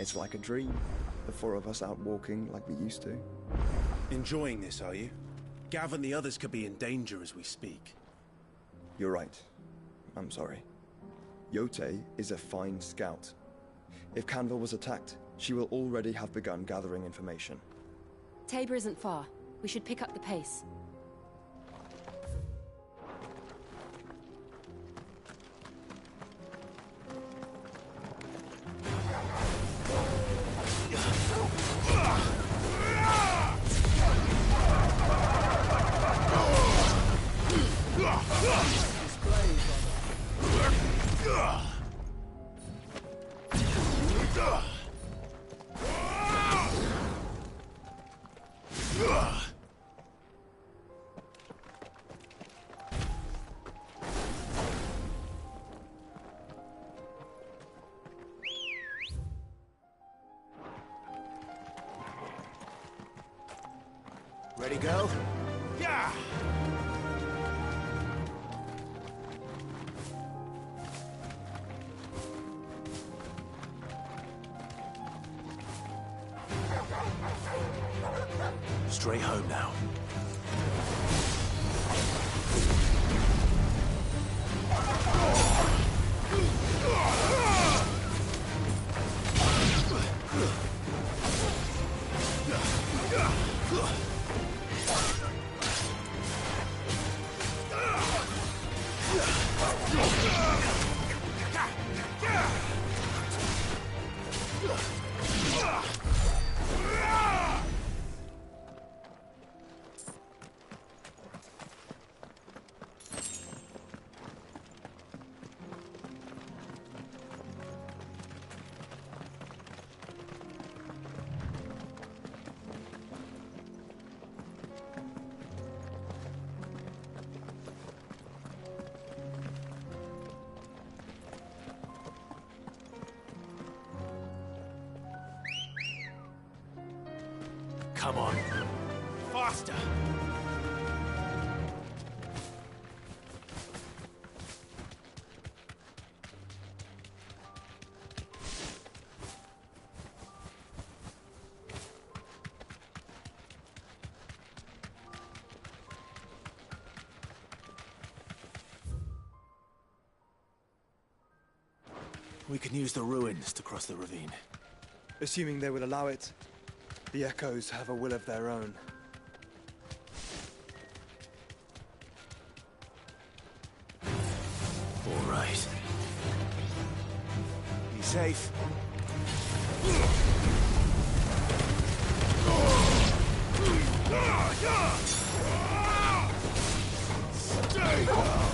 It's like a dream. The four of us out walking like we used to. Enjoying this, are you? Gav and the others could be in danger as we speak. You're right. I'm sorry. Yote is a fine scout. If Canville was attacked, she will already have begun gathering information. Tabor isn't far. We should pick up the pace. Ready, go? Yeah! Straight home now. Come on. Faster! We can use the ruins to cross the ravine. Assuming they will allow it, the Echoes have a will of their own. All right. Be safe. Stay down!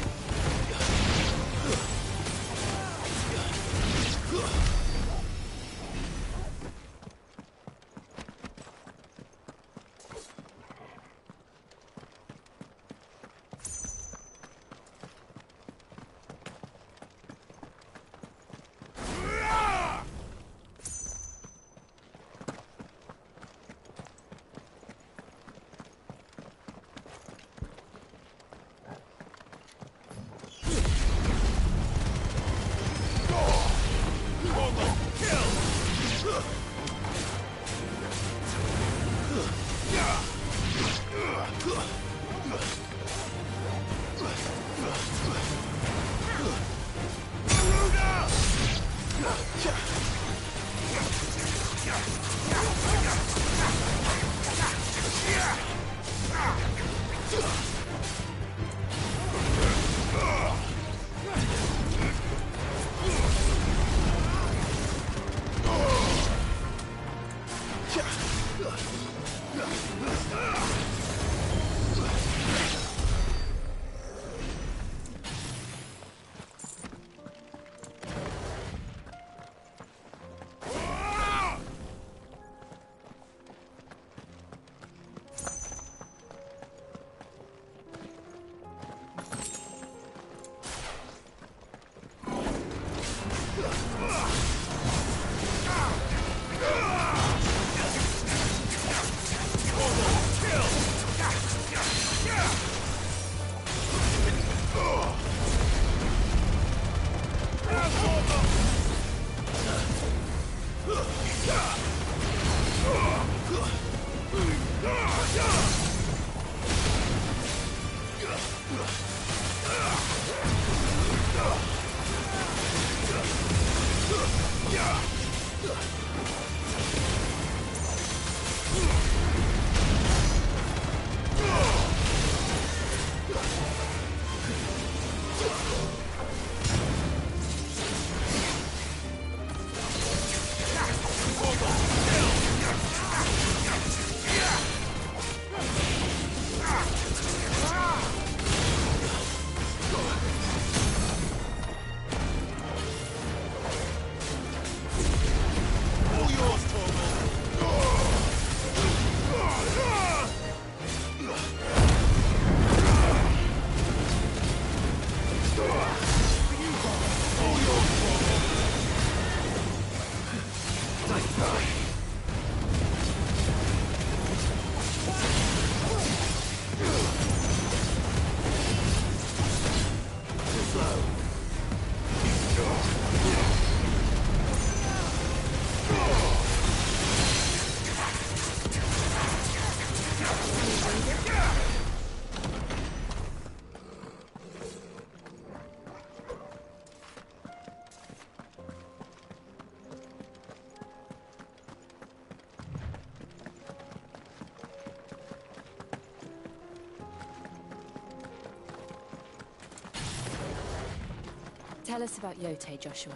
Tell us about Yote, Joshua.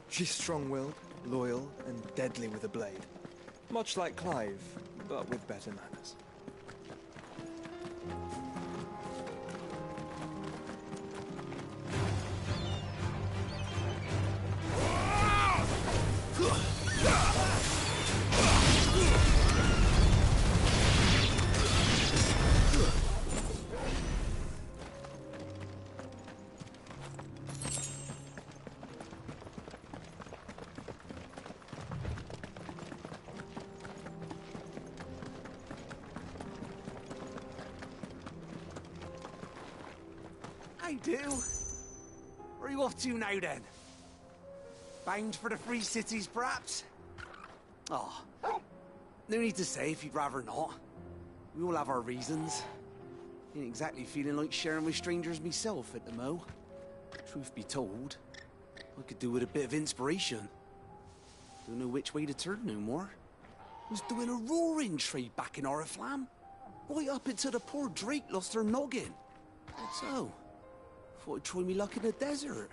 She's strong-willed, loyal, and deadly with a blade. Much like Clive, but with better manners. I do. Where are you off to now, then? Bound for the Free Cities, perhaps? Oh, no need to say if you'd rather not. We all have our reasons. Ain't exactly feeling like sharing with strangers myself at the mo. Truth be told, I could do with a bit of inspiration. Don't know which way to turn no more. Was doing a roaring trade back in Oriflamme. Right up until the poor Drake lost her noggin. So, thought I'd try me luck in the desert.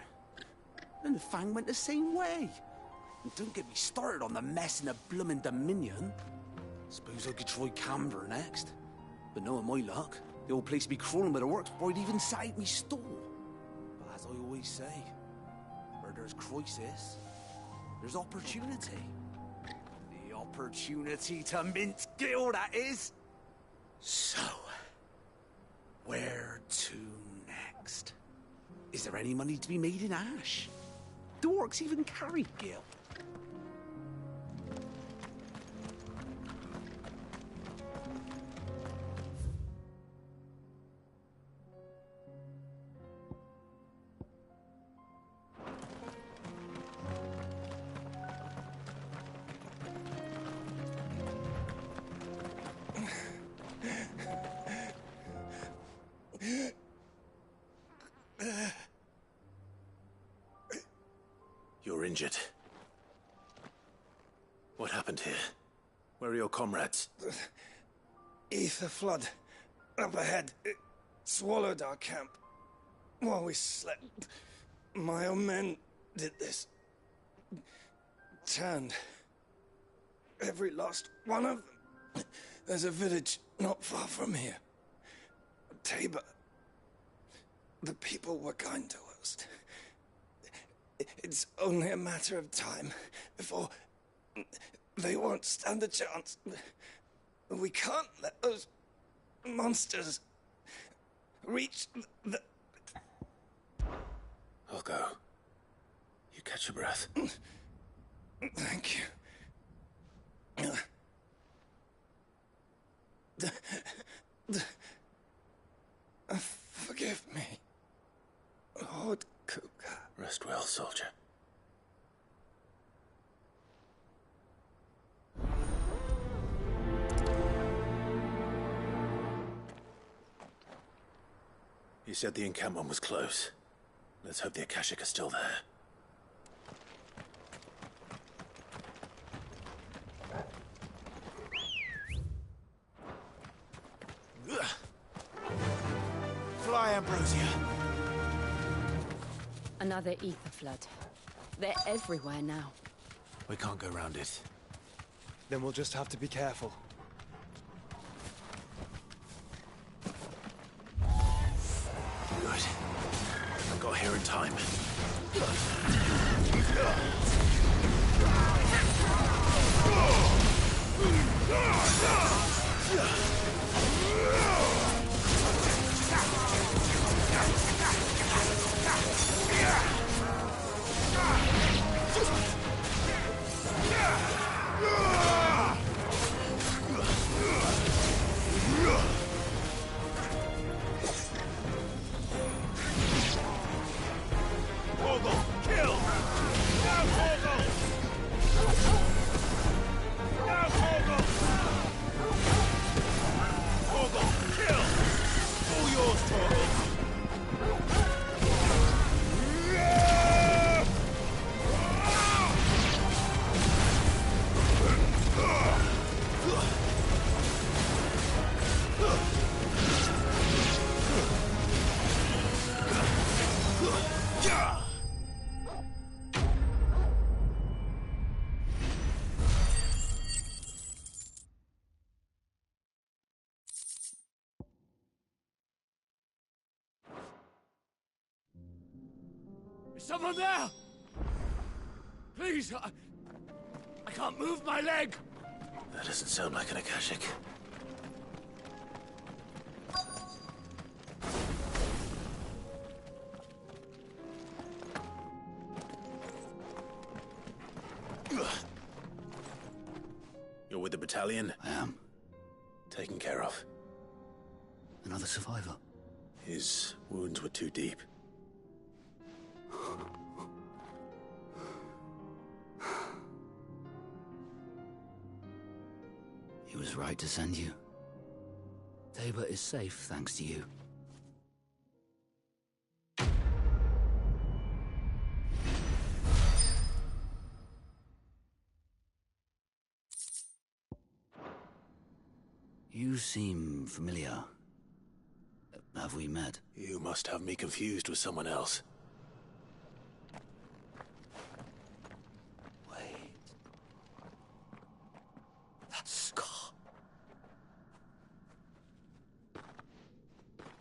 And the Fang went the same way. And don't get me started on the mess in the bloomin' Dominion. Suppose I could try Camber next. But knowing my luck, the old place would be crawling with the works before I'd even sat out me stall. But as I always say, where there's crisis, there's opportunity. The opportunity to mint Gil, that is. So, where to next? Is there any money to be made in Ash? Do orcs even carry Gil? You're injured. What happened here? Where are your comrades? Ether flood. Up ahead. It swallowed our camp. While we slept. My own men did this. Turned. Every last one of them. There's a village not far from here. Tabor. The people were kind to us. It's only a matter of time before they won't stand a chance. We can't let those monsters reach the... I'll go. You catch your breath. Thank you. Forgive me, Lord Kuka. Rest well, soldier. You said the encampment was close. Let's hope the Akashic are still there. Ambrosia. Another ether flood. They're everywhere now. We can't go round it. Then we'll just have to be careful. Good. I got here in time. Is someone there? Please, I can't move my leg. That doesn't sound like an Akashic. You're with the battalion? I am. Taken care of. Another survivor. His wounds were too deep. He was right to send you. Tabor is safe thanks to you. You seem familiar. Have we met? You must have me confused with someone else. Wait. That scar.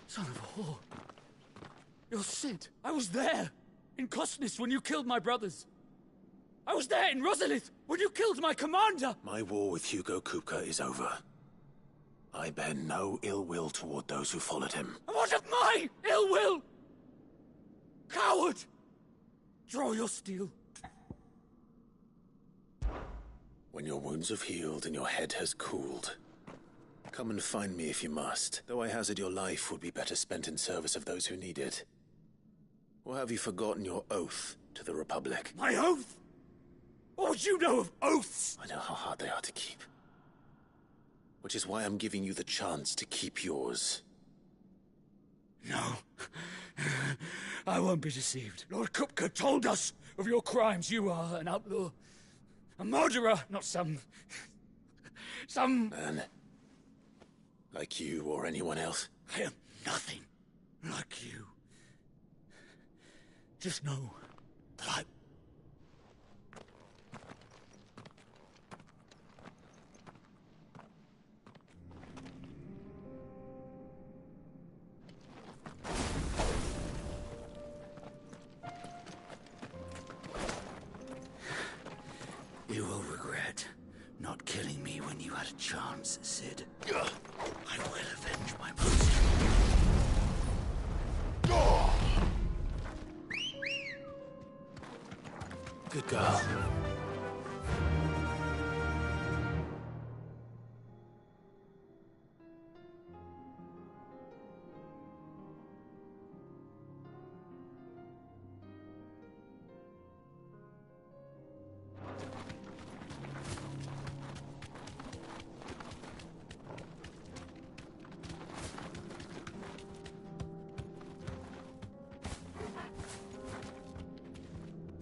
Son of a whore. You're Sid. I was there. In Kosnis when you killed my brothers. I was there in Rosalith when you killed my commander. My war with Hugo Kupka is over. I bear no ill will toward those who followed him. And what of my ill will? Coward! Draw your steel. When your wounds have healed and your head has cooled, come and find me if you must. Though I hazard your life would be better spent in service of those who need it. Or have you forgotten your oath to the Republic? My oath? What would you know of oaths? I know how hard they are to keep. Which is why I'm giving you the chance to keep yours. No. I won't be deceived. Lord Kupka told us of your crimes. You are an outlaw. A murderer, not some... Man. Like you or anyone else. I am nothing like you. Just know that I... You will regret not killing me when you had a chance, Sid. I will avenge my most. Good girl.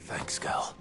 Thanks, Gal.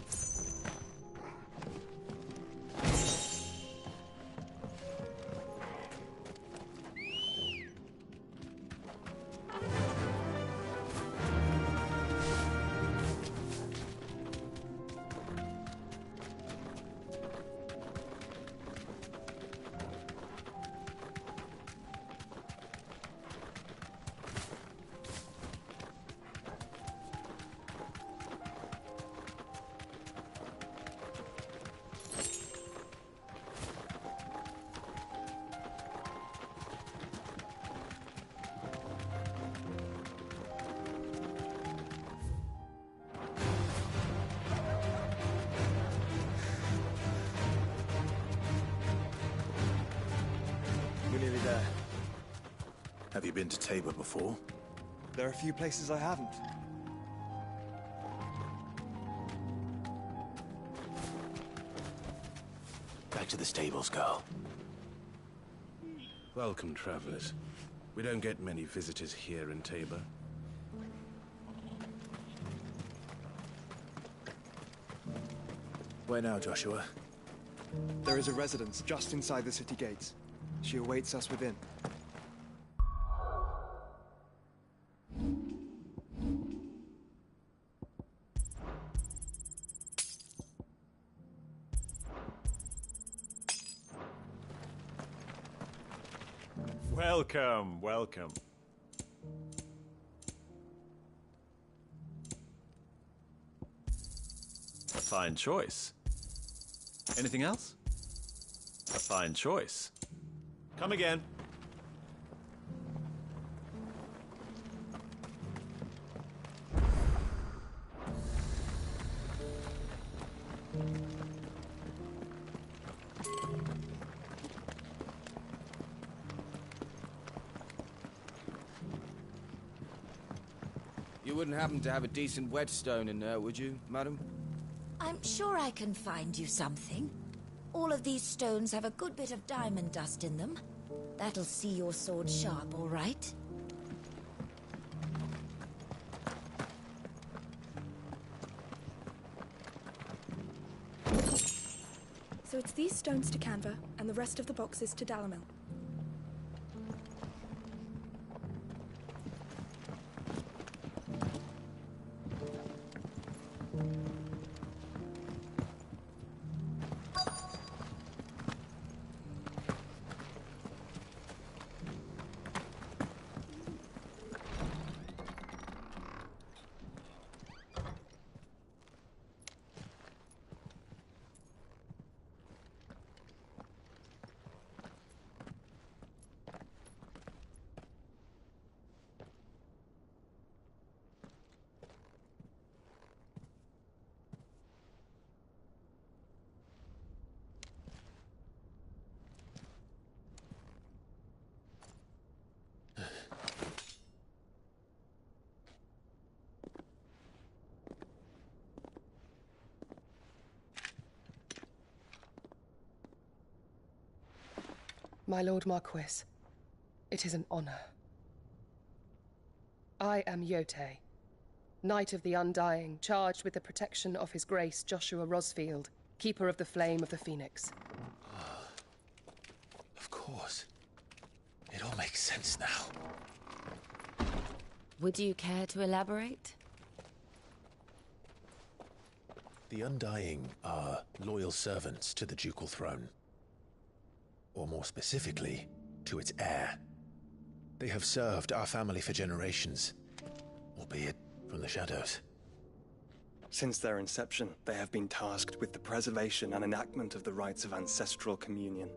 Have you been to Tabor before? There are a few places I haven't. Back to the stables, girl. Welcome, travelers. We don't get many visitors here in Tabor. Where now, Joshua? There is a residence just inside the city gates. She awaits us within. Welcome, welcome. A fine choice. Anything else? A fine choice. Come again. You wouldn't happen to have a decent whetstone in there, would you, madam? I'm sure I can find you something. All of these stones have a good bit of diamond dust in them. That'll see your sword sharp, all right? So it's these stones to Canva, and the rest of the boxes to Dalimil. My Lord Marquis, it is an honor. I am Yotei, Knight of the Undying, charged with the protection of His Grace Joshua Rosfield, Keeper of the Flame of the Phoenix. Of course. It all makes sense now. Would you care to elaborate? The Undying are loyal servants to the ducal throne. Or more specifically, to its heir. They have served our family for generations, albeit from the shadows. Since their inception, they have been tasked with the preservation and enactment of the rites of ancestral communion.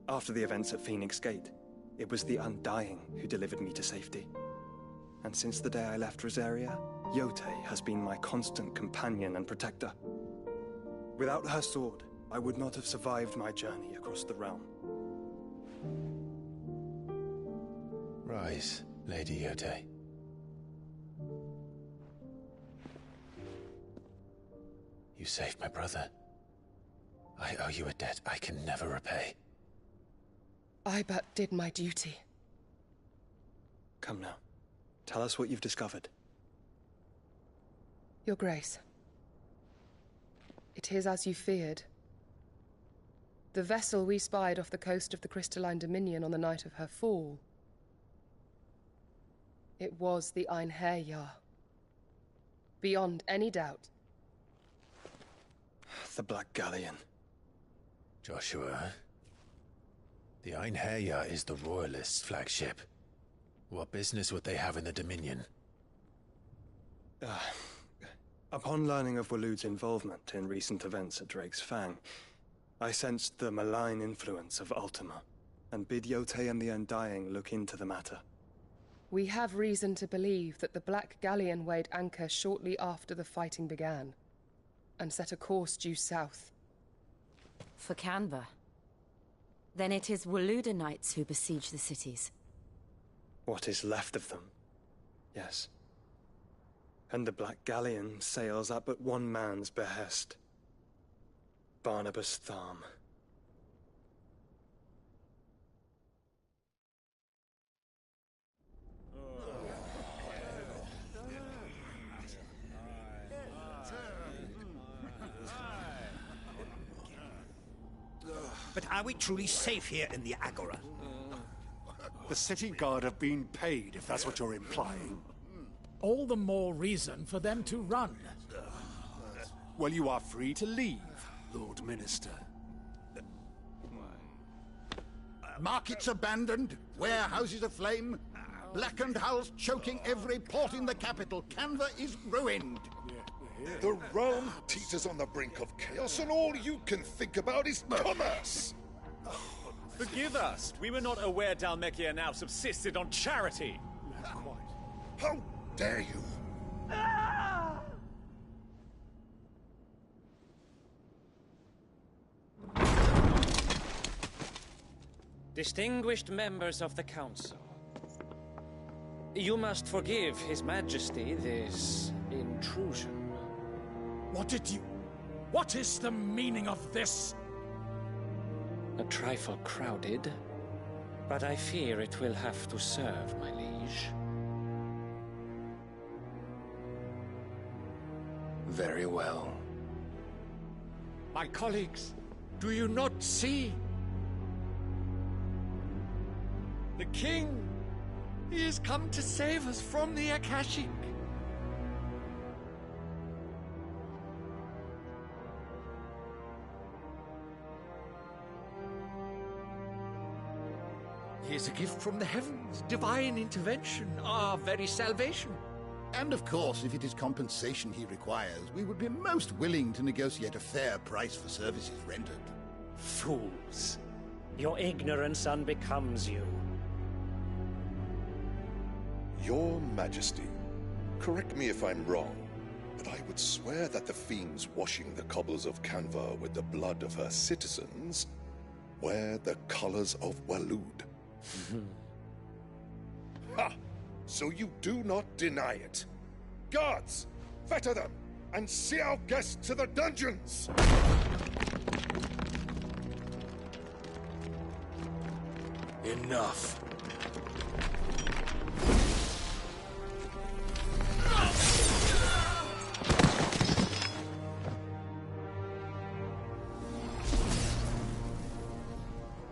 After the events at Phoenix Gate, it was the Undying who delivered me to safety. And since the day I left Rosaria, Yotei has been my constant companion and protector. Without her sword, I would not have survived my journey across the realm. Rise, Lady Yotei. You saved my brother. I owe you a debt I can never repay. I but did my duty. Come now. Tell us what you've discovered. Your Grace. It is as you feared. The vessel we spied off the coast of the Crystalline Dominion on the night of her fall. It was the Einherjar. Beyond any doubt. The Black Galleon. Joshua, the Einherjar is the Royalists' flagship. What business would they have in the Dominion? Upon learning of Waloed's involvement in recent events at Drake's Fang, I sensed the malign influence of Ultima, and bid Yotei and the Undying look into the matter. We have reason to believe that the Black Galleon weighed anchor shortly after the fighting began, and set a course due south. For Canva. Then it is Waloeder knights who besiege the cities. What is left of them, yes. And the Black Galleon sails at but one man's behest. Barnabas Tharm. But are we truly safe here in the Agora? The city guard have been paid, if that's what you're implying. All the more reason for them to run. Well, you are free to leave, Lord Minister. Markets abandoned, warehouses aflame, blackened hulls choking every port in the capital. Canva is ruined. The realm teeters on the brink of chaos, and all you can think about is commerce! Forgive us. We were not aware Dhalmekia now subsisted on charity. How dare you? Distinguished members of the Council, you must forgive His Majesty this intrusion. What is the meaning of this? A trifle crowded, but I fear it will have to serve, my liege. Very well. My colleagues, do you not see? The king! He has come to save us from the Akashic. He is a gift from the heavens, divine intervention, our very salvation. And of course, if it is compensation he requires, we would be most willing to negotiate a fair price for services rendered. Fools! Your ignorance unbecomes you. Your Majesty, correct me if I'm wrong, but I would swear that the fiends washing the cobbles of Canva with the blood of her citizens wear the colors of Waloed. Ha! So you do not deny it. Guards, fetter them, and see our guests to the dungeons! Enough.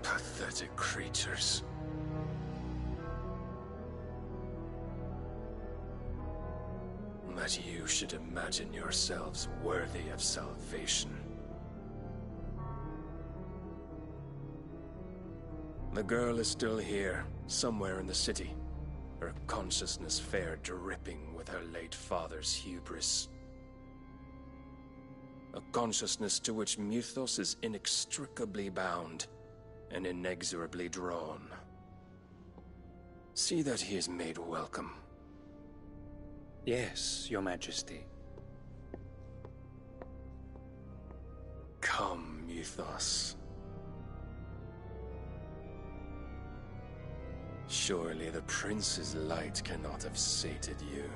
Pathetic creatures. That you should imagine yourselves worthy of salvation. The girl is still here, somewhere in the city, her consciousness fair dripping with her late father's hubris. A consciousness to which Mythos is inextricably bound and inexorably drawn. See that he is made welcome. Yes, Your Majesty. Come, Mythos. Surely the Prince's light cannot have sated you.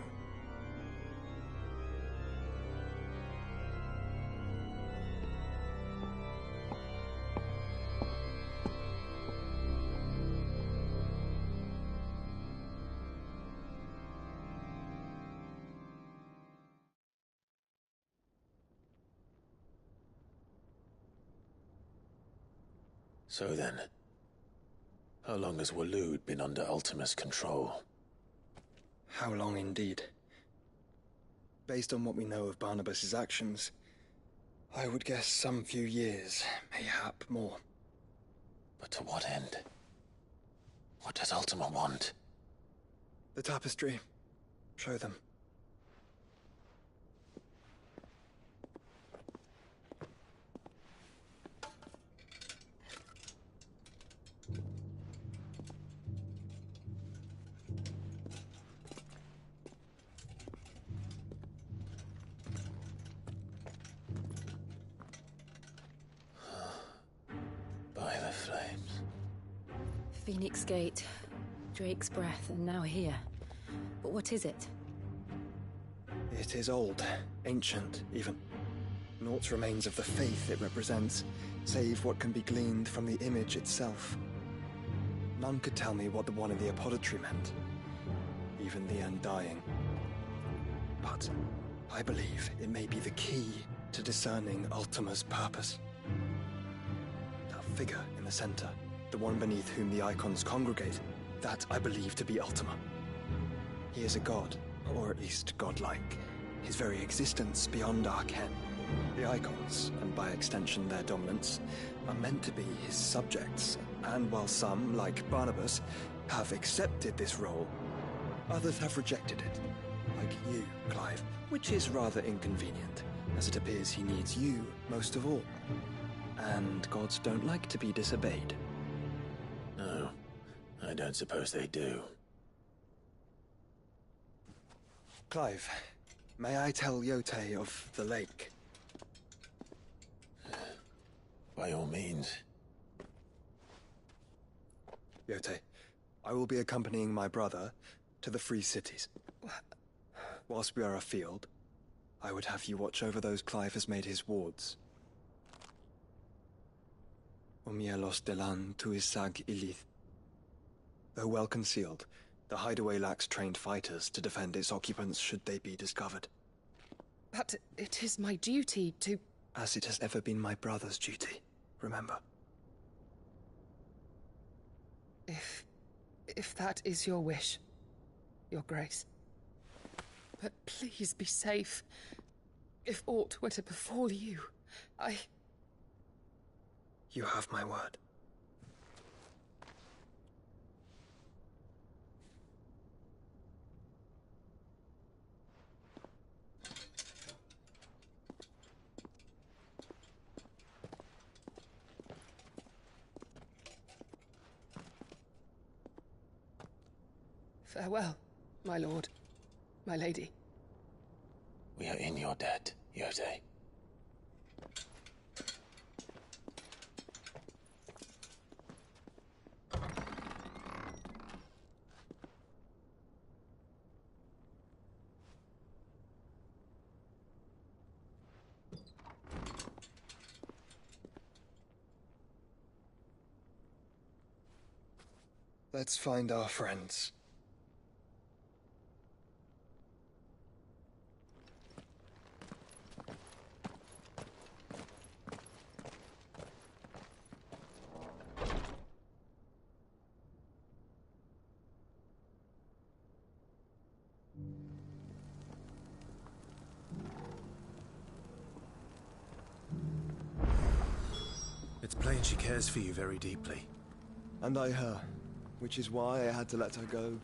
So then, how long has Waloed been under Ultima's control? How long indeed? Based on what we know of Barnabas's actions, I would guess some few years, mayhap more. But to what end? What does Ultima want? The tapestry. Show them. Phoenix Gate. Drake's breath, and now here. But what is it? It is old, ancient, even. Naught remains of the faith it represents, save what can be gleaned from the image itself. None could tell me what the one in the apothecary meant, even the Undying. But I believe it may be the key to discerning Ultima's purpose. That figure in the center, the one beneath whom the icons congregate, that I believe to be Ultima. He is a god, or at least godlike, his very existence beyond our ken. The icons, and by extension their dominants, are meant to be his subjects, and while some, like Barnabas, have accepted this role, others have rejected it, like you, Clive, which is rather inconvenient, as it appears he needs you most of all. And gods don't like to be disobeyed. No, I don't suppose they do. Clive, may I tell Yote of the lake? By all means. Yote, I will be accompanying my brother to the Free Cities. Whilst we are afield, I would have you watch over those Clive has made his wards. Umielos delan tuisag ilith. Though well concealed, the hideaway lacks trained fighters to defend its occupants should they be discovered. But it is my duty to... As it has ever been my brother's duty, remember. If that is your wish, Your Grace. But please be safe. If aught were to befall you, You have my word. Farewell, my lord, my lady. We are in your debt, Yote. Let's find our friends. It's plain she cares for you very deeply. And I her, which is why I had to let her go.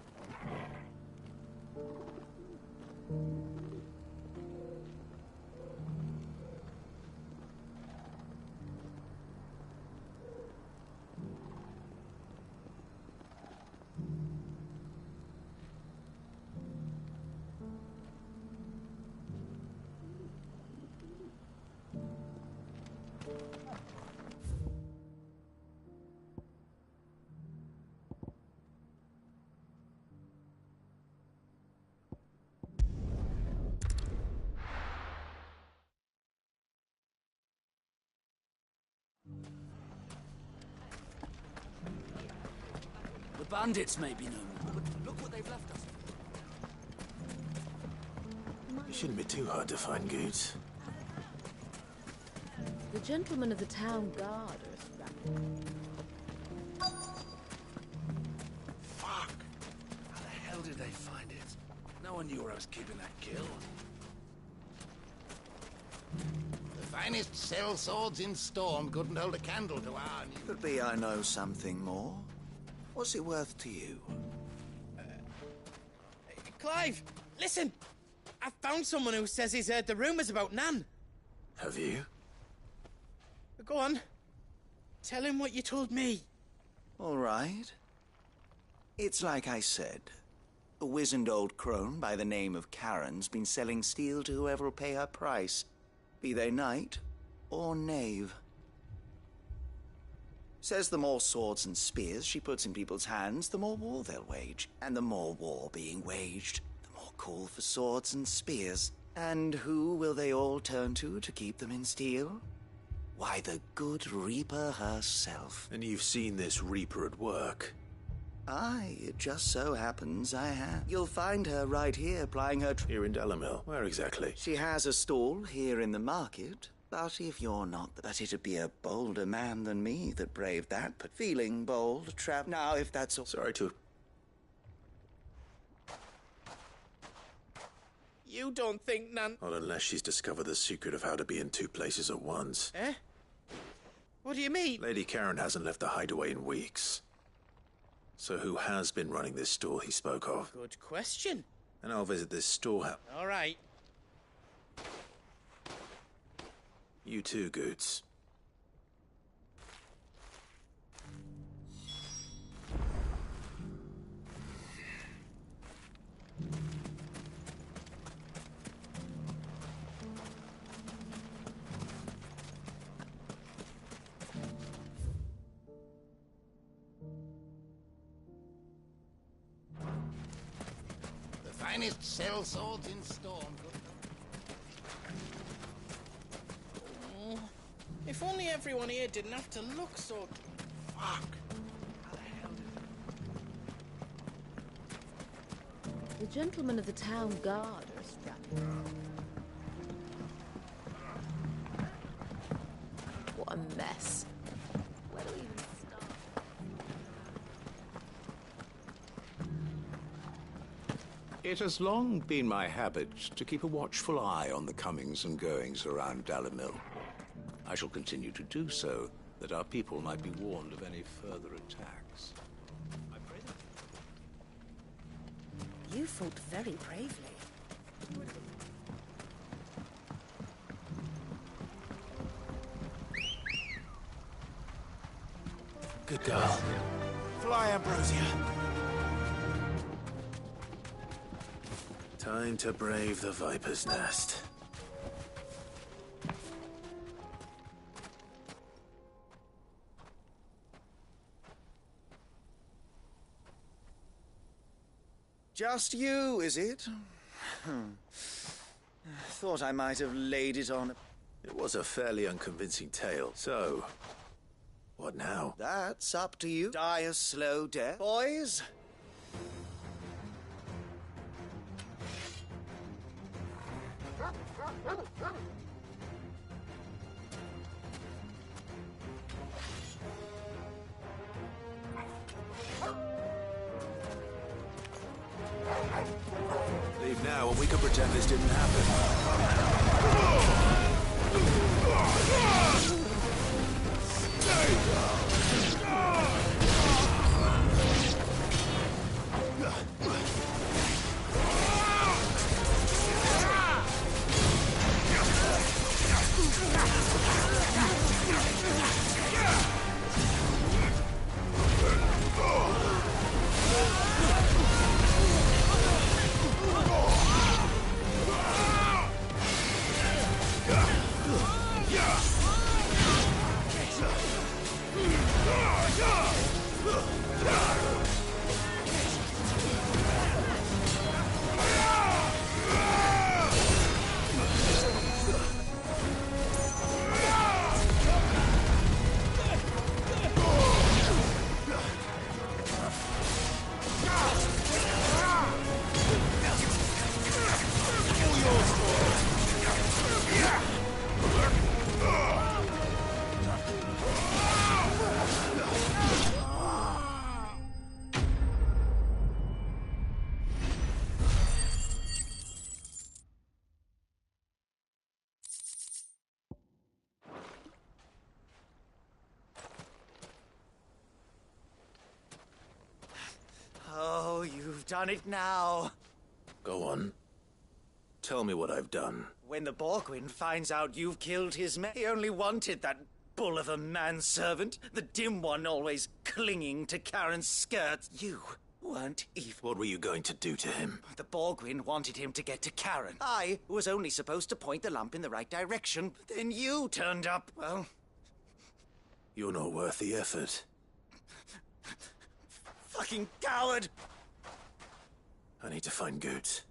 The bandits may be known, but look what they've left us. It shouldn't be too hard to find goods. The gentlemen of the town guard are Fuck! How the hell did they find it? No one knew where I was keeping that kill. The finest cell swords in Storm couldn't hold a candle to our new... Could be I know something more. What's it worth to you? Clive, listen! I found someone who says he's heard the rumors about Nan. Have you? Go on. Tell him what you told me. All right. It's like I said. A wizened old crone by the name of Karen's been selling steel to whoever'll pay her price, be they knight or knave. Says the more swords and spears she puts in people's hands, the more war they'll wage. And the more war being waged, the more call for swords and spears. And who will they all turn to keep them in steel? Why, the good Reaper herself. And you've seen this Reaper at work? Aye, it just so happens I have. You'll find her right here plying her... Here in Dalimil? Where exactly? She has a stall here in the market. But if you're not... But it'd be a bolder man than me that braved that. But feeling bold, Now, if that's all... Sorry to... You don't think Nan... Not unless she's discovered the secret of how to be in two places at once. Eh? What do you mean? Lady Karen hasn't left the hideaway in weeks. So who has been running this store he spoke of? Good question. And I'll visit this storehouse. All right. You too, Goots. Finest sell swords in Storm. Oh, if only everyone here didn't have to look so... Fuck. The gentlemen of the town guard are strapped. What a mess. Where do we even start? It has long been my habit to keep a watchful eye on the comings and goings around Dalimil. I shall continue to do so, that our people might be warned of any further attacks. You fought very bravely. Good girl. Fly, Ambrosia. Time to brave the Viper's Nest. Just you, is it? Thought I might have laid it on... It was a fairly unconvincing tale. So, what now? That's up to you. Die a slow death, boys. Leave now and we can pretend this didn't happen. Oh, you've done it now. Go on. Tell me what I've done. When the Borgwyn finds out you've killed his men, he only wanted that bull of a manservant, the dim one always clinging to Karen's skirts. You weren't even... What were you going to do to him? The Borgwyn wanted him to get to Karen. I was only supposed to point the lamp in the right direction, but then you turned up. Well... You're not worth the effort. Fucking coward! I need to find Goetz.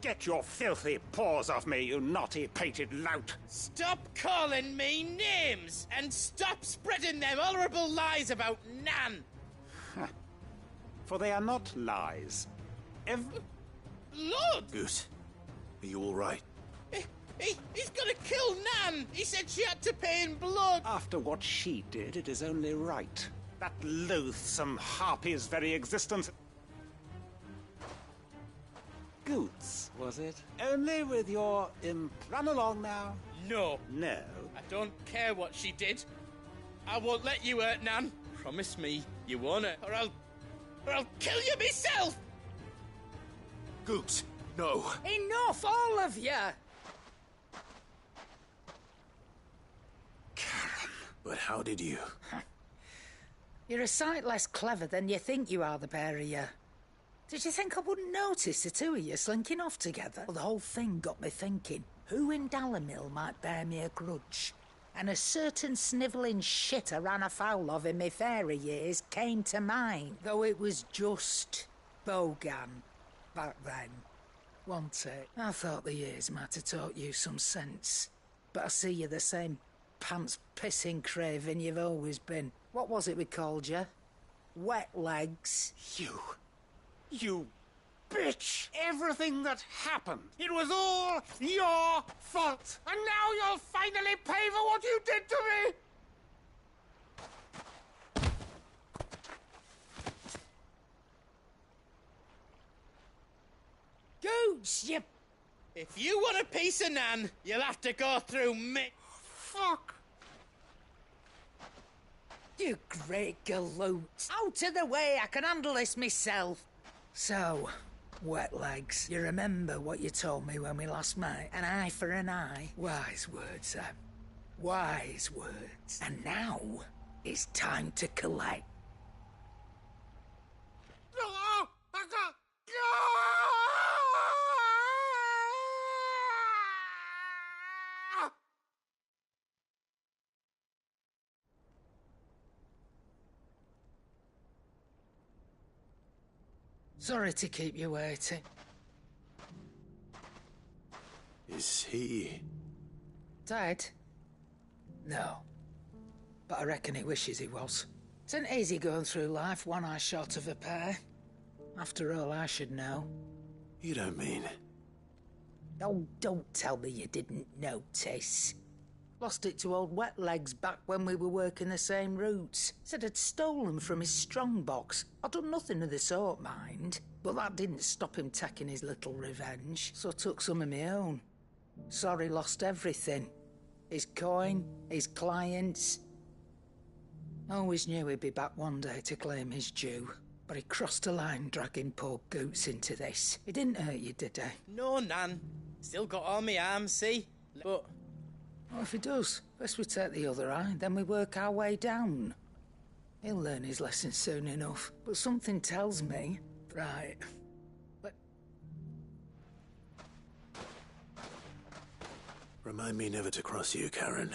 Get your filthy paws off me, you naughty-pated lout! Stop calling me names! And stop spreading them horrible lies about Nan! For they are not lies. Lord! Goetz, are you all right? He's gonna kill Nan! He said she had to pay in blood! After what she did, it is only right. That loathsome harpy's very existence... Goetz, was it? Only with your imp. Run along now. No. No. I don't care what she did. I won't let you hurt Nan. Promise me you won't, or I'll kill you myself! Goetz, no. Enough, all of you! Karen. But how did you? You're a sight less clever than you think you are, the pair of you. Did you think I wouldn't notice the two of you slinking off together? Well, the whole thing got me thinking, who in Dalimil might bear me a grudge? And a certain snivelling shit I ran afoul of in my fairy years came to mind, though it was just Bogan back then, wasn't it? I thought the years might have taught you some sense, but I see you're the same pants-pissing craven you've always been. What was it we called you? Wet legs? You bitch! Everything that happened, it was all your fault! And now you'll finally pay for what you did to me! Goose, you... If you want a piece of Nan, you'll have to go through me... Fuck! You great galoot! Out of the way, I can handle this myself! So, wet legs, you remember what you told me when we last met? An eye for an eye? Wise words, Sam. Wise words. And now, it's time to collect. Sorry to keep you waiting. Is he... dead? No. But I reckon he wishes he was. It isn't easy going through life one eye short of a pair. After all, I should know. You don't mean... Oh, don't tell me you didn't notice. Lost it to old Wet Legs back when we were working the same routes. Said I'd stolen from his strongbox. I'd done nothing of the sort, mind. But that didn't stop him taking his little revenge, so I took some of my own. Sorry, lost everything. His coin, his clients. Always knew he'd be back one day to claim his due. But he crossed a line dragging poor Goetz into this. He didn't hurt you, did he? No, Nan. Still got all my arms, see? But... Well, if he does, first we take the other eye, then we work our way down. He'll learn his lesson soon enough, but something tells me... Right. But... Remind me never to cross you, Karen.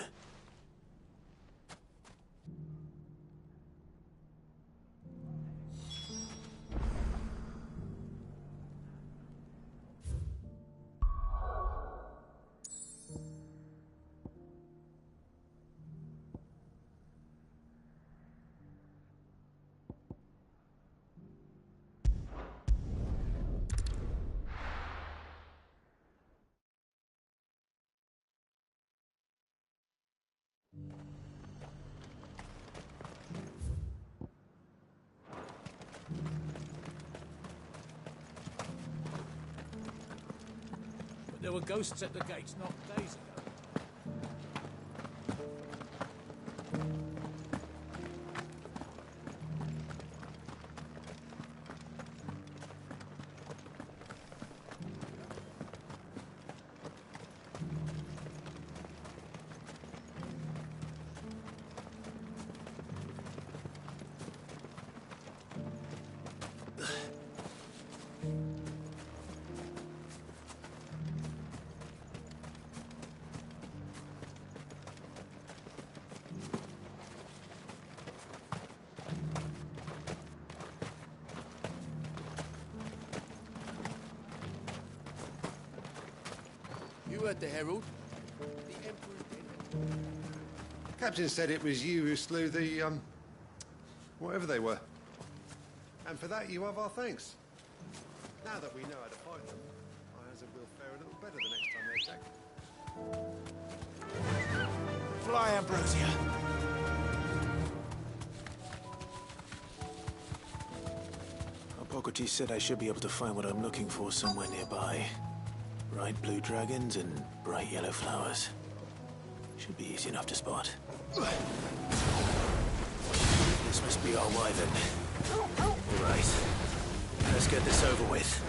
There were ghosts at the gates not days ago. You heard the herald. The Emperor's dead. Captain said it was you who slew the, whatever they were. And for that, you have our thanks. Now that we know how to fight them, I hazard we'll fare a little better the next time they attack. Fly, Ambrosia. Hippocrates said I should be able to find what I'm looking for somewhere nearby. Bright blue dragons and bright yellow flowers. Should be easy enough to spot. This must be our wyvern. All right. Let's get this over with.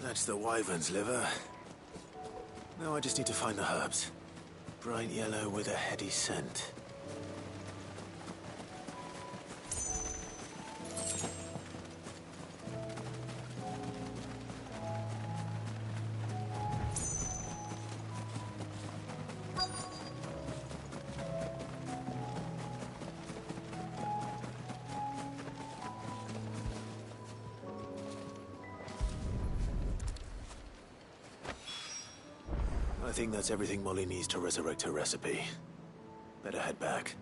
That's the wyvern's liver. Now I just need to find the herbs. Bright yellow with a heady scent. I think that's everything Molly needs to resurrect her recipe. Better head back.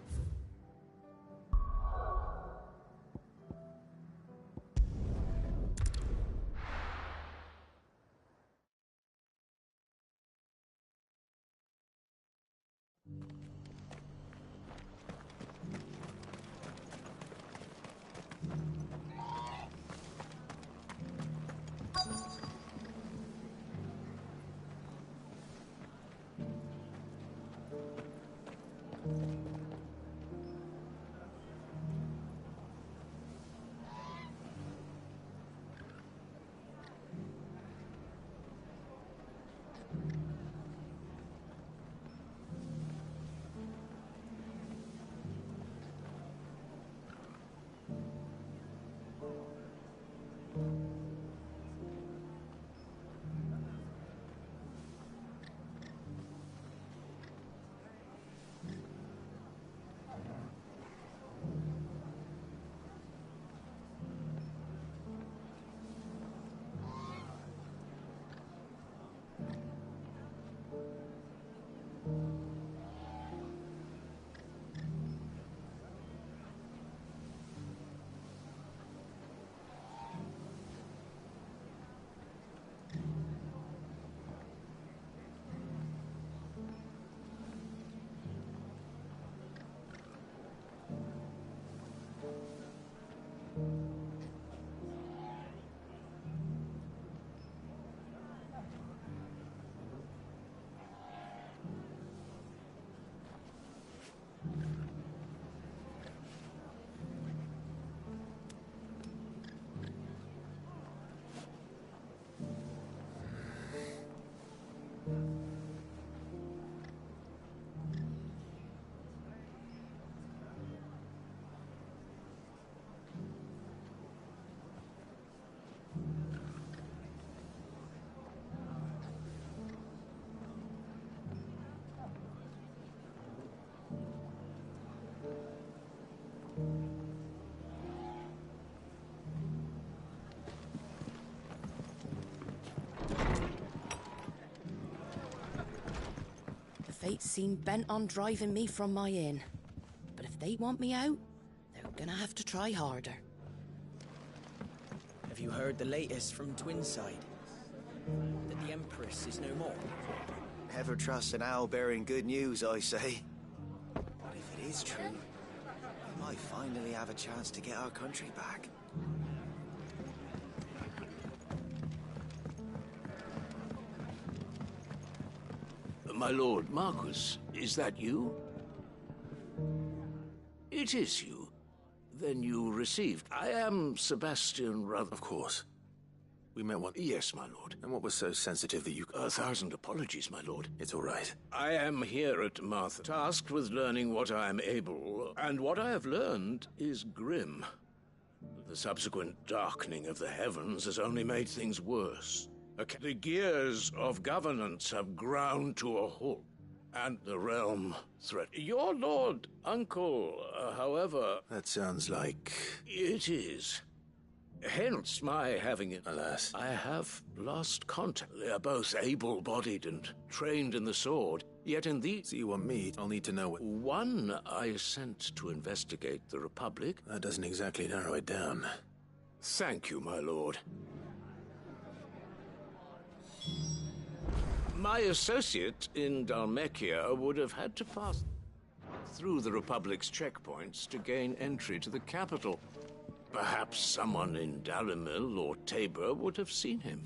They seem bent on driving me from my inn. But if they want me out, they're gonna have to try harder. Have you heard the latest from Twinside? That the Empress is no more? Never trust an owl bearing good news, I say. But if it is true, we might finally have a chance to get our country back. My lord Marquis, is that you? It is you. Then you received. I am Sebastian Ruther. Of course. We met one. Yes, my lord. And what was so sensitive that you... 1,000 apologies, my lord. It's all right. I am here at Martha, tasked with learning what I am able, and what I have learned is grim. The subsequent darkening of the heavens has only made things worse. The gears of governance have ground to a halt, and the realm threat. Your lord uncle, however... That sounds like... It is. Hence my having it. Alas. I have lost contact. They are both able-bodied and trained in the sword, yet in these... So you want me? I'll need to know what... One I sent to investigate the Republic. That doesn't exactly narrow it down. Thank you, my lord. My associate in Dhalmekia would have had to pass through the Republic's checkpoints to gain entry to the capital. Perhaps someone in Dalimil or Tabor would have seen him.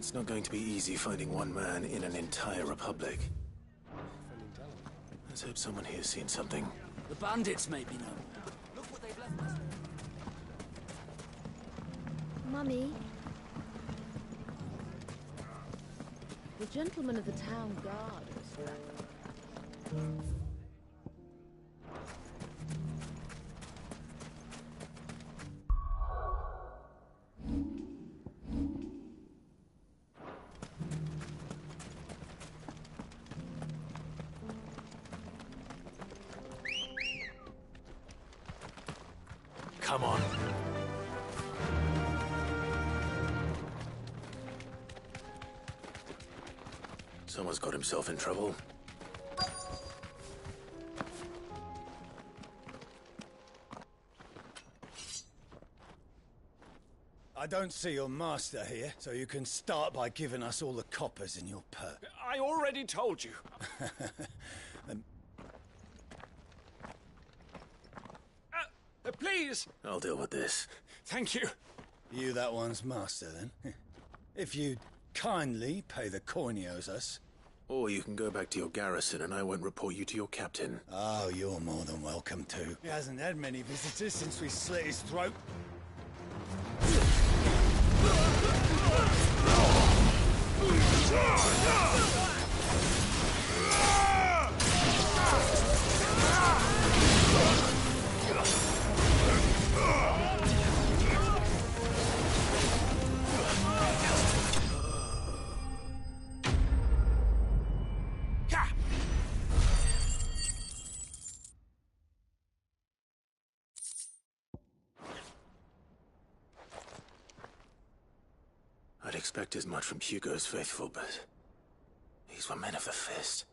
It's not going to be easy finding one man in an entire republic. Let's hope someone here's seen something. The bandits may be known. Look what they've left us. Mummy. The gentleman of the town guard is back. Come on. Someone's got himself in trouble. I don't see your master here, so you can start by giving us all the coppers in your perk. I already told you. Please! I'll deal with this. Thank you. You that one's master, then? If you'd kindly pay the coin he owes us. Or you can go back to your garrison and I won't report you to your captain. Oh, you're more than welcome to. He hasn't had many visitors since we slit his throat. I'd expect as much from Hugo's faithful, but these were men of the fist.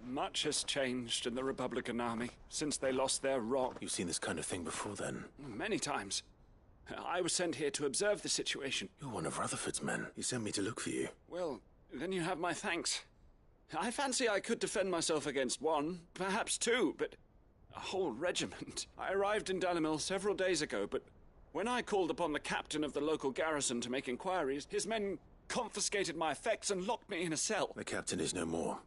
Much has changed in the Republican army since they lost their rock. You've seen this kind of thing before, then? Many times. I was sent here to observe the situation. You're one of Rutherford's men. He sent me to look for you. Well, then you have my thanks. I fancy I could defend myself against one, perhaps two, but a whole regiment. I arrived in Dalimil several days ago, but when I called upon the captain of the local garrison to make inquiries, his men confiscated my effects and locked me in a cell. The captain is no more,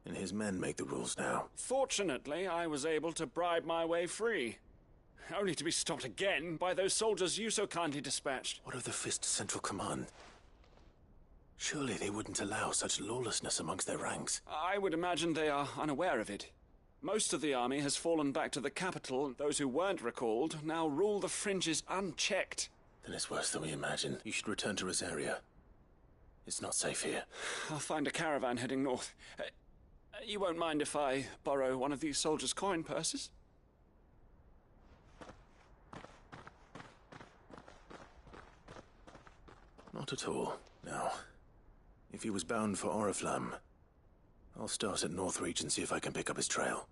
and his men make the rules now. Fortunately, I was able to bribe my way free, only to be stopped again by those soldiers you so kindly dispatched. What of the Fist's central command? Surely they wouldn't allow such lawlessness amongst their ranks. I would imagine they are unaware of it. Most of the army has fallen back to the capital. Those who weren't recalled now rule the fringes unchecked. Then it's worse than we imagined. You should return to Rosaria. It's not safe here. I'll find a caravan heading north. You won't mind if I borrow one of these soldiers' coin purses? Not at all. Now, if he was bound for Oriflamme, I'll start at Northreach and see if I can pick up his trail.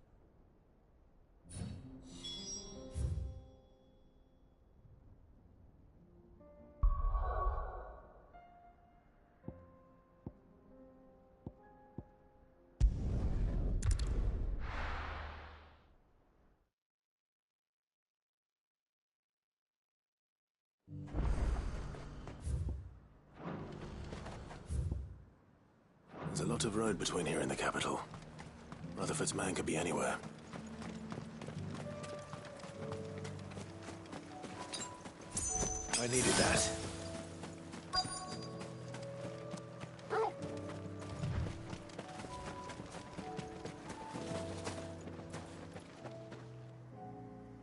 There's a lot of road between here and the capital. Rutherford's man could be anywhere. I needed that.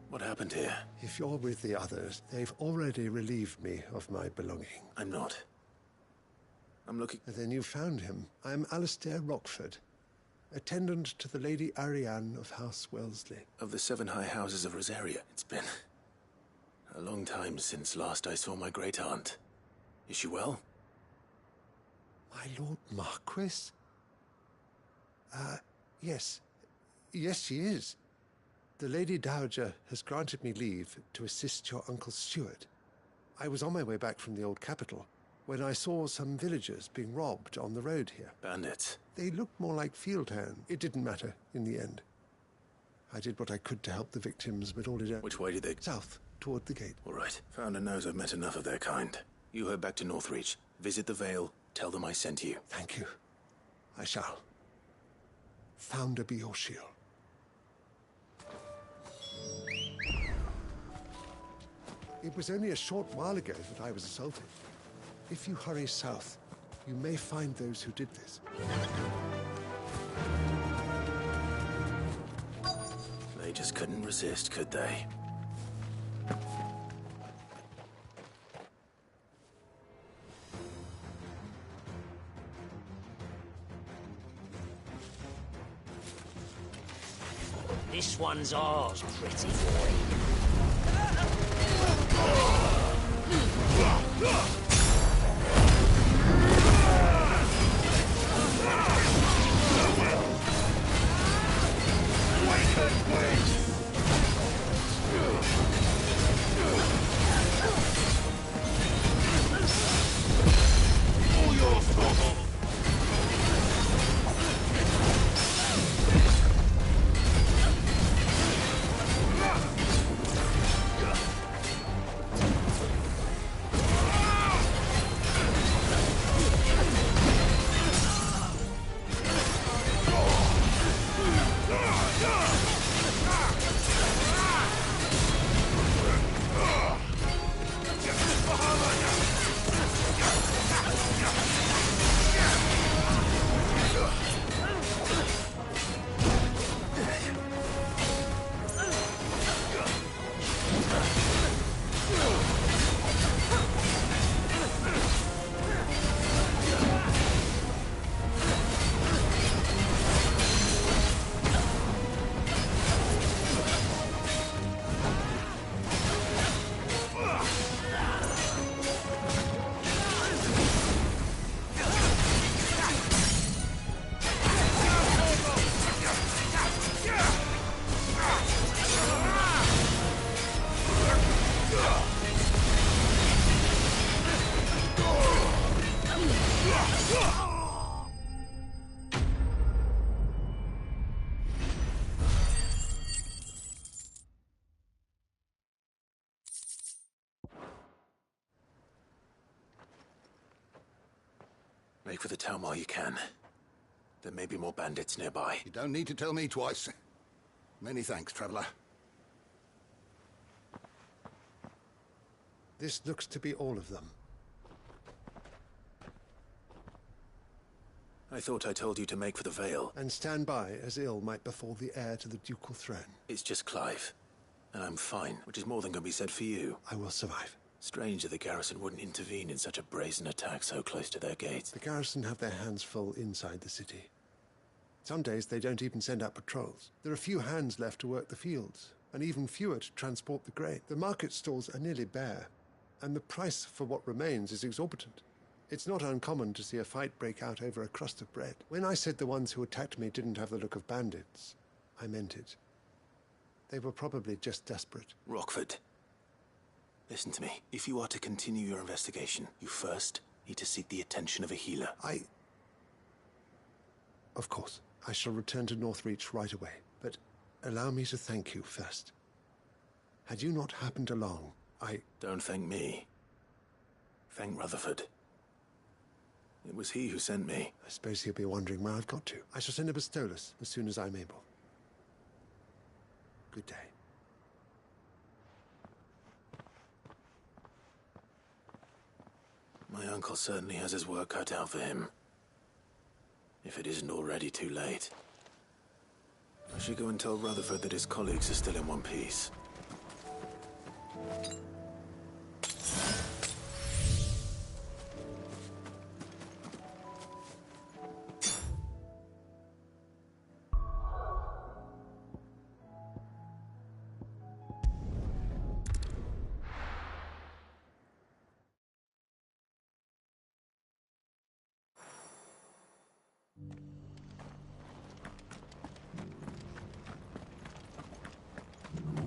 What happened here? If you're with the others, they've already relieved me of my belonging. I'm not. I'm looking... Then you found him. I am Alistair Rockford, attendant to the Lady Ariane of House Wellesley. Of the 7 high houses of Rosaria. It's been a long time since last I saw my great-aunt. Is she well? My Lord Marquis? Yes. Yes, she is. The Lady Dowager has granted me leave to assist your Uncle Stuart. I was on my way back from the old capital when I saw some villagers being robbed on the road here. Bandits? They looked more like field hands. It didn't matter in the end. I did what I could to help the victims, but all did... Which way did they... South, toward the gate. All right. Founder knows I've met enough of their kind. You head back to Northreach. Visit the Vale. Tell them I sent you. Thank you. I shall. Founder be your shield. It was only a short while ago that I was assaulted. If you hurry south, you may find those who did this. They just couldn't resist, could they? This one's ours, pretty boy. All yours, Goggle. Make for the town while you can. There may be more bandits nearby. You don't need to tell me twice. Many thanks, traveler. This looks to be all of them. I thought I told you to make for the Vale. And stand by, as ill might befall the heir to the ducal throne. It's just Clive. And I'm fine, which is more than can be said for you. I will survive. Strange that the garrison wouldn't intervene in such a brazen attack so close to their gates. The garrison have their hands full inside the city. Some days they don't even send out patrols. There are few hands left to work the fields, and even fewer to transport the grain. The market stalls are nearly bare, and the price for what remains is exorbitant. It's not uncommon to see a fight break out over a crust of bread. When I said the ones who attacked me didn't have the look of bandits, I meant it. They were probably just desperate. Rockford, listen to me. If you are to continue your investigation, you first need to seek the attention of a healer. Of course, I shall return to Northreach right away, but allow me to thank you first. Had you not happened along, Don't thank me. Thank Rutherford. It was he who sent me. I suppose he'll be wondering where I've got to. I shall send a Bastolus as soon as I'm able. Good day. My uncle certainly has his work cut out for him. If it isn't already too late. I should go and tell Rutherford that his colleagues are still in one piece.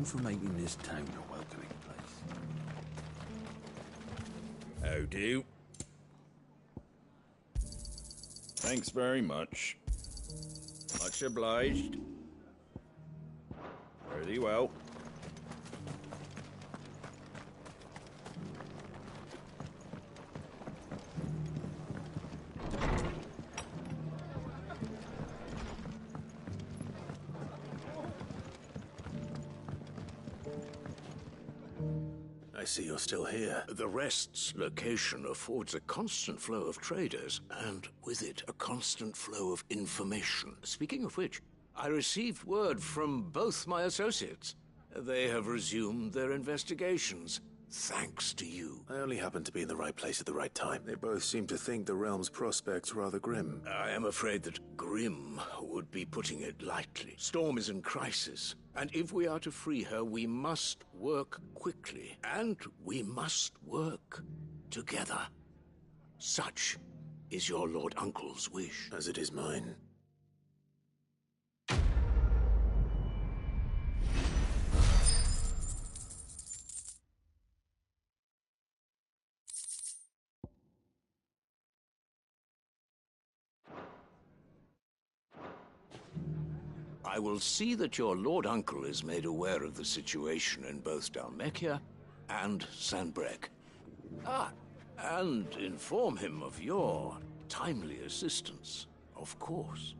For making this town a welcoming place. How do? Thanks very much. Much obliged. Very well. I see you're still here. The Rest's location affords a constant flow of traders, and with it, a constant flow of information. Speaking of which, I received word from both my associates. They have resumed their investigations, thanks to you. I only happened to be in the right place at the right time. They both seem to think the realm's prospects rather grim. I am afraid that grim would be putting it lightly. Storm is in crisis, and if we are to free her, we must work quickly, and we must work together. Such is your Lord Uncle's wish. As it is mine. I will see that your Lord Uncle is made aware of the situation in both Dhalmekia and Sanbreque. And inform him of your timely assistance, of course.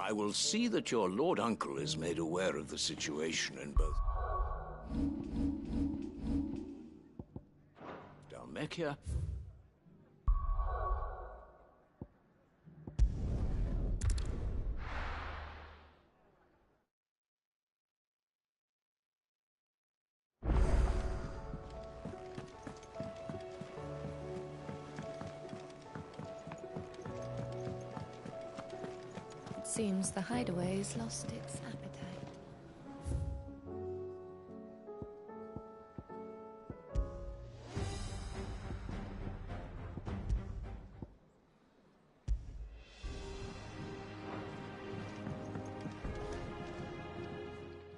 I will see that your Lord Uncle is made aware of the situation in both Dhalmekia . Seems the hideaway's lost its appetite.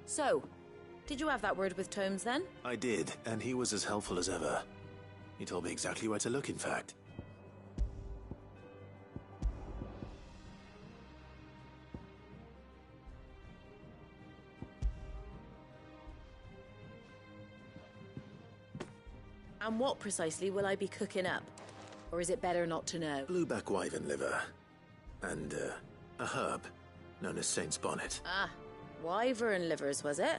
So, did you have that word with Tomes then? I did, and he was as helpful as ever. He told me exactly where to look, in fact. And what precisely will I be cooking up? Or is it better not to know? Blueback wyvern liver. And, a herb known as Saint's Bonnet. Ah, wyvern livers, was it?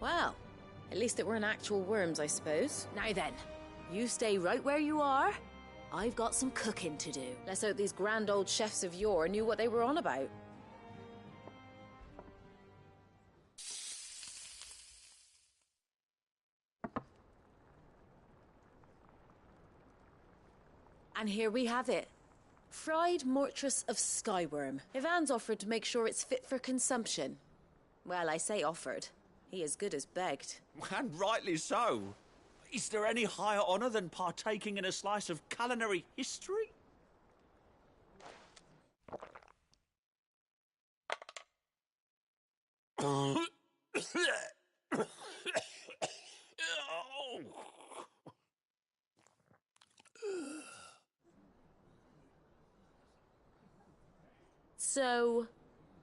Well, at least it weren't actual worms, I suppose. Now then, you stay right where you are. I've got some cooking to do. Let's hope these grand old chefs of yore knew what they were on about. And here we have it. Fried mortress of skyworm. Ivan's offered to make sure it's fit for consumption. Well, I say offered. He as good as begged. And rightly so. Is there any higher honor than partaking in a slice of culinary history? So,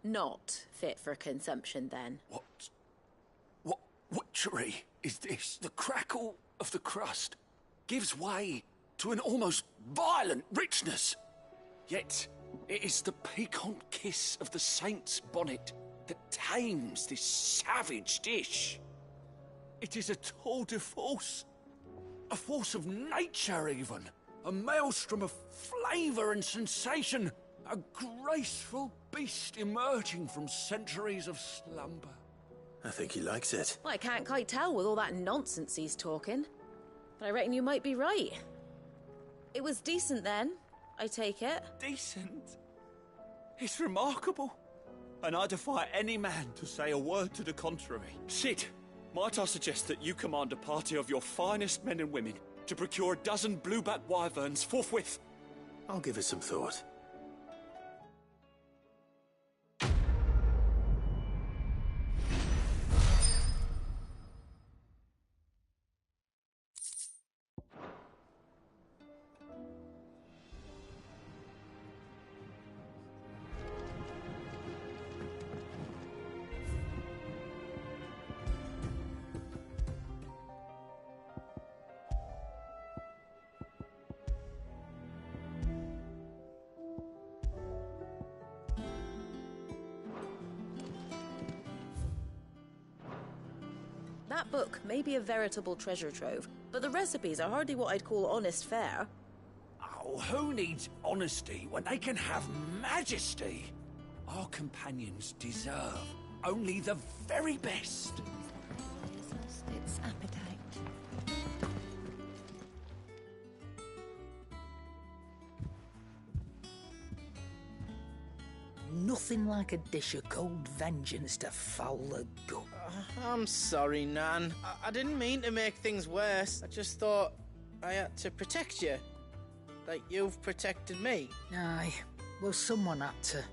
not fit for consumption then? What witchery is this? The crackle of the crust gives way to an almost violent richness. Yet, it is the piquant kiss of the Saint's Bonnet that tames this savage dish. It is a tour de force. A force of nature, even. A maelstrom of flavour and sensation. A graceful beast emerging from centuries of slumber. I think he likes it. Well, I can't quite tell with all that nonsense he's talking. But I reckon you might be right. It was decent then, I take it. Decent? It's remarkable. And I defy any man to say a word to the contrary. Sid, might I suggest that you command a party of your finest men and women to procure a dozen blueback wyverns forthwith? I'll give it some thought. That book may be a veritable treasure trove, but the recipes are hardly what I'd call honest fare. Oh, who needs honesty when they can have majesty? Our companions deserve only the very best. Its appetite. Nothing like a dish of cold vengeance to foul the gut. I'm sorry, Nan. I didn't mean to make things worse. I just thought I had to protect you. Like you've protected me. Aye, well, someone had to.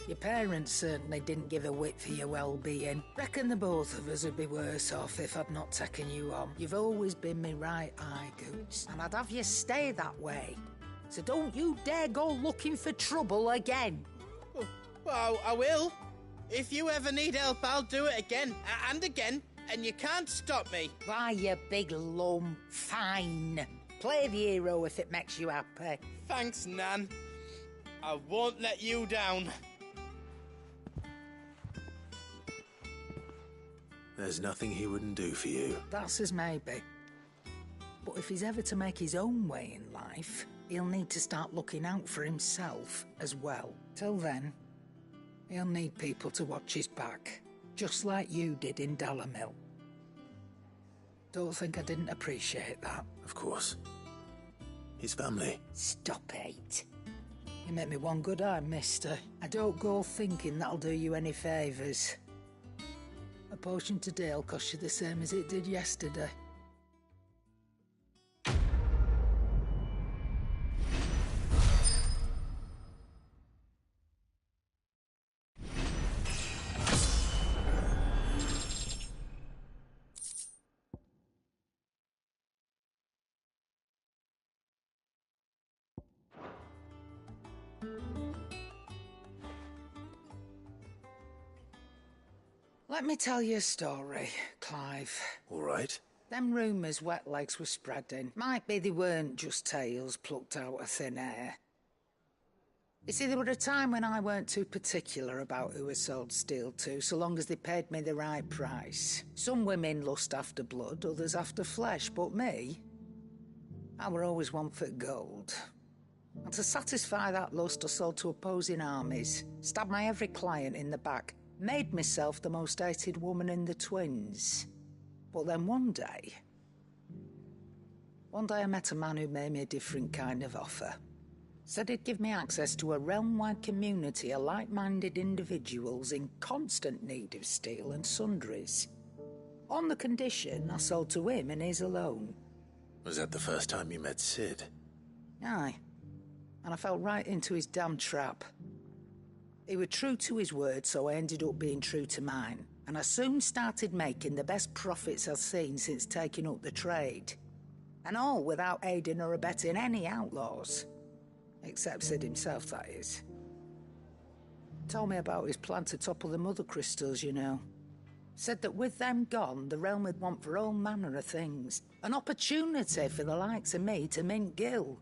Your parents certainly didn't give a whit for your well-being. Reckon the both of us would be worse off if I'd not taken you on. You've always been me right eye, Goots, and I'd have you stay that way. So don't you dare go looking for trouble again. Well, I will. If you ever need help, I'll do it again and again, and you can't stop me. Why, you big lump. Fine. Play the hero if it makes you happy. Thanks, Nan. I won't let you down. There's nothing he wouldn't do for you. That's as maybe. But if he's ever to make his own way in life, he'll need to start looking out for himself as well. Till then, he'll need people to watch his back, just like you did in Dalamil. Don't think I didn't appreciate that. Of course. His family. Stop it. You make me one good eye, mister. I don't go thinking that'll do you any favours. A potion today'll cost you the same as it did yesterday. Let me tell you a story, Clive. All right. Them rumours Wetlegs were spreading, might be they weren't just tales plucked out of thin air. You see, there were a time when I weren't too particular about who I sold steel to, so long as they paid me the right price. Some women lust after blood, others after flesh, but me, I were always one for gold. And to satisfy that lust, I sold to opposing armies, stabbed my every client in the back, made myself the most hated woman in the twins. But then one day I met a man who made me a different kind of offer. Said he'd give me access to a realm-wide community of like-minded individuals in constant need of steel and sundries. On the condition I sold to him and his alone. Was that the first time you met Sid? Aye. And I fell right into his damn trap. He was true to his word, so I ended up being true to mine. And I soon started making the best profits I've seen since taking up the trade. And all without aiding or abetting any outlaws. Except Sid himself, that is. Told me about his plan to topple the Mother Crystals, you know. Said that with them gone, the realm would want for all manner of things. An opportunity for the likes of me to mint gil.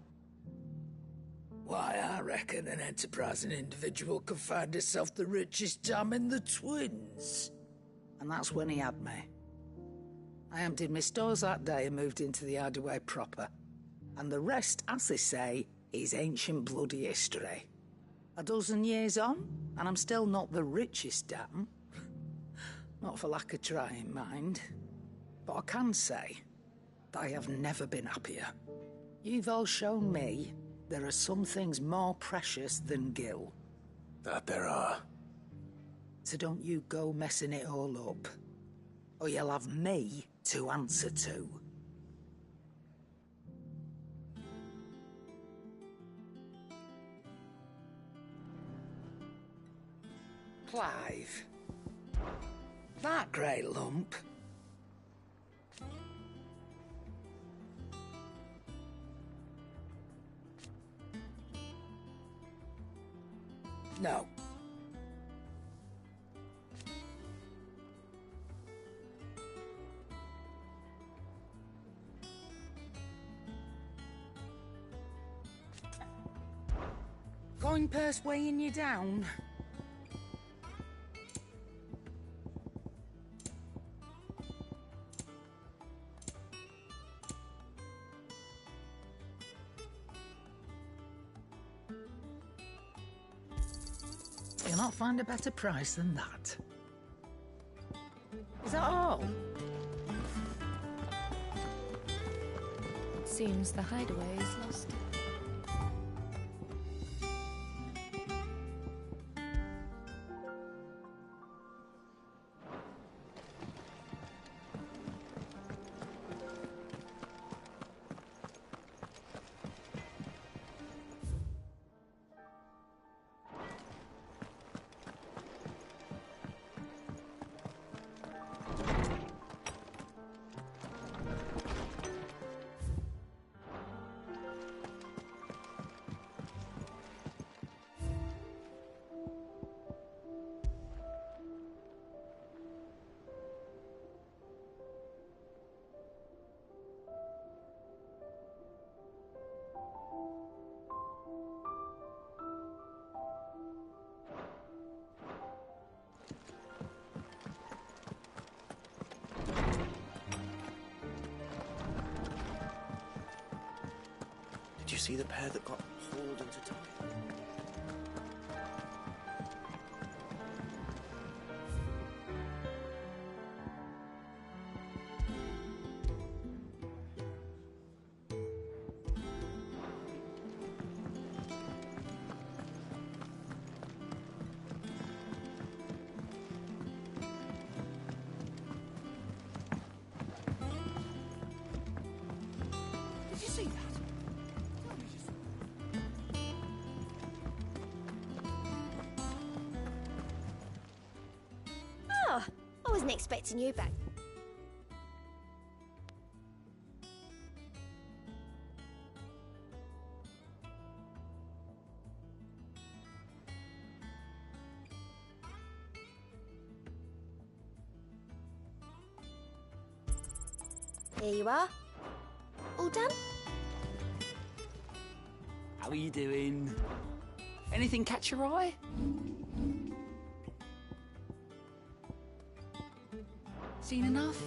Why, I reckon an enterprising individual could find himself the richest dam in the twins. And that's when he had me. I emptied my stores that day and moved into the Hideaway proper. And the rest, as they say, is ancient bloody history. A dozen years on, and I'm still not the richest dam. Not for lack of trying, mind. But I can say, I have never been happier. You've all shown me there are some things more precious than Gil. That there are. So don't you go messing it all up, or you'll have me to answer to. Clive. That grey lump. No. Coin purse weighing you down? You'll not find a better price than that. Is that all? Seems the hideaway is lost. Did you see the pair that got hauled into time? Did you see that? Oh, I wasn't expecting you back. Here you are. All done? How are you doing? Anything catch your eye? Seen enough?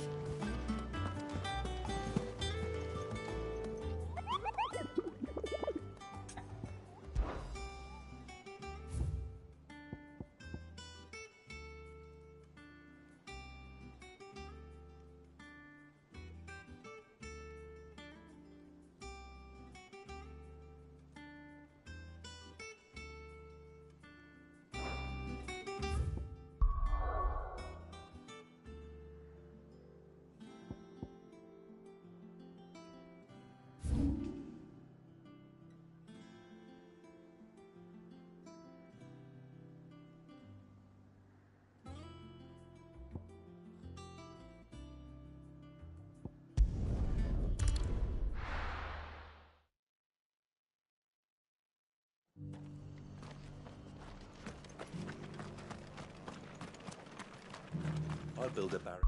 I'll build a barrack.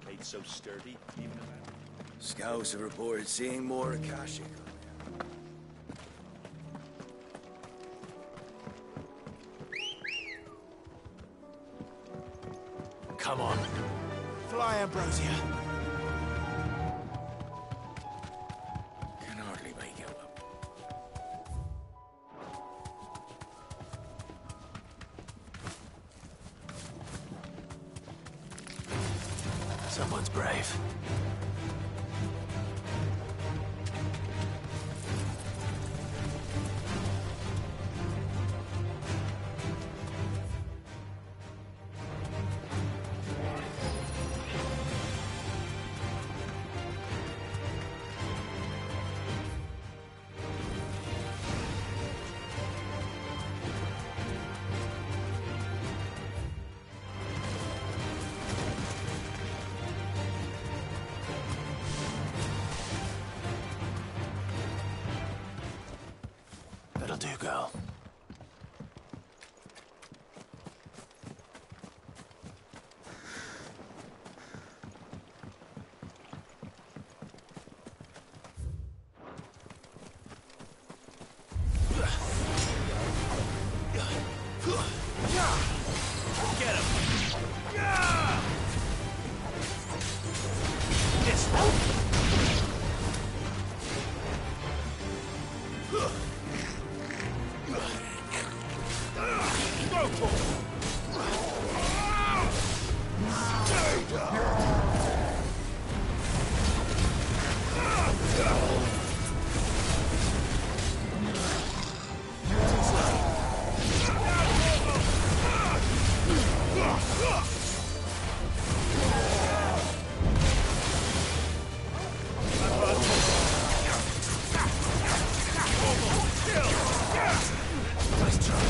Kate's so sturdy, even if Scouts have reported seeing more Akashic. Come on. Fly, Ambrosia. Can hardly make it up. Someone's brave. That'll do, girl. Get him! This Go for it! Stay down! Nice try.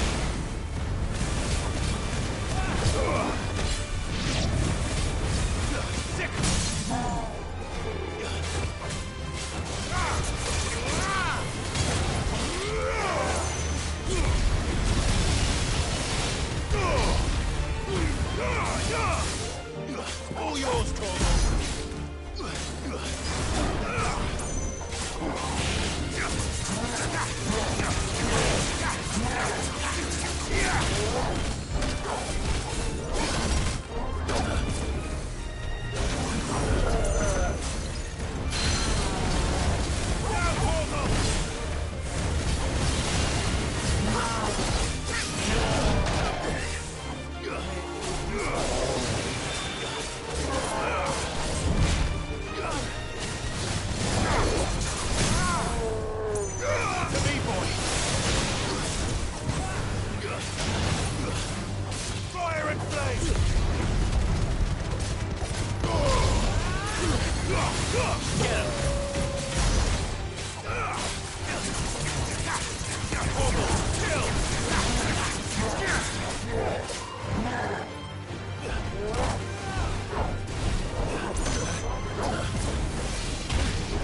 All yours, Fire and flame! Get him!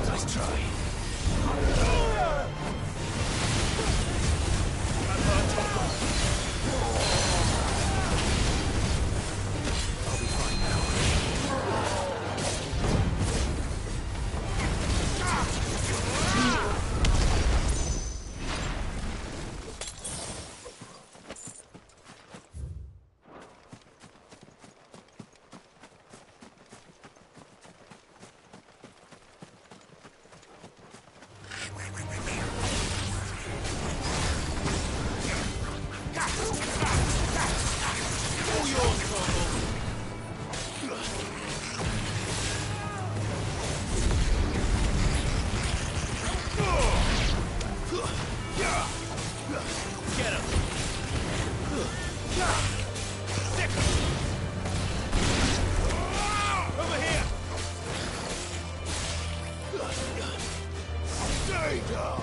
Nice try. I'll be fine now. All yours, Corporal. Get him! Stick him! Over here! Stay down!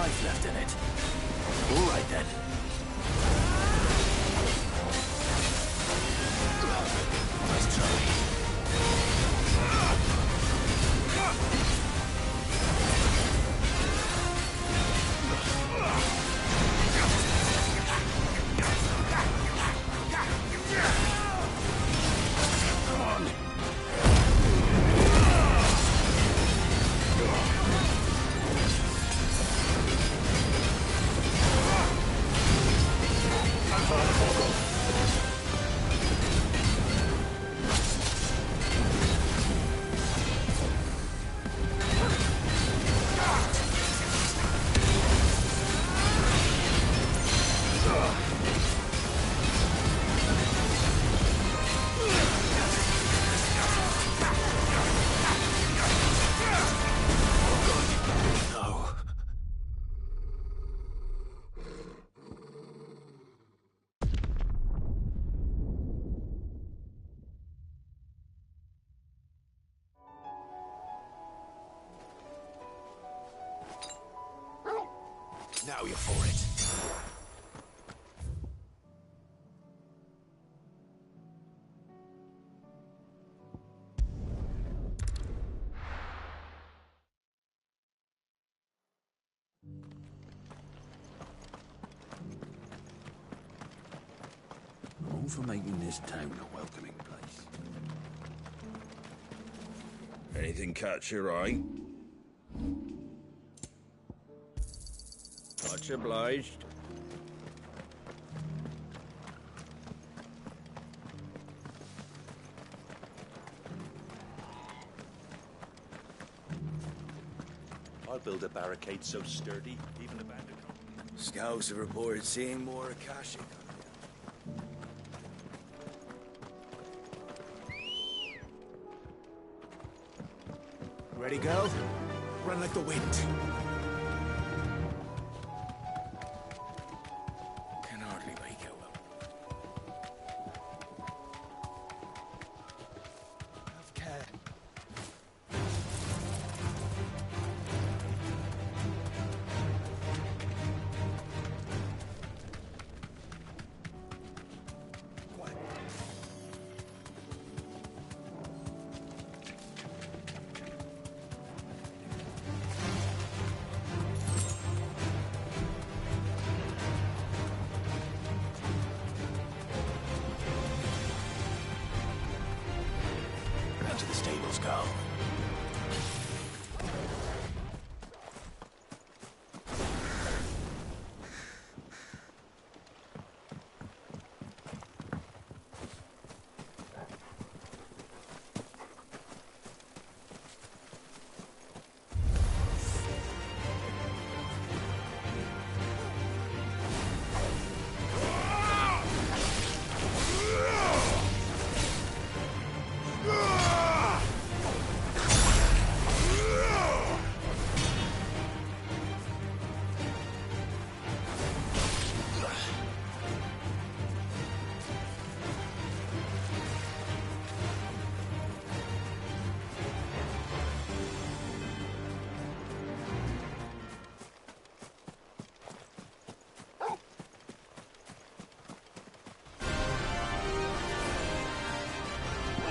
life left in it. All right, then. Nice try. Now you're for it. All for making this town a welcoming place. Anything catch your eye? Much obliged. I'll build a barricade so sturdy, even a bandit. Scouts have reported seeing more Akashic. Ready, girl? Run like the wind. Can hardly make out. Have care. To the stables, Carl.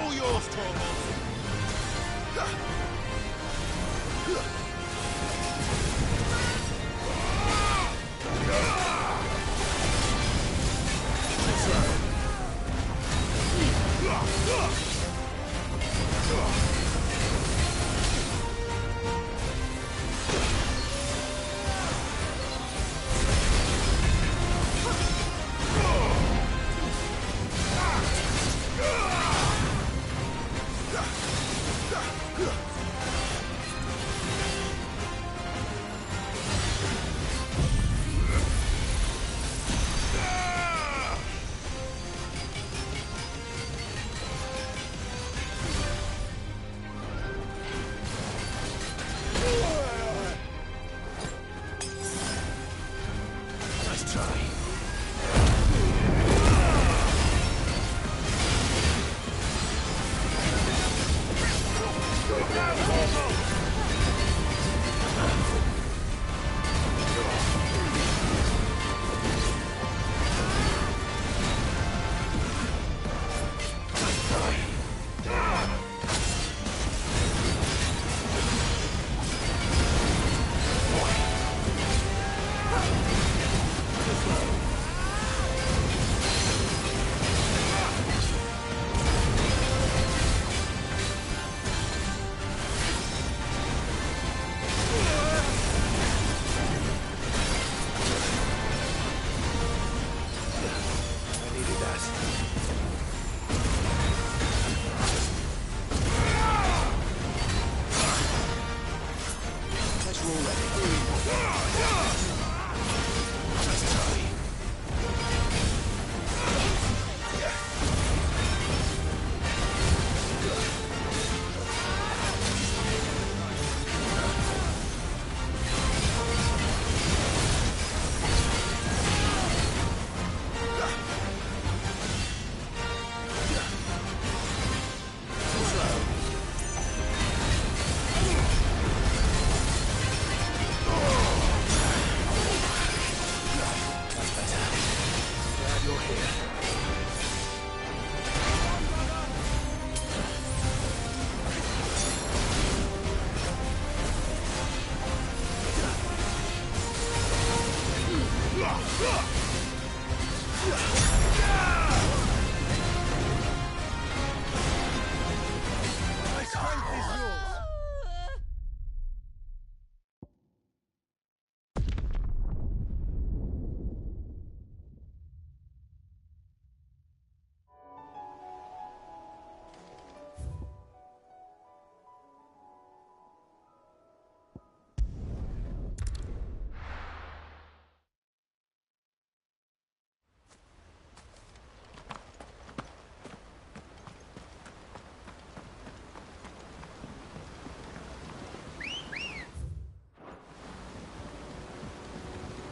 All yours, Torvald.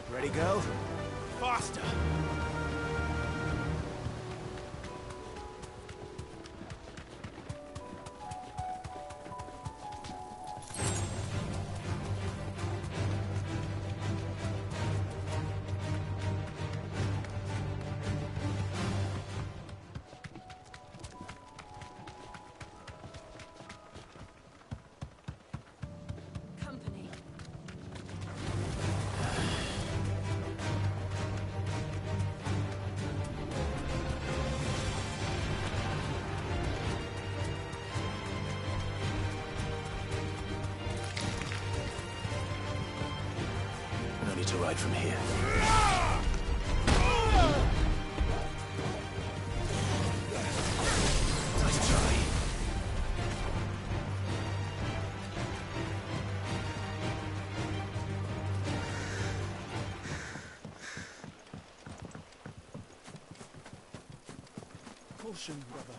Ready, go? Faster! No need to ride from here. Nice try. Caution, brother.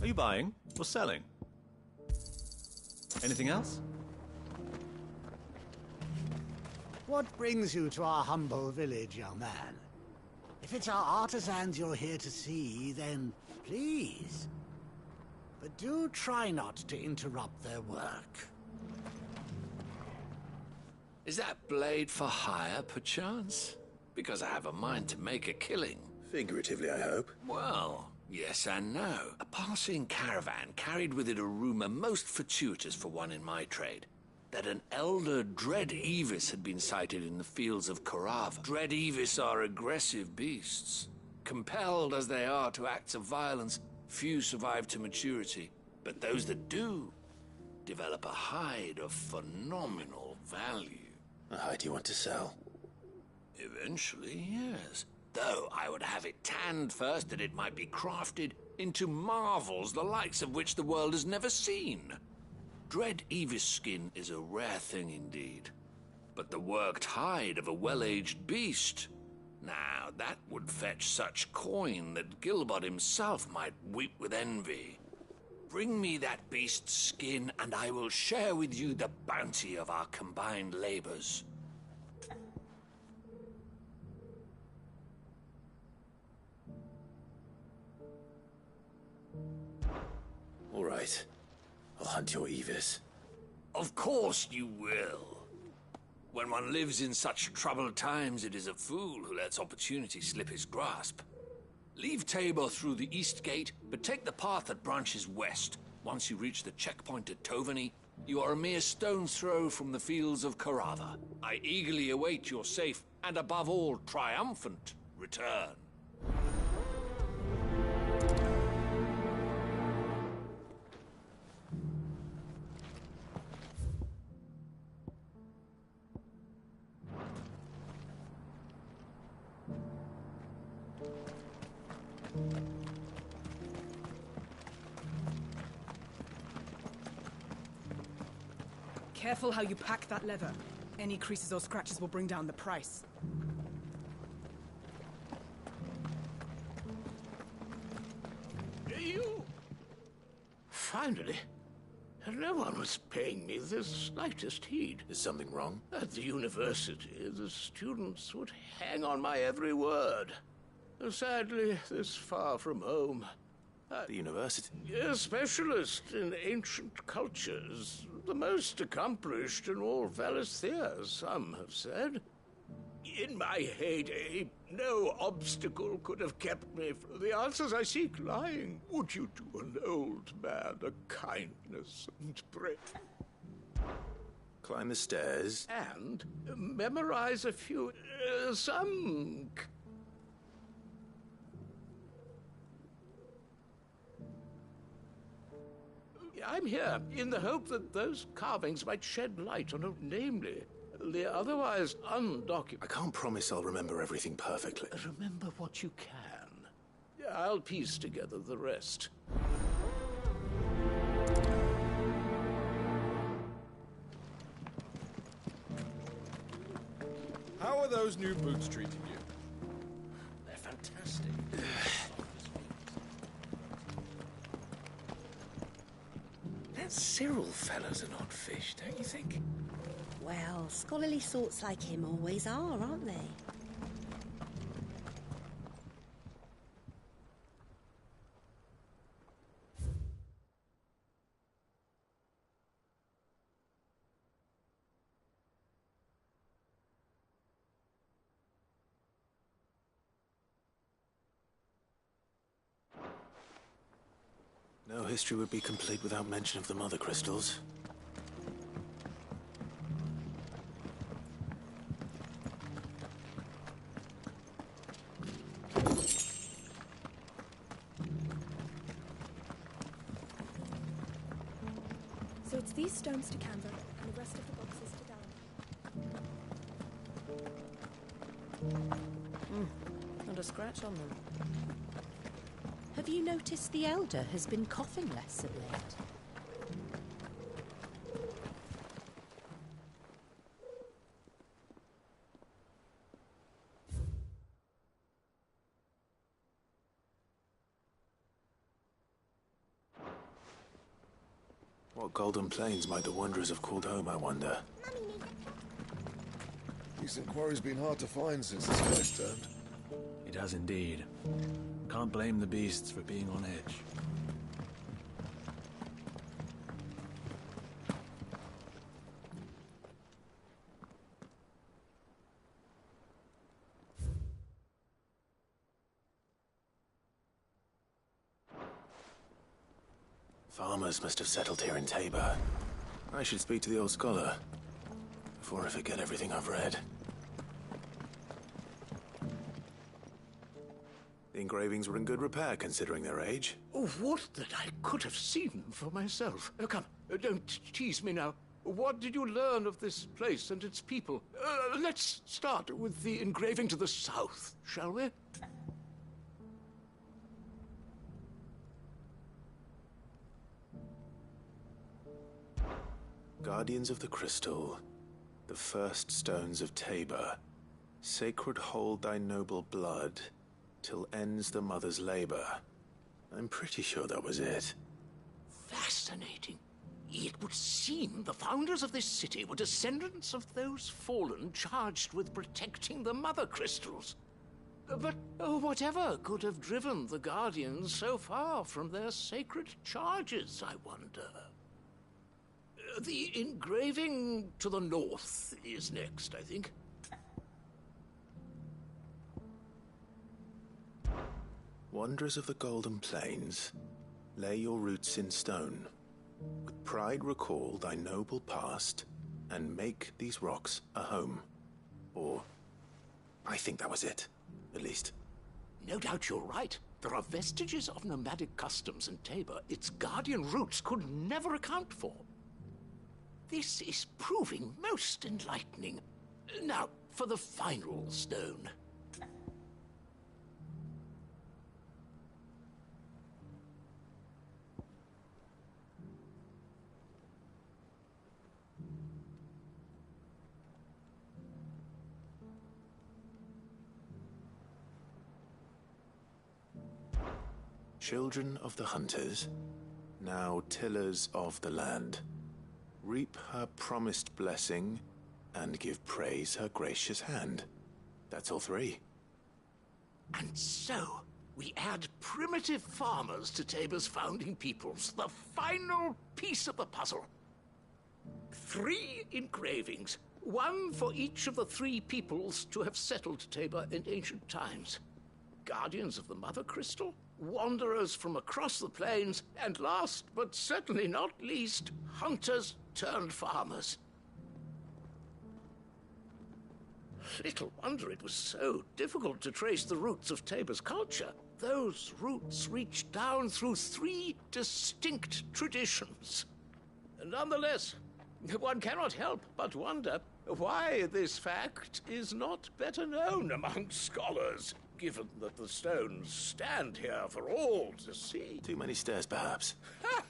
Are you buying or selling? Anything else? What brings you to our humble village, young man? If it's our artisans you're here to see, then please. But do try not to interrupt their work. Is that blade for hire, perchance? Because I have a mind to make a killing. Figuratively, I hope. Well, yes and no. A passing caravan carried with it a rumor most fortuitous for one in my trade. That an elder Dread Evis had been sighted in the fields of Korava. Dread Evis are aggressive beasts. Compelled as they are to acts of violence, few survive to maturity. But those that do develop a hide of phenomenal value. A hide you want to sell? Eventually, yes. Though I would have it tanned first that it might be crafted into marvels the likes of which the world has never seen. Dread Evis skin is a rare thing indeed. But the worked hide of a well-aged beast, now that would fetch such coin that Gilbert himself might weep with envy. Bring me that beast's skin, and I will share with you the bounty of our combined labors. All right. I'll hunt your Evis. Of course you will. When one lives in such troubled times, it is a fool who lets opportunity slip his grasp. Leave Tabor through the east gate, but take the path that branches west. Once you reach the checkpoint at Tovany, you are a mere stone's throw from the fields of Korava. I eagerly await your safe, and above all, triumphant return. Careful how you pack that leather. Any creases or scratches will bring down the price. You... Finally. No one was paying me the slightest heed. Is something wrong? At the university, the students would hang on my every word. Sadly, this far from home. The university? A specialist in ancient cultures. The most accomplished in all Valisthea, some have said. In my heyday, no obstacle could have kept me from the answers I seek lying. Would you do an old man a kindness and pray? Climb the stairs. And memorize a few... some... I'm here in the hope that those carvings might shed light on, namely, the otherwise undocumented... I can't promise I'll remember everything perfectly. Remember what you can. I'll piece together the rest. How are those new boots treating you? They're fantastic. That Cyril fellow's an odd fish, don't you think? Well, scholarly sorts like him always are, aren't they? No history would be complete without mention of the Mother Crystals. So it's these stones to Canva, and the rest of the boxes to Dallin. Not a scratch on them. Have you noticed the Elder has been coughing less of late? What golden plains might the wanderers have called home, I wonder? Decent quarry's been hard to find since the skies turned. It has indeed. Can't blame the beasts for being on edge. Farmers must have settled here in Tabor. I should speak to the old scholar before I forget everything I've read. The engravings were in good repair considering their age. Oh, would that I could have seen them for myself. Come, don't tease me now. What did you learn of this place and its people? Let's start with the engraving to the south, shall we? Guardians of the Crystal, the first stones of Tabor, sacred hold thy noble blood, till ends the mother's labor. I'm pretty sure that was it. Fascinating. It would seem the founders of this city were descendants of those fallen charged with protecting the mother crystals. But whatever could have driven the Guardians so far from their sacred charges, I wonder? The engraving to the north is next, I think. Wanderers of the Golden Plains, lay your roots in stone. With pride recall thy noble past, and make these rocks a home. Or, I think that was it, at least. No doubt you're right. There are vestiges of nomadic customs in Tabor its guardian roots could never account for. This is proving most enlightening. Now, for the final stone. Children of the hunters, now tillers of the land, reap her promised blessing and give praise her gracious hand. That's all three. And so, we add primitive farmers to Tabor's founding peoples, the final piece of the puzzle. 3 engravings, one for each of the 3 peoples to have settled Tabor in ancient times. Guardians of the Mother Crystal, wanderers from across the plains, and last but certainly not least, hunters turned farmers. Little wonder it was so difficult to trace the roots of Tabor's culture. Those roots reach down through 3 distinct traditions. Nonetheless, one cannot help but wonder why this fact is not better known among scholars, given that the stones stand here for all to see. Too many stairs, perhaps. Ha!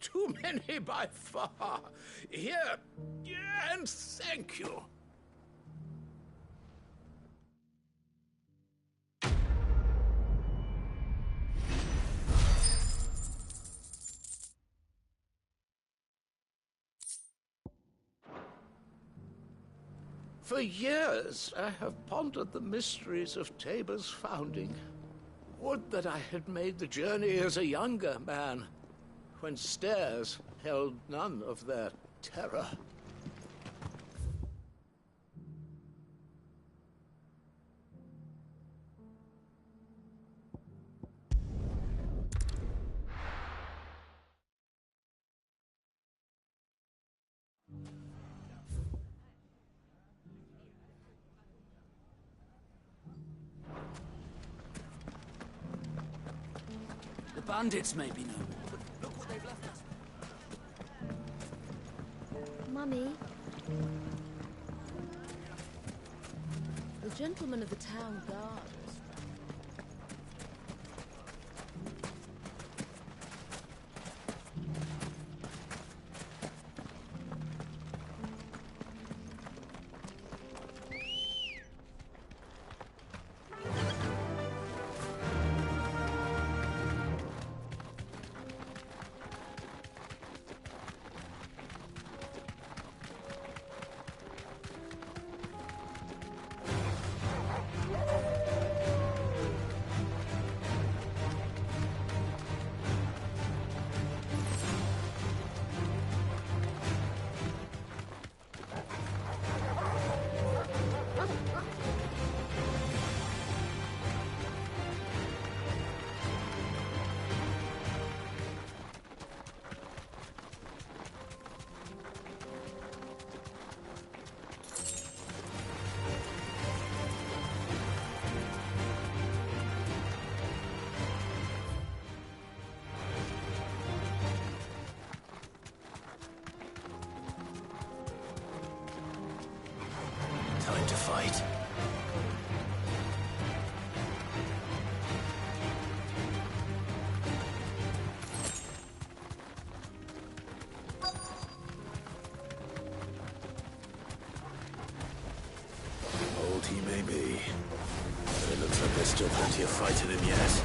Too many by far. Here, and thank you. For years, I have pondered the mysteries of Tabor's founding. Would that I had made the journey as a younger man, when stairs held none of their terror. Bandits may be noble, but look what they've left us. Mummy. The gentlemen of the town guard. Still plenty of fight in him yet.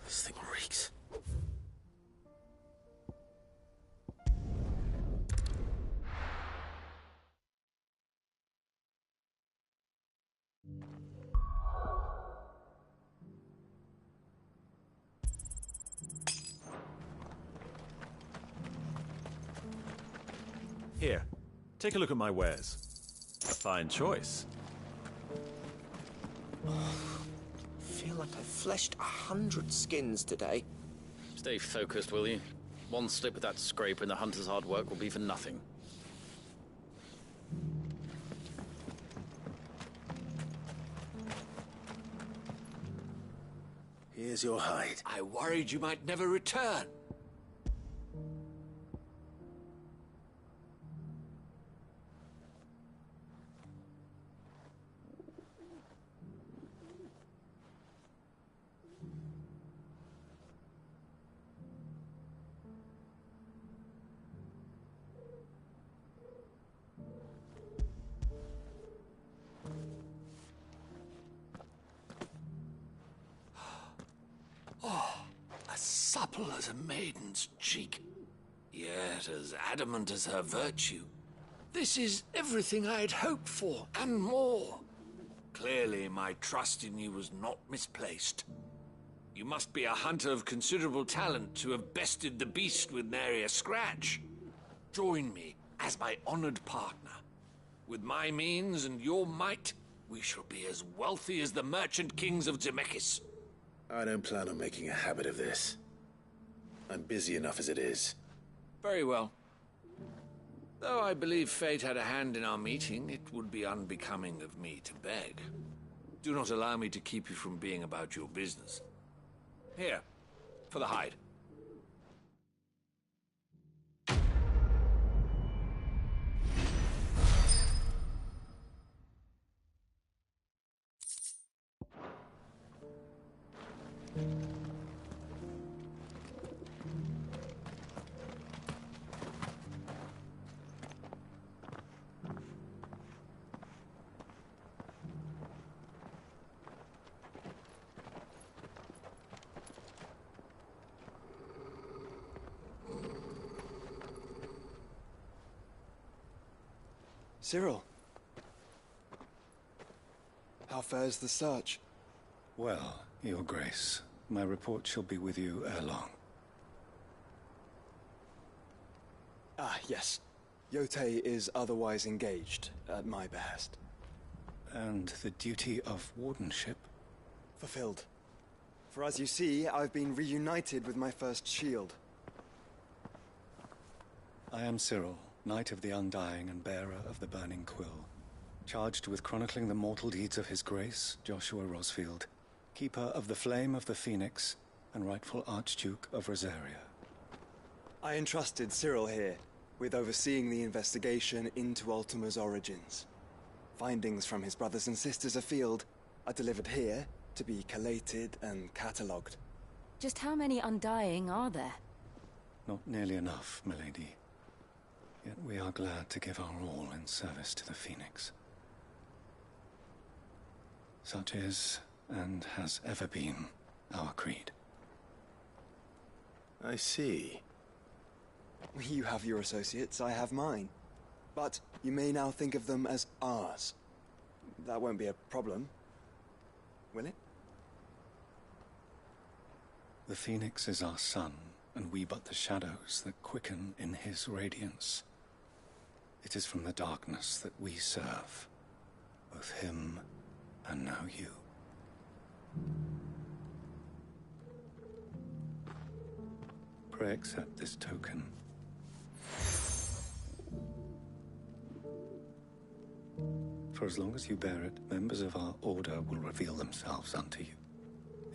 This thing reeks. Here, take a look at my wares. A fine choice. I feel like I've fleshed 100 skins today. Stay focused, will you? One slip of that scrape and the hunter's hard work will be for nothing. Here's your hide. I worried you might never return. Supple as a maiden's cheek, yet as adamant as her virtue. This is everything I had hoped for, and more. Clearly, my trust in you was not misplaced. You must be a hunter of considerable talent to have bested the beast with nary a scratch. Join me as my honored partner. With my means and your might, we shall be as wealthy as the merchant kings of Zemeckis. I don't plan on making a habit of this. I'm busy enough as it is. Very well. Though I believe fate had a hand in our meeting, it would be unbecoming of me to beg. Do not allow me to keep you from being about your business. Here, for the hide. Cyril. How fares the search? Well, Your Grace, my report shall be with you ere long. Ah, yes. Yotei is otherwise engaged, at my behest. And the duty of wardenship? Fulfilled. For as you see, I've been reunited with my first shield. I am Cyril, Knight of the Undying and bearer of the Burning Quill, charged with chronicling the mortal deeds of His Grace, Joshua Rosfield, Keeper of the Flame of the Phoenix and rightful Archduke of Rosaria. I entrusted Cyril here with overseeing the investigation into Ultima's origins. Findings from his brothers and sisters afield are delivered here to be collated and catalogued. Just how many Undying are there? Not nearly enough, milady. Yet we are glad to give our all in service to the Phoenix. Such is, and has ever been, our creed. I see. You have your associates, I have mine. But you may now think of them as ours. That won't be a problem, will it? The Phoenix is our sun, and we but the shadows that quicken in his radiance. It is from the darkness that we serve, both him and now you. Pray accept this token. For as long as you bear it, members of our order will reveal themselves unto you,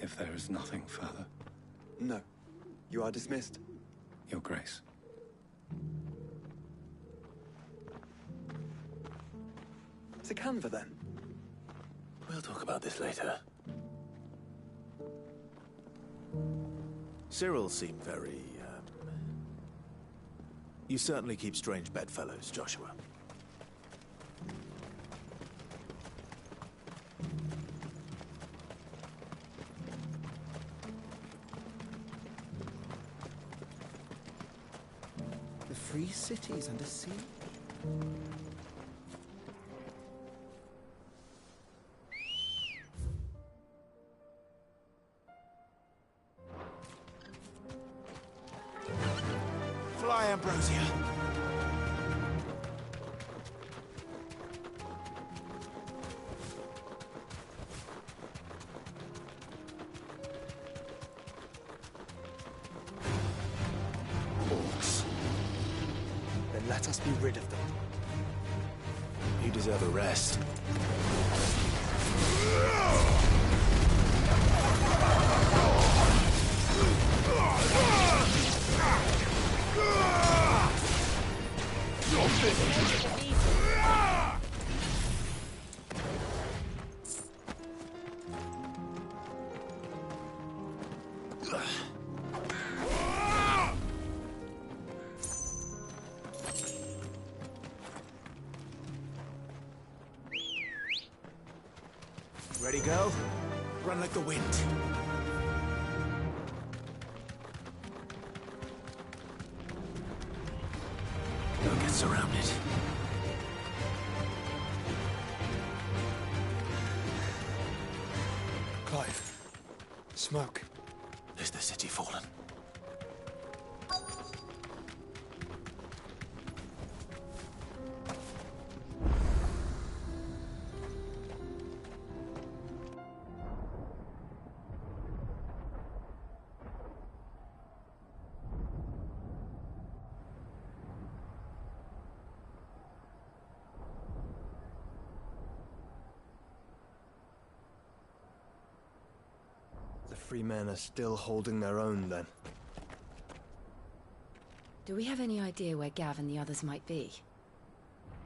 if there is nothing further. No. You are dismissed. Your Grace. To Canva, then? We'll talk about this later. Cyril seemed very, You certainly keep strange bedfellows, Joshua. The free cities under siege? Fly, Ambrosia. Orcs. Then let us be rid of them. You deserve a rest. Ready, go? Run like the wind. Don't get surrounded. Clive. Smoke. Is the city fallen? The free men are still holding their own, then. Do we have any idea where Gav and the others might be?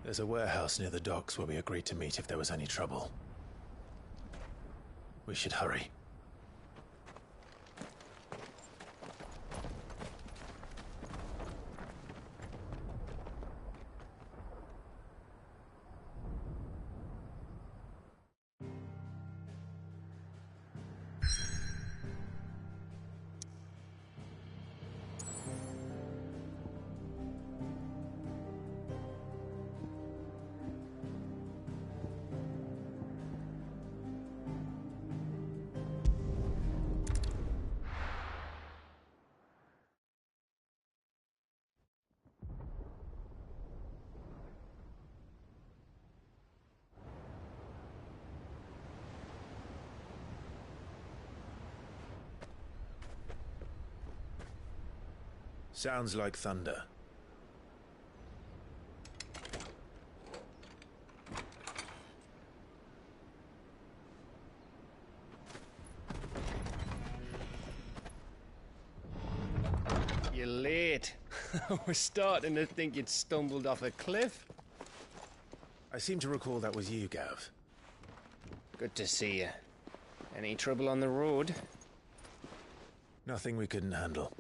There's a warehouse near the docks where we agreed to meet if there was any trouble. We should hurry. Sounds like thunder. You're late. We're starting to think you'd stumbled off a cliff. I seem to recall that was you, Gav. Good to see you. Any trouble on the road? Nothing we couldn't handle.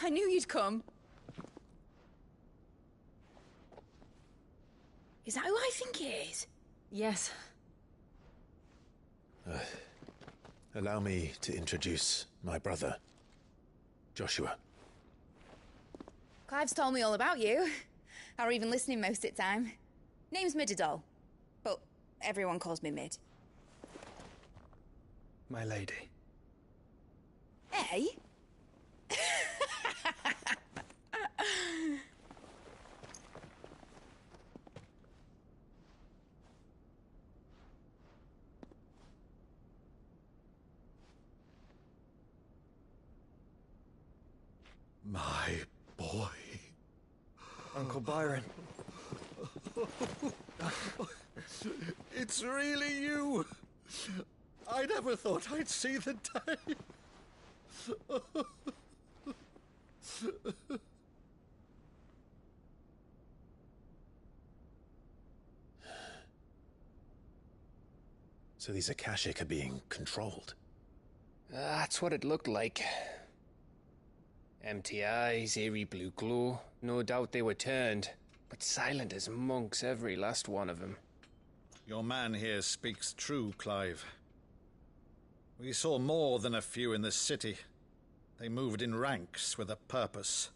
I knew you'd come. Is that who I think it is? Yes. Allow me to introduce my brother, Joshua. Clive's told me all about you. Or even listening most of the time. Name's Midadol, but everyone calls me Mid. My lady. Eh? My boy. Uncle Byron. It's really you. I never thought I'd see the day. So these Akashic are being controlled? That's what it looked like. Empty eyes, eerie blue glow. No doubt they were turned, but silent as monks, every last one of them. Your man here speaks true, Clive. We saw more than a few in this city. They moved in ranks with a purpose,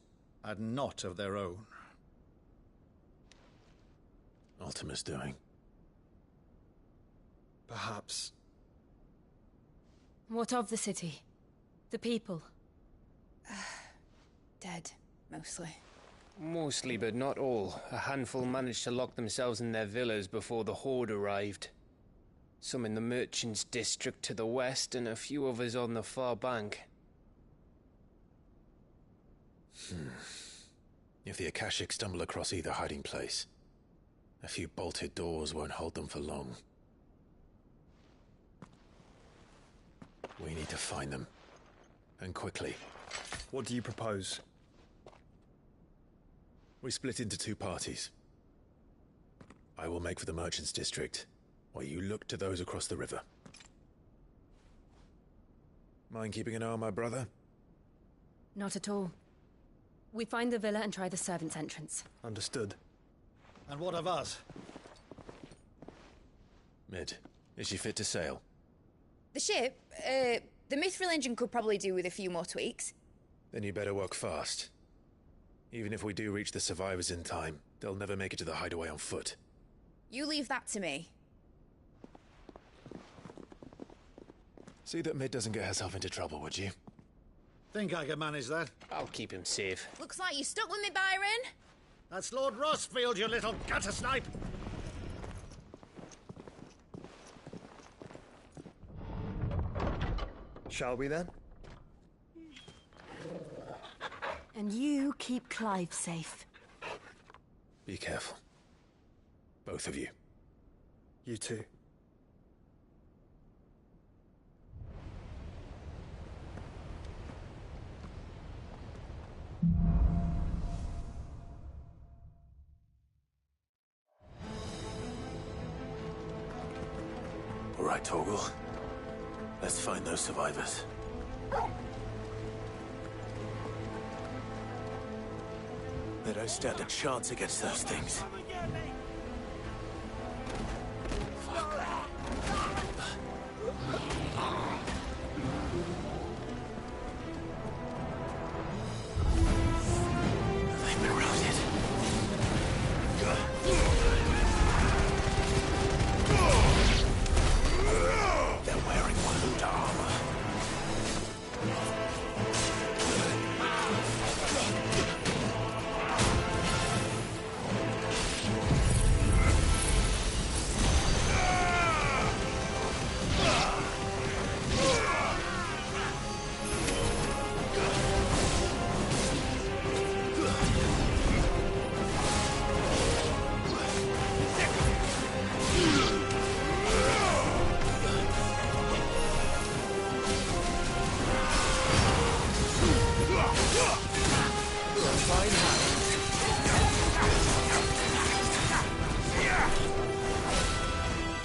and not of their own. Ultima's doing. Perhaps. What of the city? The people? Dead, mostly. Mostly, but not all. A handful managed to lock themselves in their villas before the Horde arrived. Some in the Merchants' District to the west, and a few others on the far bank. If the Akashic stumble across either hiding place, a few bolted doors won't hold them for long. We need to find them. And quickly. What do you propose? We split into two parties. I will make for the Merchants' District, while you look to those across the river. Mind keeping an eye on my brother? Not at all. We find the villa and try the servants' entrance. Understood. And what of us? Mid, is she fit to sail? The ship, the Mithril engine could probably do with a few more tweaks. Then you better work fast. Even if we do reach the survivors in time, they'll never make it to the hideaway on foot. You leave that to me. See that Mid doesn't get herself into trouble, would you? Think I can manage that? I'll keep him safe. Looks like you stuck with me, Byron. That's Lord Rossfield, you little gutter snipe! Shall we then? And you keep Clive safe. Be careful. Both of you. You too. All right, Torgal. Let's find those survivors. They don't stand a chance against those things. They've been routed. They're wearing Waluda armor.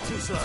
Too slow.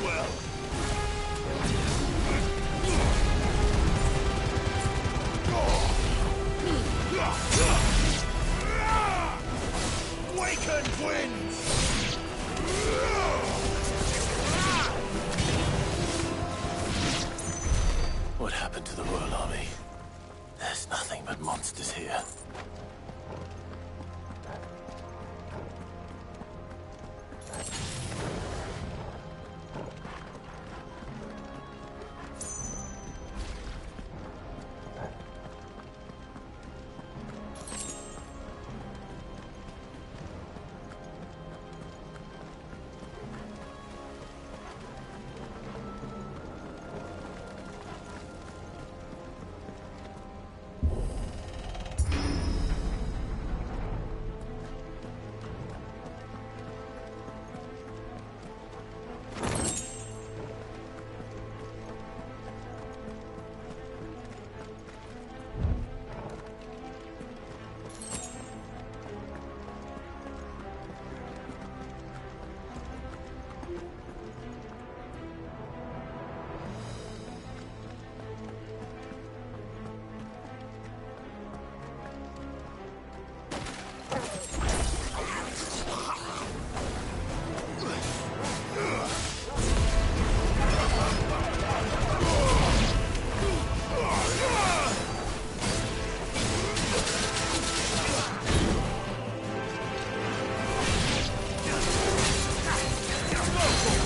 well. Wakened winds! What happened to the Royal Army? There's nothing but monsters here. Go!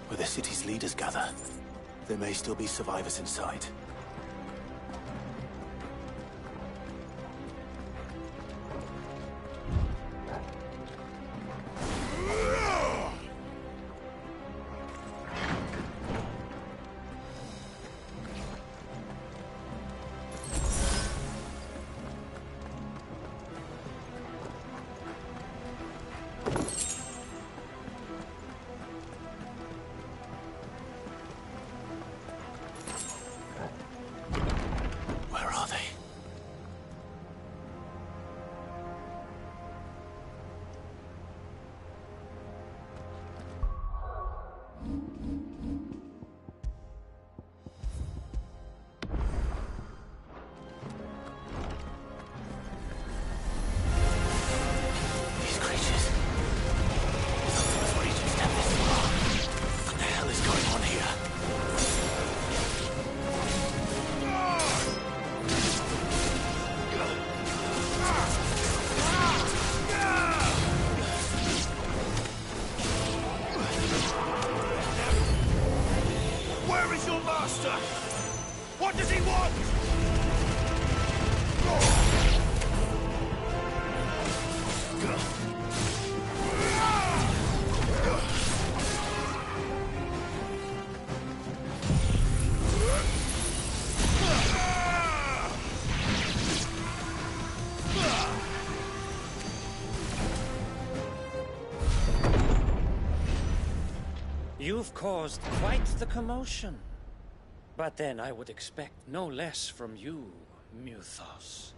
Where the city's leaders gather. There may still be survivors inside. What does he want? You've caused quite the commotion. But then I would expect no less from you, Muthos.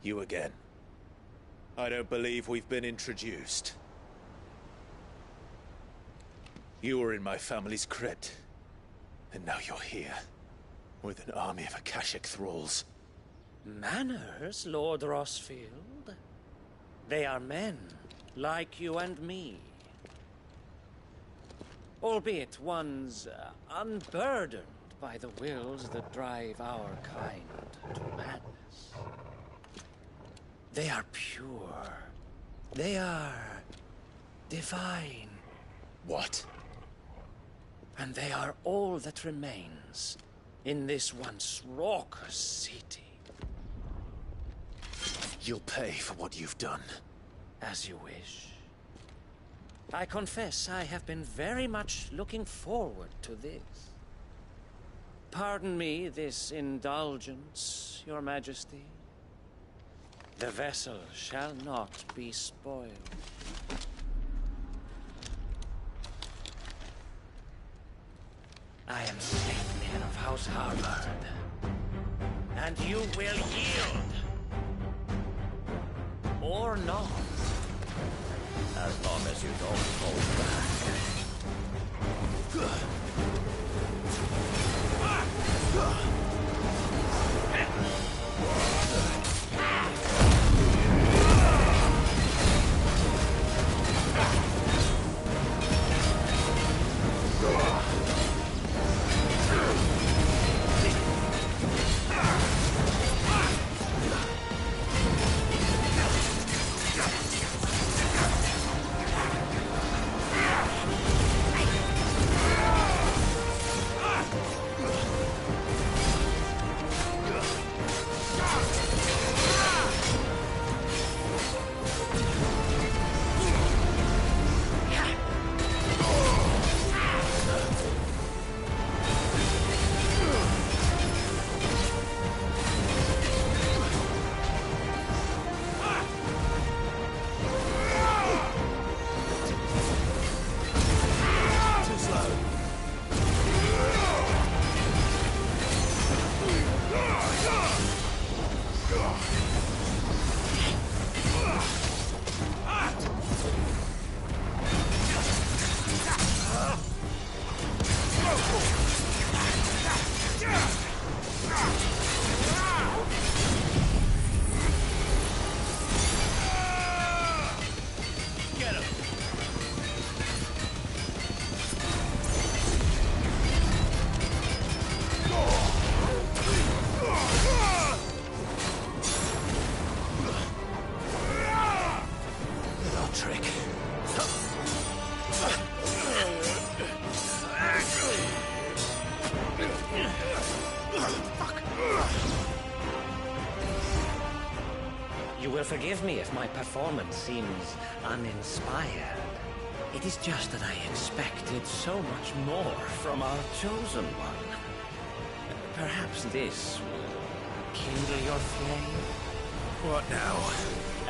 You again. I don't believe we've been introduced. You were in my family's crypt, and now you're here, with an army of Akashic thralls. Manners, Lord Rosfield? They are men, like you and me. Albeit ones unburdened by the wills that drive our kind to madness. They are pure. They are divine. What? And they are all that remains in this once raucous city. You'll pay for what you've done. As you wish. I confess I have been very much looking forward to this. Pardon me this indulgence, Your Majesty. The vessel shall not be spoiled. I am Statman of House Harvard, and you will yield. Or not. As long as you don't hold back. trick. You will forgive me if my performance seems uninspired. It is just that I expected so much more from our chosen one. Perhaps this will kindle your flame? What now?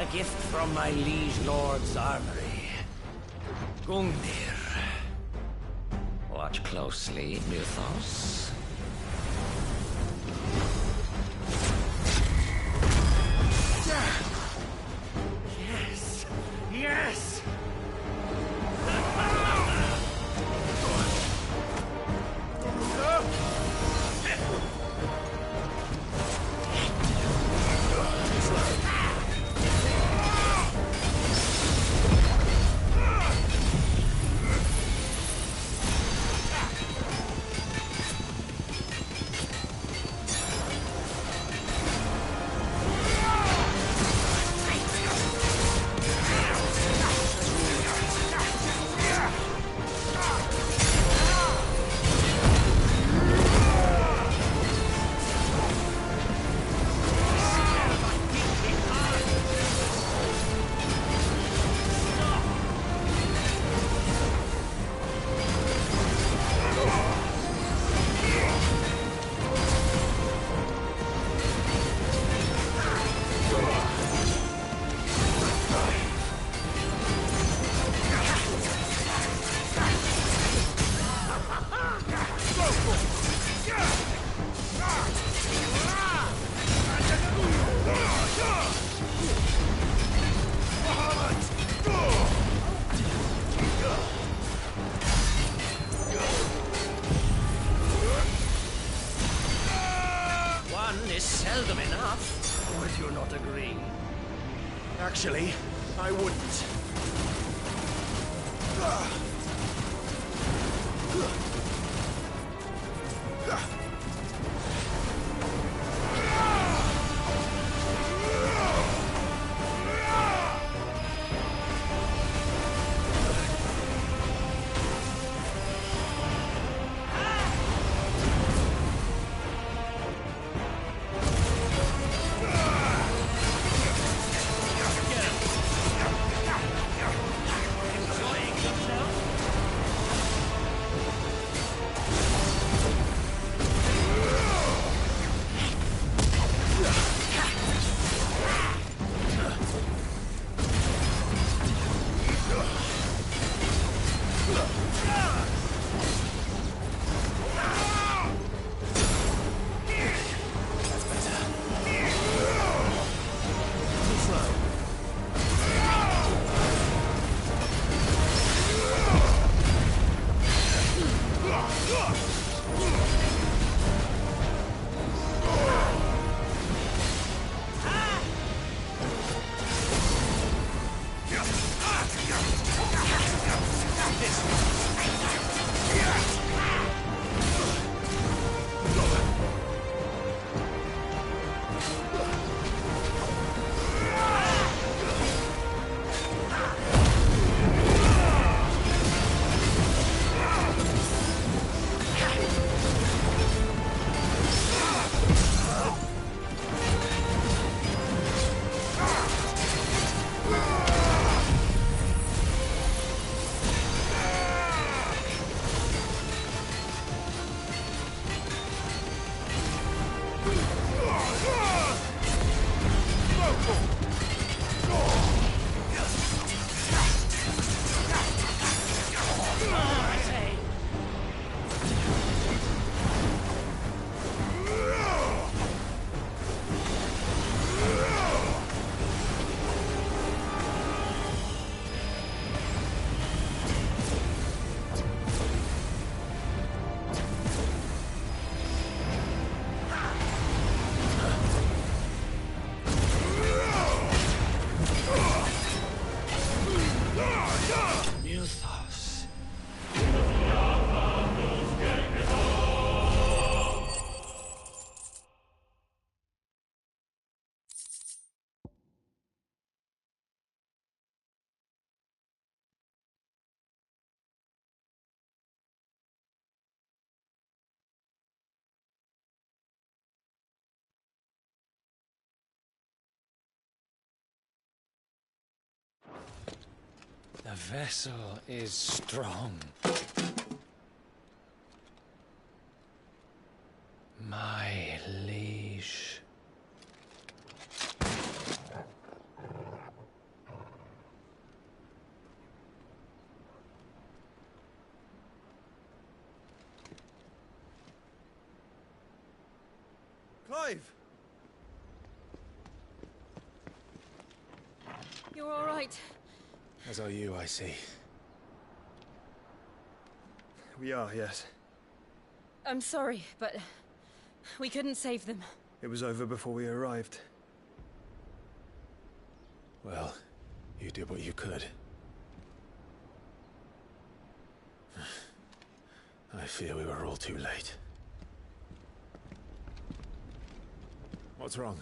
A gift from my liege lord's armory. Gungnir. Watch closely, Mythos. Yes! Yes! Seldom enough. Would you not agree? Actually, I wouldn't. Enjoying yourself? The vessel is strong. My liege. Clive! You're all right. As are you, I see. We are, yes. I'm sorry, but we couldn't save them. It was over before we arrived. Well, you did what you could. I fear we were all too late. What's wrong?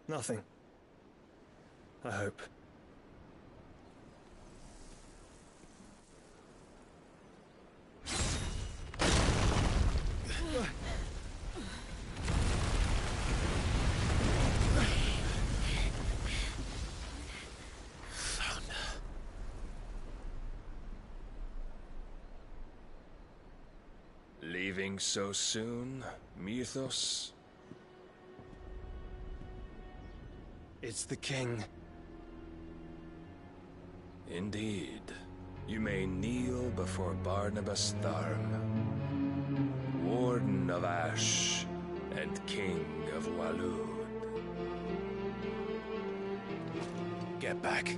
Nothing. I hope. Leaving so soon, Mythos? It's the king. Indeed. You may kneel before Barnabas Tharm, Warden of Ash and King of Waloed. Get back.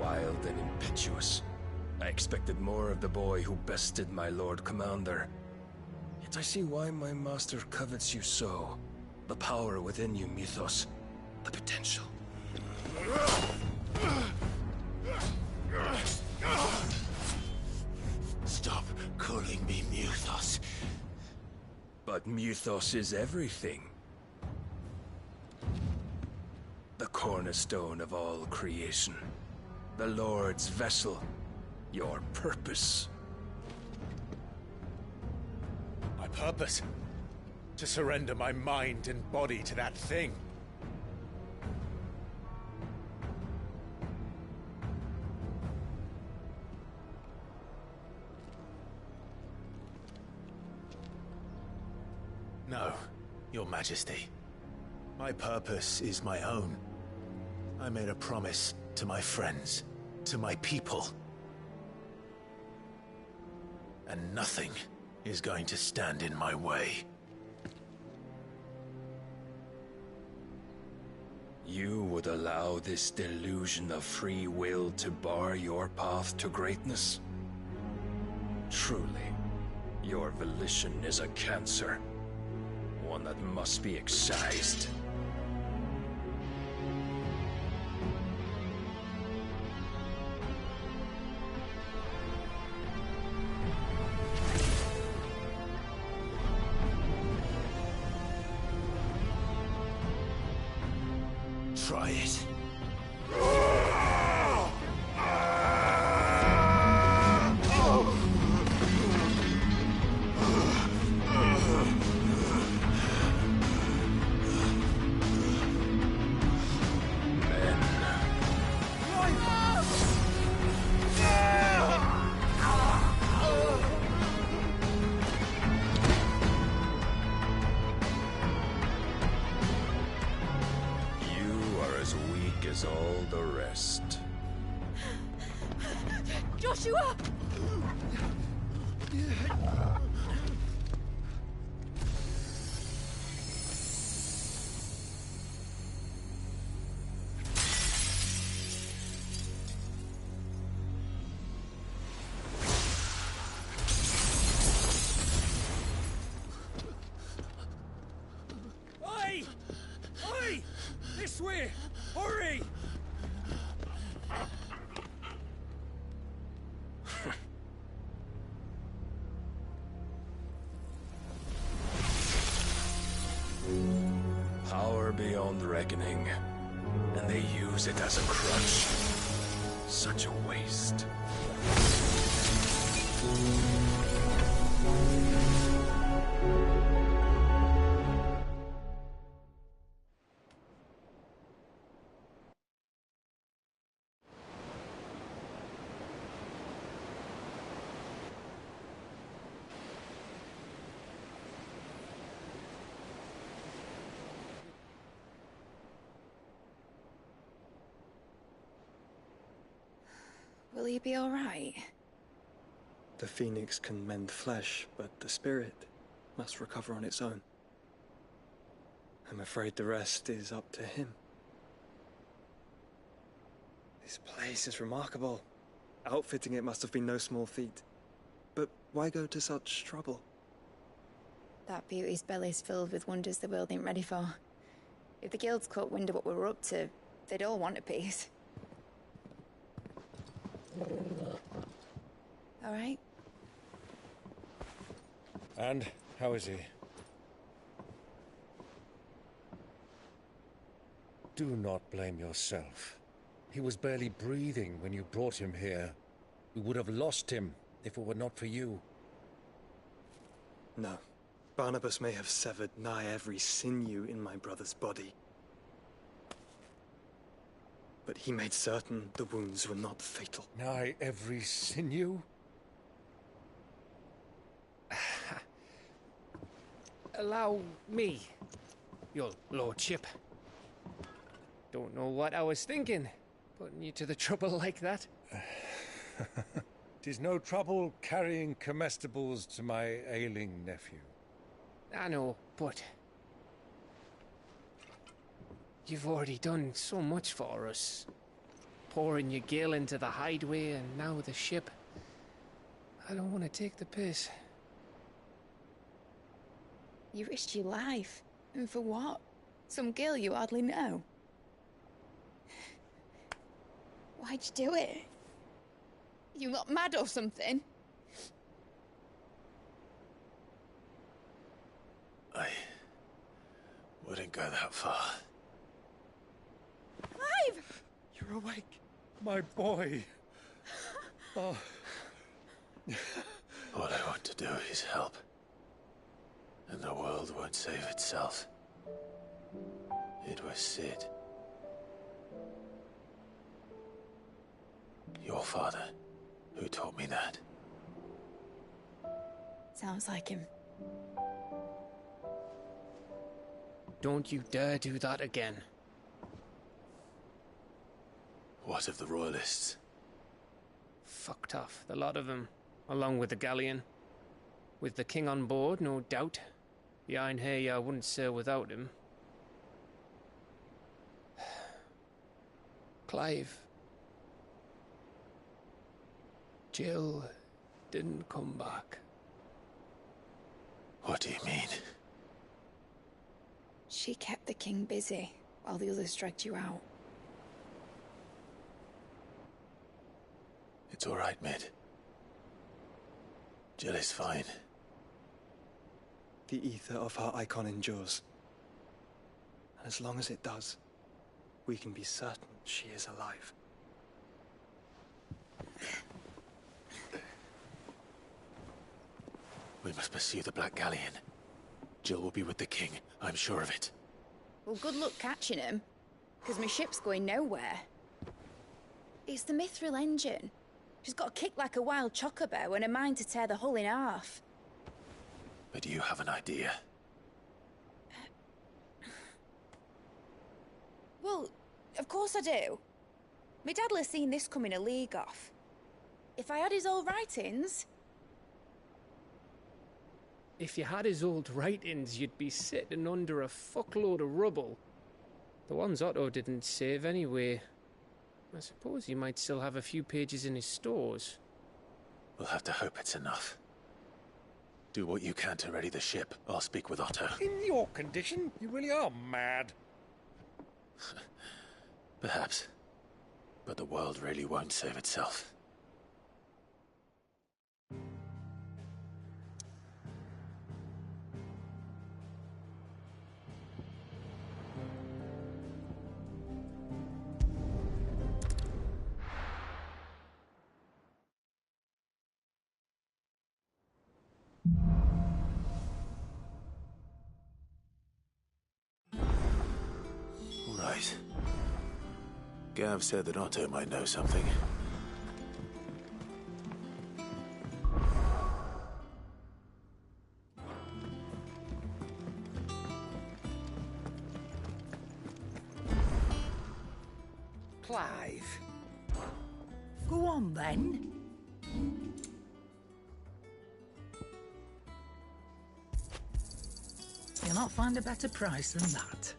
Wild and impetuous. I expected more of the boy who bested my Lord Commander. Yet I see why my master covets you so. The power within you, Mythos. The potential. Stop calling me Mythos. But Mythos is everything. The cornerstone of all creation. The Lord's vessel. Your purpose. My purpose? To surrender my mind and body to that thing. No, Your Majesty. My purpose is my own. I made a promise to my friends, to my people. And nothing is going to stand in my way. You would allow this delusion of free will to bar your path to greatness? Truly, your volition is a cancer. One that must be excised. Try it. All the rest. Joshua! This way! Hurry! Power beyond reckoning, and they use it as a crutch. Such a waste. Will you be all right? The phoenix can mend flesh, but the spirit must recover on its own. I'm afraid the rest is up to him. This place is remarkable. Outfitting it must have been no small feat. But why go to such trouble? That beauty's belly's filled with wonders the world ain't ready for. If the guilds caught wind of what we were up to, they'd all want a piece. All right? And how is he? Do not blame yourself. He was barely breathing when you brought him here. We would have lost him if it were not for you. No. Barnabas may have severed nigh every sinew in my brother's body. But he made certain the wounds were not fatal. Nigh every sinew? Allow me, your lordship. Don't know what I was thinking, putting you to the trouble like that. 'Tis no trouble carrying comestibles to my ailing nephew. I know, but you've already done so much for us. Pouring your gil into the hideaway and now the ship. I don't want to take the piss. You risked your life. And for what? Some girl you hardly know. Why'd you do it? You got mad or something? I wouldn't go that far. Clive! You're awake, my boy. Oh. All I want to do is help. And the world won't save itself. It was Cid. Your father, who taught me that. Sounds like him. Don't you dare do that again. What of the Royalists? Fucked off, the lot of them, along with the galleon. With the king on board, no doubt. Behind here, I wouldn't sail without him. Clive. Jill didn't come back. What do you mean? She kept the king busy while the others dragged you out. It's all right, Mid. Jill is fine. The ether of her icon endures. And as long as it does, we can be certain she is alive. We must pursue the Black Galleon. Jill will be with the king, I'm sure of it. Well, good luck catching him, because my ship's going nowhere. It's the Mithril engine. She's got a kick like a wild chocobo and a mind to tear the hull in half. But you have an idea. Well, of course I do. My dad'll have seen this coming a league off. If I had his old writings... If you had his old writings, you'd be sitting under a fuckload of rubble. The ones Otto didn't save anyway. I suppose he might still have a few pages in his stores. We'll have to hope it's enough. Do what you can to ready the ship. I'll speak with Otto. In your condition, you really are mad. Perhaps. But the world really won't save itself. Right. Gav said that Otto might know something. Clive. Go on, then. You'll not find a better price than that.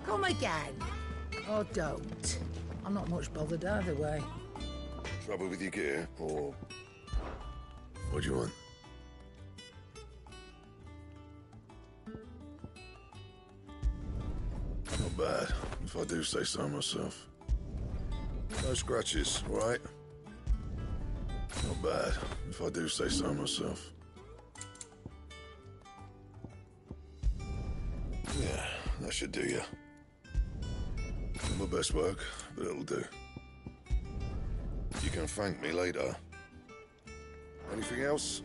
Come again. Or don't. I'm not much bothered either way. Trouble with your gear, or... What do you want? Not bad, if I do say so myself. No scratches, all right? Not bad, if I do say so myself. Yeah, that should do you. Not my best work, but it'll do. You can thank me later. Anything else?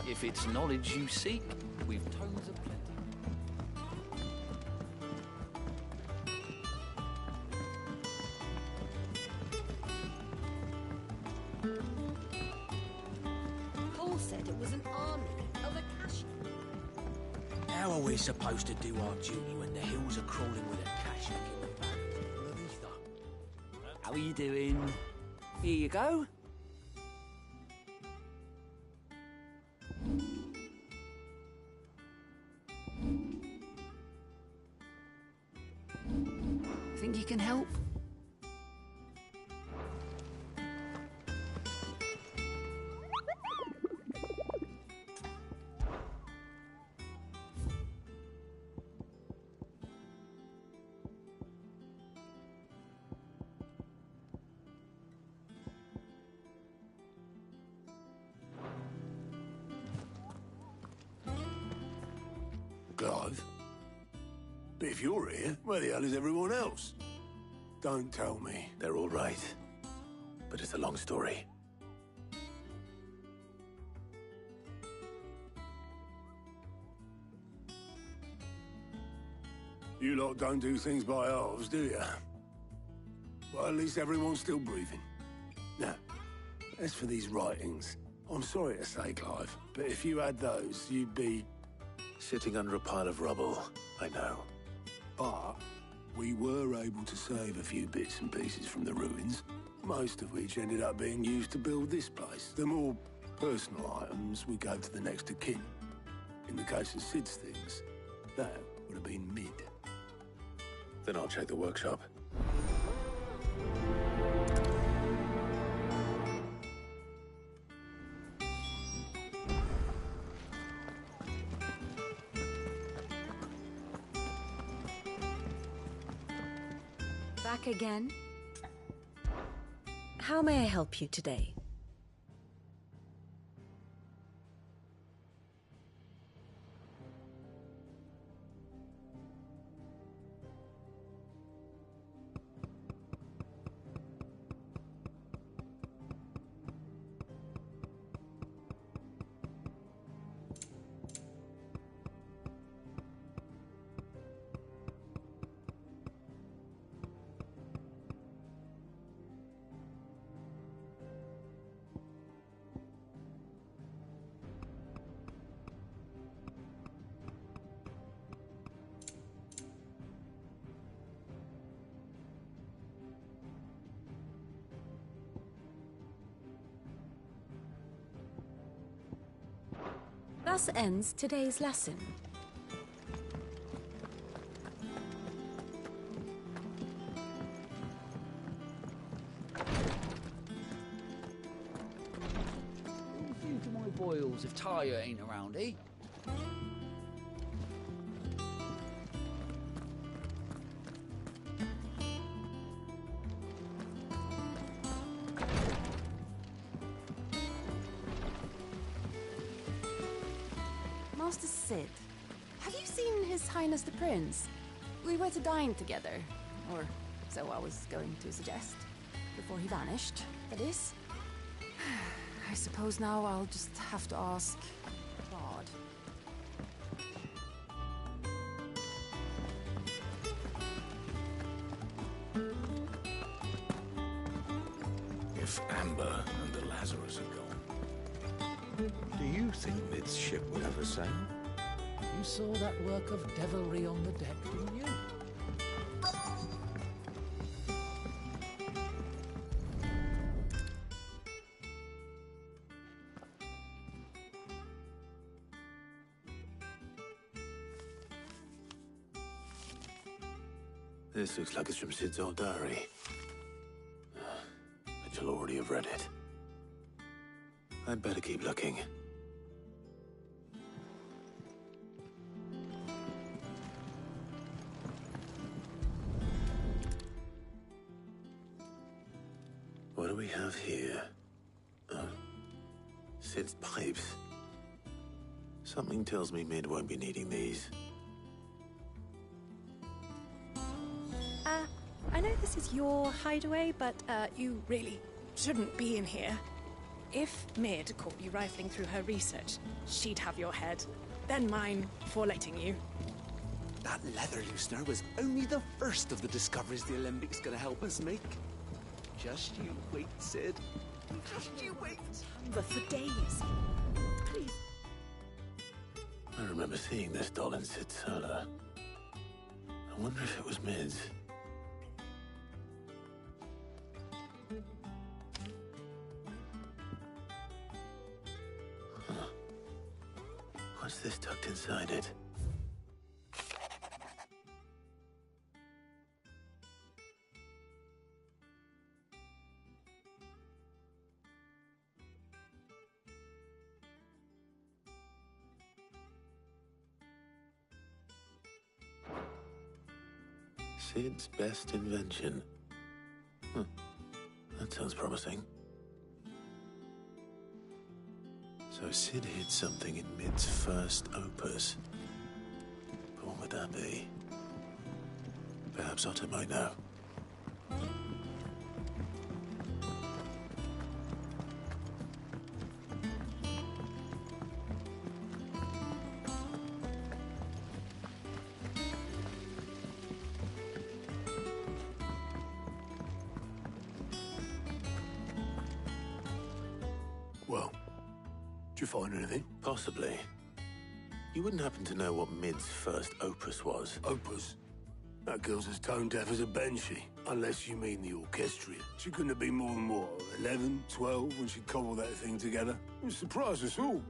If it's knowledge you seek, we've tones of plenty. Cole said it was an army of Akashi. How are we supposed to do our duty when the hills are crawling with Akashic in the back? How are you doing? Here you go. Think you can help? Clive? But if you're here, where the hell is everyone else? Don't tell me. They're all right. But it's a long story. You lot don't do things by halves, do you? Well, at least everyone's still breathing. Now, as for these writings, I'm sorry to say, Clive, but if you had those, you'd be... Sitting under a pile of rubble, I know. But we were able to save a few bits and pieces from the ruins, most of which ended up being used to build this place. The more personal items we gave to the next of kin. In the case of Sid's things, that would have been mid. Then I'll check the workshop. Back again? How may I help you today? Thus ends today's lesson. A few for my boils if Tyre ain't around, eh? Master Cid, have you seen His Highness the Prince? We were to dine together, or so I was going to suggest. Before he vanished, that is. I suppose now I'll just have to ask God. If Amber and the Lazarus are gone, do you think Mid's ship will ever sail? You saw that work of devilry on the deck, didn't you? This looks like it's from Cid's old diary. But you'll already have read it. I'd better keep looking. What do we have here? Cid's pipes. Something tells me Mid won't be needing these. I know this is your hideaway, but you really shouldn't be in here. If Mid caught you rifling through her research, she'd have your head, then mine for letting you. That leather loosener was only the first of the discoveries the Alembic gonna help us make. Just you wait, Cid. Just you wait. But for days. Please. I remember seeing this doll in Cid's cellar. I wonder if it was Mid's. What's this tucked inside it? Cid's best invention. That sounds promising. So Cid hid something in Mid's first opus. But what would that be? Perhaps Otto might know. Well, did you find anything? Possibly. You wouldn't happen to know what Mid's first opus was? Opus? That girl's as tone deaf as a banshee, unless you mean the orchestrion. She couldn't have been more than, what, 11, 12 when she cobbled that thing together? It surprised us all.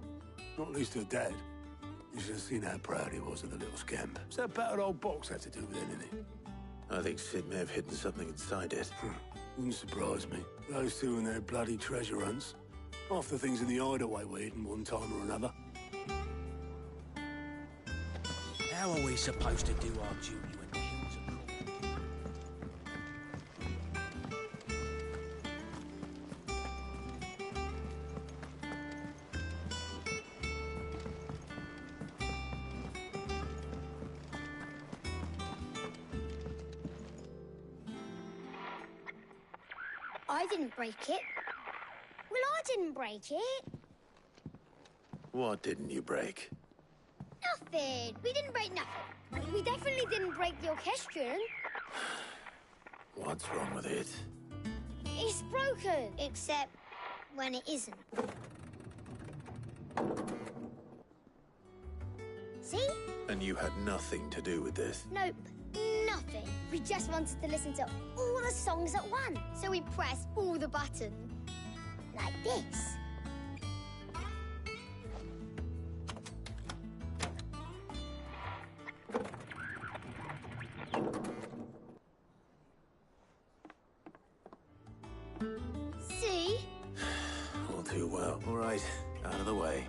Not least her dad. You should have seen how proud he was of the little scamp. What's that battered old box have to do with anything? I think Cid may have hidden something inside it. Wouldn't surprise me. Those two and their bloody treasure hunts. Half the things in the hideaway were hidden one time or another. How are we supposed to do our duty when the hills are crawling? I didn't break it. Well, I didn't break it. What didn't you break? Nothing. We didn't break nothing. We definitely didn't break the orchestrion. What's wrong with it? It's broken. Except when it isn't. See? And you had nothing to do with this? Nope. Nothing. We just wanted to listen to all the songs at once. So we pressed all the buttons. Like this. too well. All right, out of the way.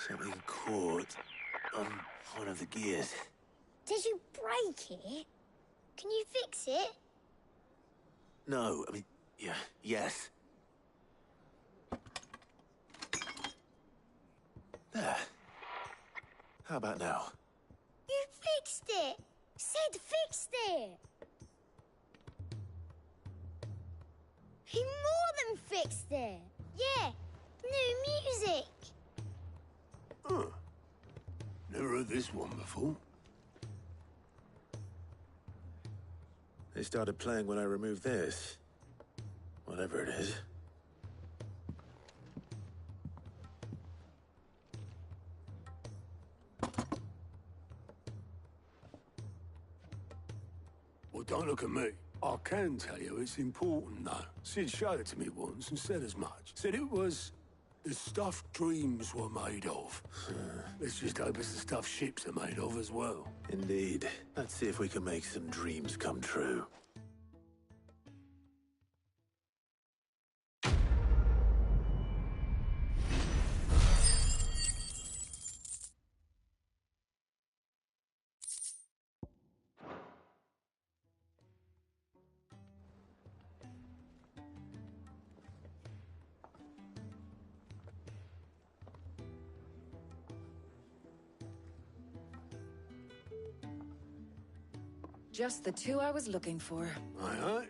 Something caught on one of the gears. Did you break it? Can you fix it? No, I mean, yeah, yes. There. How about now? You fixed it! Sid fixed it! He more than fixed it! Yeah, new music! Huh. Never heard this one before. They started playing when I removed this. Whatever it is. Well, don't look at me. I can tell you it's important, though. Sid showed it to me once and said as much. Said it was the stuff dreams were made of. Let's just hope it's the stuff ships are made of as well. Indeed. Let's see if we can make some dreams come true. Just the two I was looking for. Aye.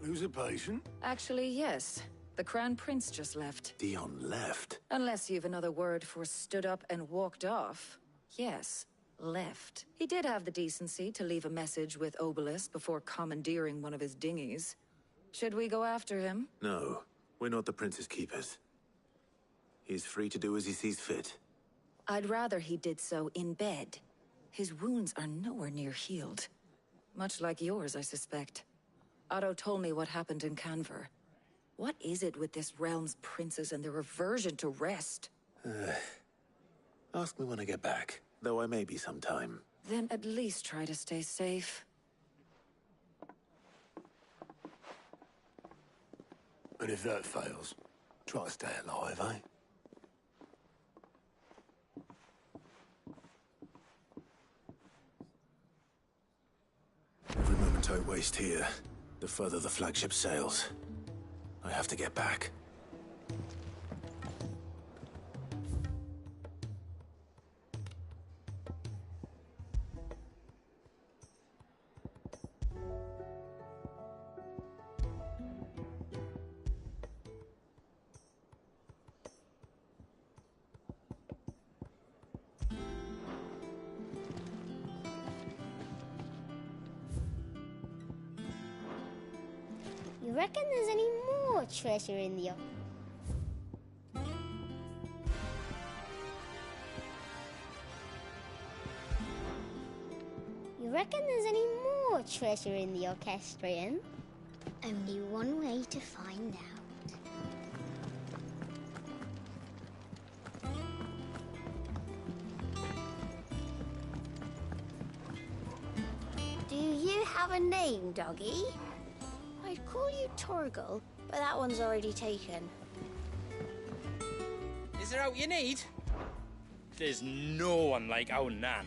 Who's a patient? Actually, yes. The Crown Prince just left. Dion left? Unless you've another word for stood up and walked off. Yes, left. He did have the decency to leave a message with Obelisk before commandeering one of his dinghies. Should we go after him? No, we're not the Prince's keepers. He's free to do as he sees fit. I'd rather he did so in bed. His wounds are nowhere near healed. Much like yours, I suspect. Otto told me what happened in Canver. What is it with this realm's princes and their aversion to rest? Ask me when I get back, though I may be sometime. Then at least try to stay safe. And if that fails, try to stay alive, eh? Every moment I waste here, the further the flagship sails. I have to get back. You reckon there's any more treasure in the... You reckon there's any more treasure in the Orchestrion? Only one way to find out. Do you have a name, doggy? I'd call you Torgal, but that one's already taken. Is there out you need? There's no one like our Nan.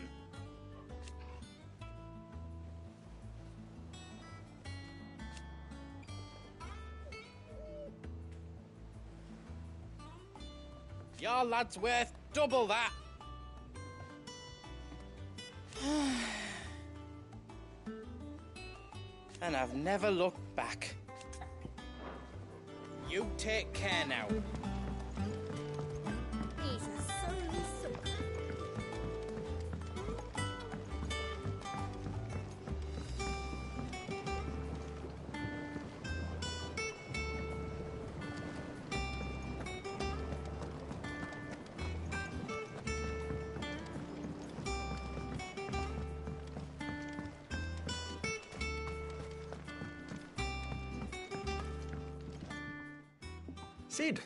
Your lad's worth double that. And I've never looked back. You take care now. He's a sunny sucker. Cid,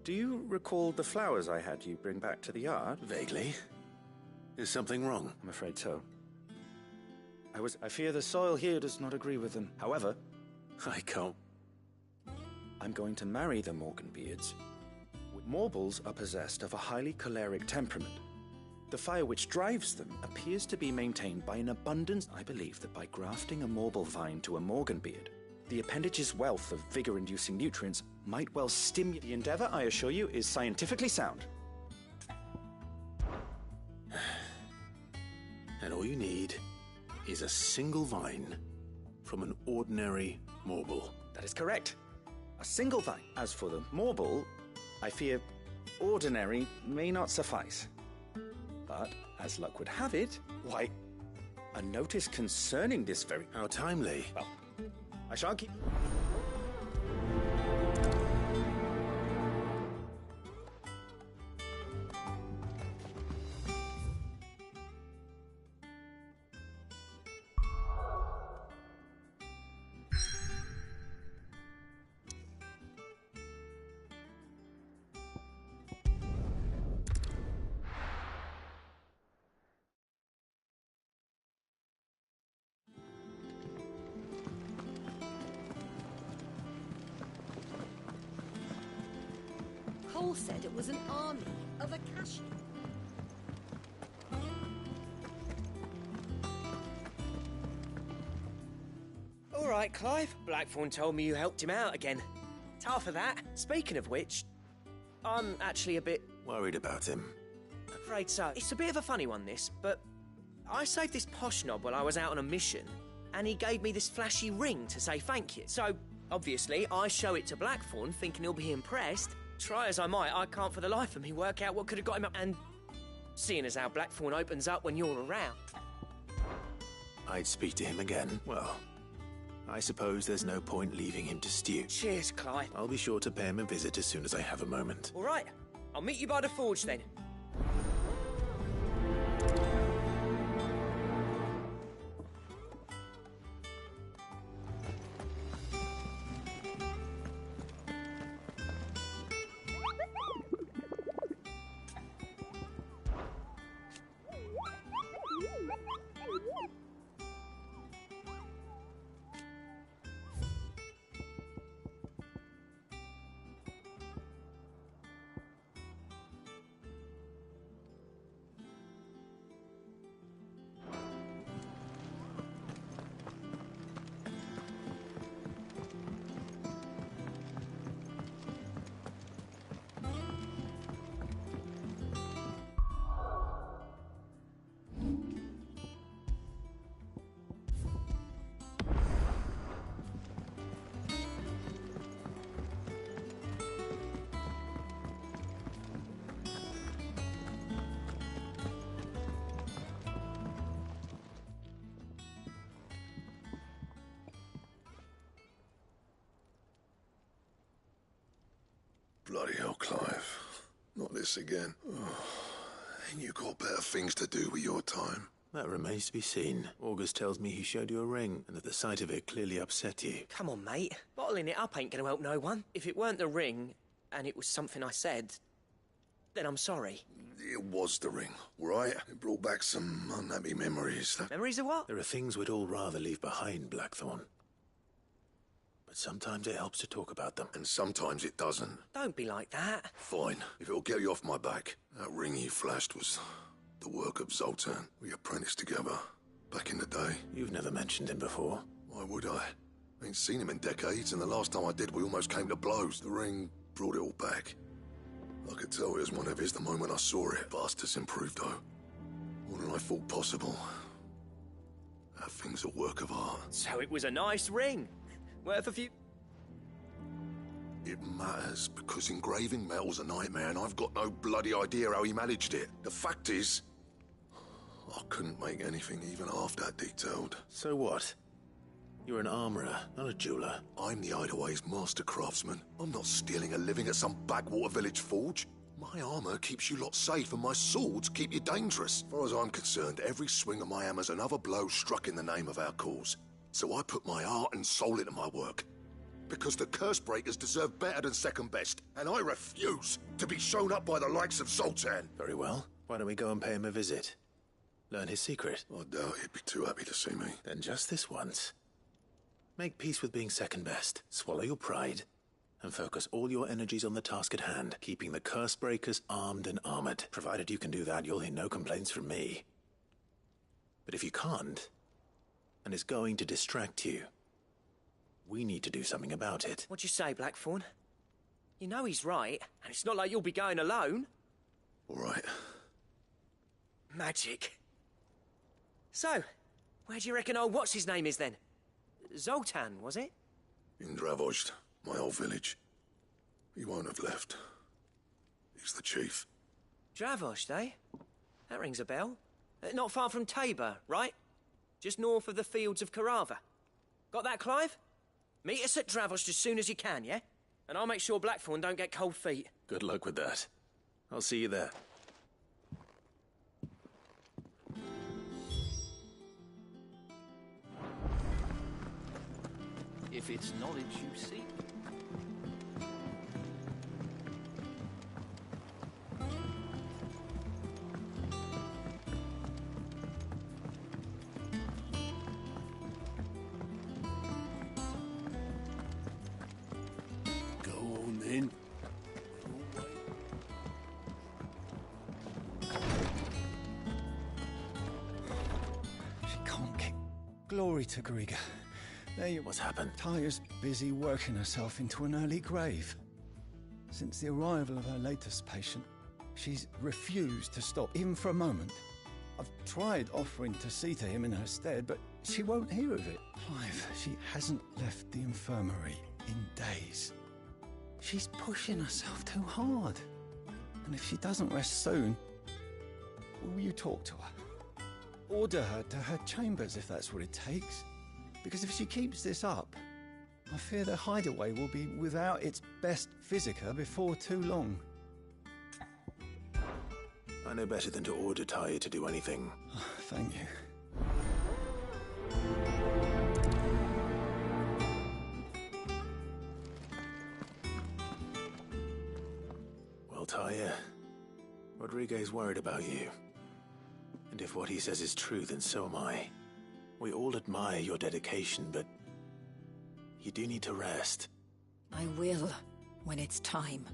do you recall the flowers I had you bring back to the yard? Vaguely. Is something wrong? I'm afraid so. I fear the soil here does not agree with them. However, I can't. I'm going to marry the Morganbeards. Morbles are possessed of a highly choleric temperament. The fire which drives them appears to be maintained by an abundance. I believe that by grafting a Morble vine to a Morganbeard, the appendage's wealth of vigor-inducing nutrients might well stimulate. The endeavor, I assure you, is scientifically sound. And all you need is a single vine from an ordinary Morble. That is correct. A single vine. As for the Morble, I fear ordinary may not suffice. But, as luck would have it, why, a notice concerning this very... How timely. Well, I shan't keep... Cole said it was an army of Akashi. All right, Clive. Blackthorn told me you helped him out again. Tough for that. Speaking of which, I'm actually a bit... Worried about him? Afraid so. It's a bit of a funny one, this, but I saved this posh knob while I was out on a mission, and he gave me this flashy ring to say thank you. So, obviously, I show it to Blackthorn, thinking he'll be impressed. Try as I might, I can't for the life of me work out what could have got him up. And seeing as how Blackthorn opens up when you're around... I'd speak to him again. Well, I suppose there's no point leaving him to stew. Cheers, Clive. I'll be sure to pay him a visit as soon as I have a moment. All right. I'll meet you by the forge then. Bloody hell, Clive. Not this again. Ain't you got better things to do with your time? That remains to be seen. August tells me he showed you a ring, and that the sight of it clearly upset you. Come on, mate. Bottling it up ain't gonna help no one. If it weren't the ring, and it was something I said, then I'm sorry. It was the ring, right? It brought back some unhappy memories. Memories of what? There are things we'd all rather leave behind, Blackthorn. But sometimes it helps to talk about them. And sometimes it doesn't. Don't be like that. Fine, if it'll get you off my back. That ring you flashed was the work of Zoltan. We apprenticed together, back in the day. You've never mentioned him before. Why would I? Ain't seen him in decades, and the last time I did, we almost came to blows. The ring brought it all back. I could tell it was one of his the moment I saw it. Bastard's improved, though. More than I thought possible. That thing's a work of art. So it was a nice ring. Worth a few... It matters, because engraving metal's a nightmare, and I've got no bloody idea how he managed it. The fact is, I couldn't make anything even half that detailed. So what? You're an armorer, not a jeweler. I'm the Hideaway's master craftsman. I'm not stealing a living at some backwater village forge. My armor keeps you lot safe, and my swords keep you dangerous. As far as I'm concerned, every swing of my hammer's another blow struck in the name of our cause. So I put my heart and soul into my work. because the Cursebreakers deserve better than second best, and I refuse to be shown up by the likes of Zoltan. Very well. Why don't we go and pay him a visit? Learn his secret. I doubt he'd be too happy to see me. Then just this once. Make peace with being second best, swallow your pride, and focus all your energies on the task at hand, keeping the Cursebreakers armed and armored. Provided you can do that, you'll hear no complaints from me. But if you can't, and it's going to distract you, we need to do something about it. What'd you say, Blackthorn? You know he's right, and it's not like you'll be going alone. All right. Magic. So, where do you reckon old what's-his-name is then? Zoltan, was it? In Dravozd, my old village. He won't have left. He's the chief. Dravozd, eh? That rings a bell. Not far from Tabor, right? Just north of the fields of Carava. Got that, Clive? Meet us at Dravozd as soon as you can, yeah? And I'll make sure Blackthorn don't get cold feet. Good luck with that. I'll see you there. If it's knowledge you seek. Go on then. She can't get glory to Griga. What's happened? Taya's busy working herself into an early grave. Since the arrival of her latest patient, she's refused to stop, even for a moment. I've tried offering to see to him in her stead, but she won't hear of it. Clive, she hasn't left the infirmary in days. She's pushing herself too hard. And if she doesn't rest soon, will you talk to her? Order her to her chambers if that's what it takes. Because if she keeps this up, I fear the hideaway will be without its best physica before too long. I know better than to order Taya to do anything. Thank you. Well, Taya, Rodriguez worried about you. And if what he says is true, then so am I. We all admire your dedication, but you do need to rest. I will, when it's time.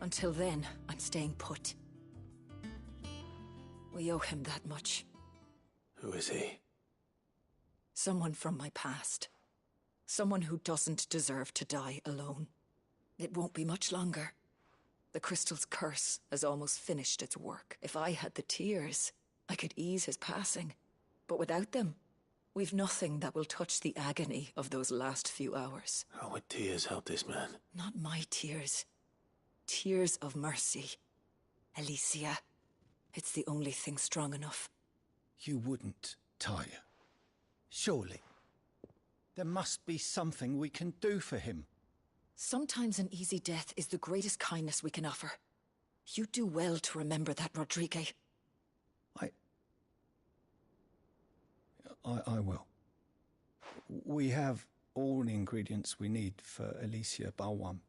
Until then, I'm staying put. We owe him that much. Who is he? Someone from my past. Someone who doesn't deserve to die alone. It won't be much longer. The crystal's curse has almost finished its work. If I had the tears, I could ease his passing. But without them, we've nothing that will touch the agony of those last few hours. How would tears help this man? Not my tears. Tears of mercy. Alicia. It's the only thing strong enough. You wouldn't, Taya. Surely. There must be something we can do for him. Sometimes an easy death is the greatest kindness we can offer. You do well to remember that, Rodrigue. I will. We have all the ingredients we need for Alicia Balwam.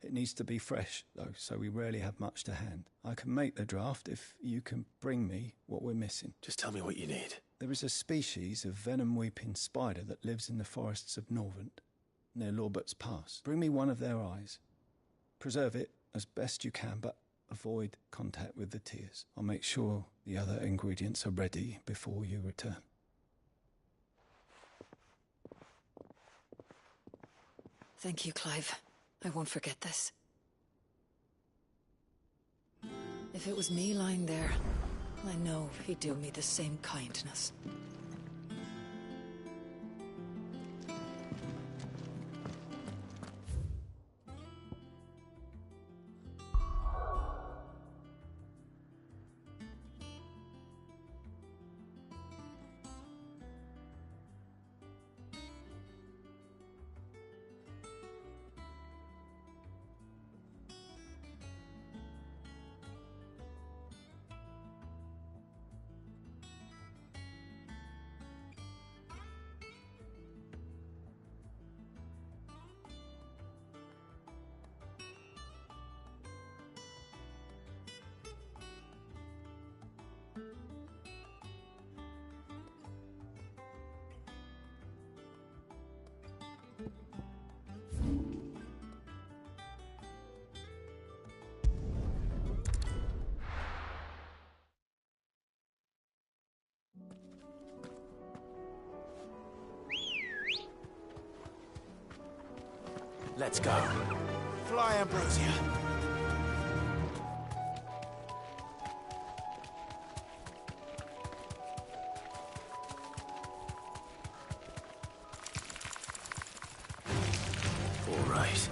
It needs to be fresh, though, so we rarely have much to hand. I can make the draft if you can bring me what we're missing. Just tell me what you need. There is a species of venom-weeping spider that lives in the forests of Norvent, near Lorbert's Pass. Bring me one of their eyes. Preserve it as best you can, but avoid contact with the tears. I'll make sure the other ingredients are ready before you return. Thank you, Clive. I won't forget this. If it was me lying there, I know he'd do me the same kindness. Let's go. Fly, Ambrosia. All right.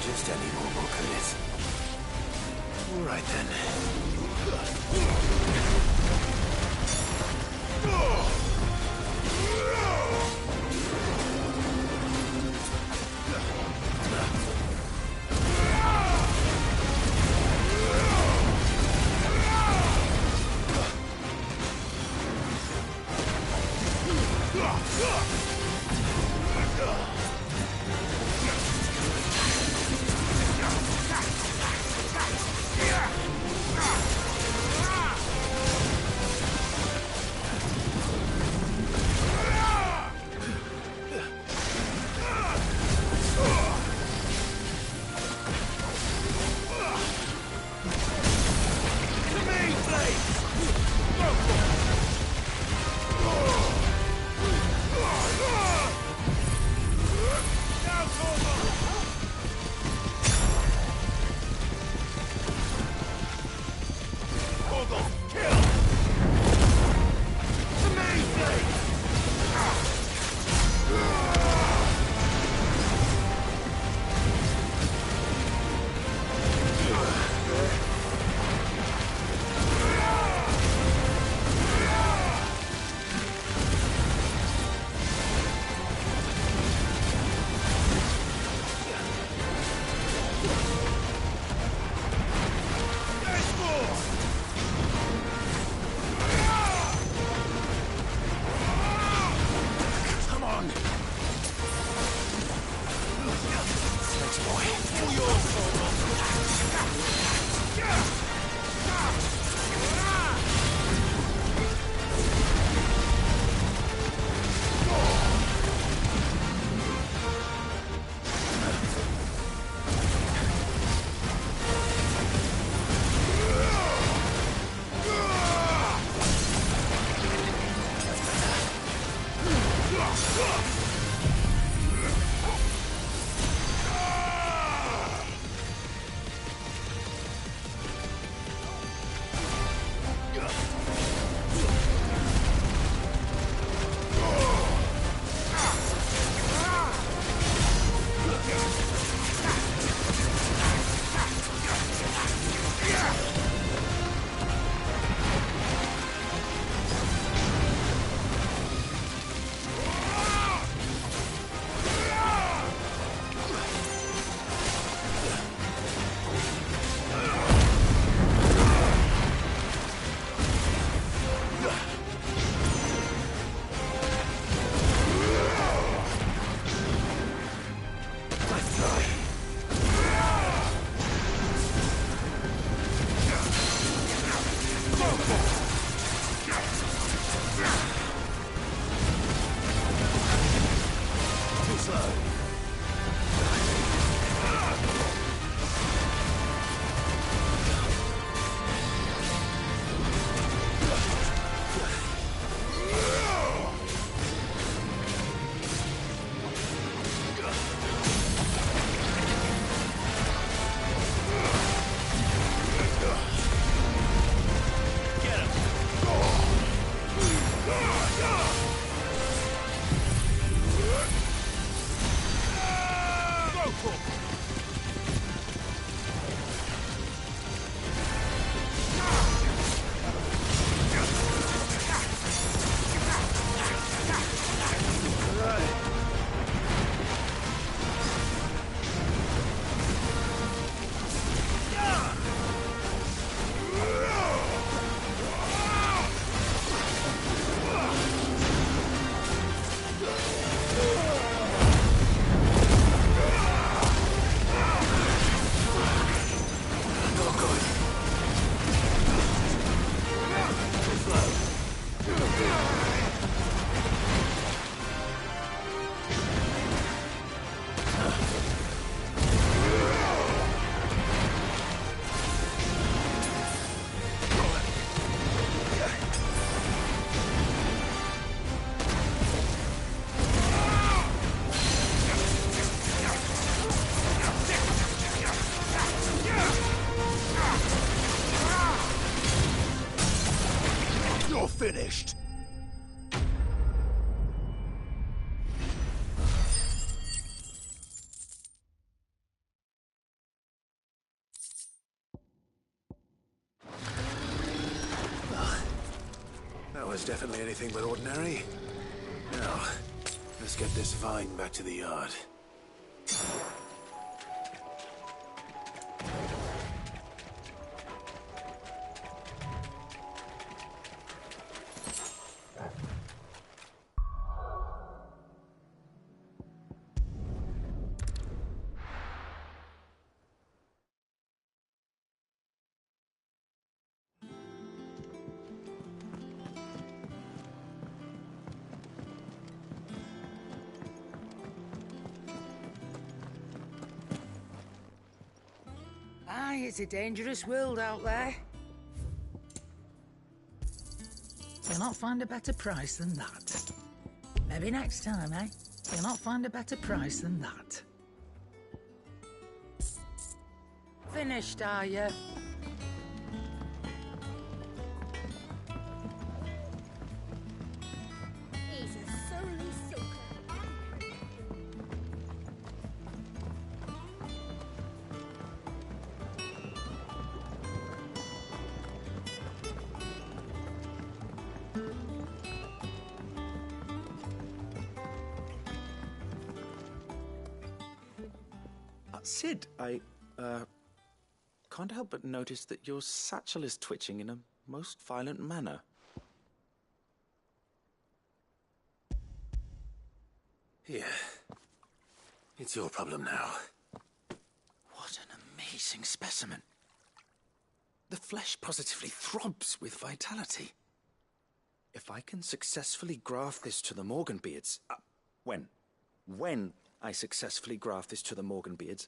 Just any normal, could it? All right then. was definitely anything but ordinary. Now, let's get this vine back to the yard. Aye, it's a dangerous world out there. You'll not find a better price than that. Maybe next time, eh? You'll not find a better price than that. Finished, are you? He's a surly soaker. Sid, I can't help but notice that your satchel is twitching in a most violent manner. Here. It's your problem now. What an amazing specimen. The flesh positively throbs with vitality. If I can successfully graft this to the Morganbeards... When I successfully graft this to the Morganbeards,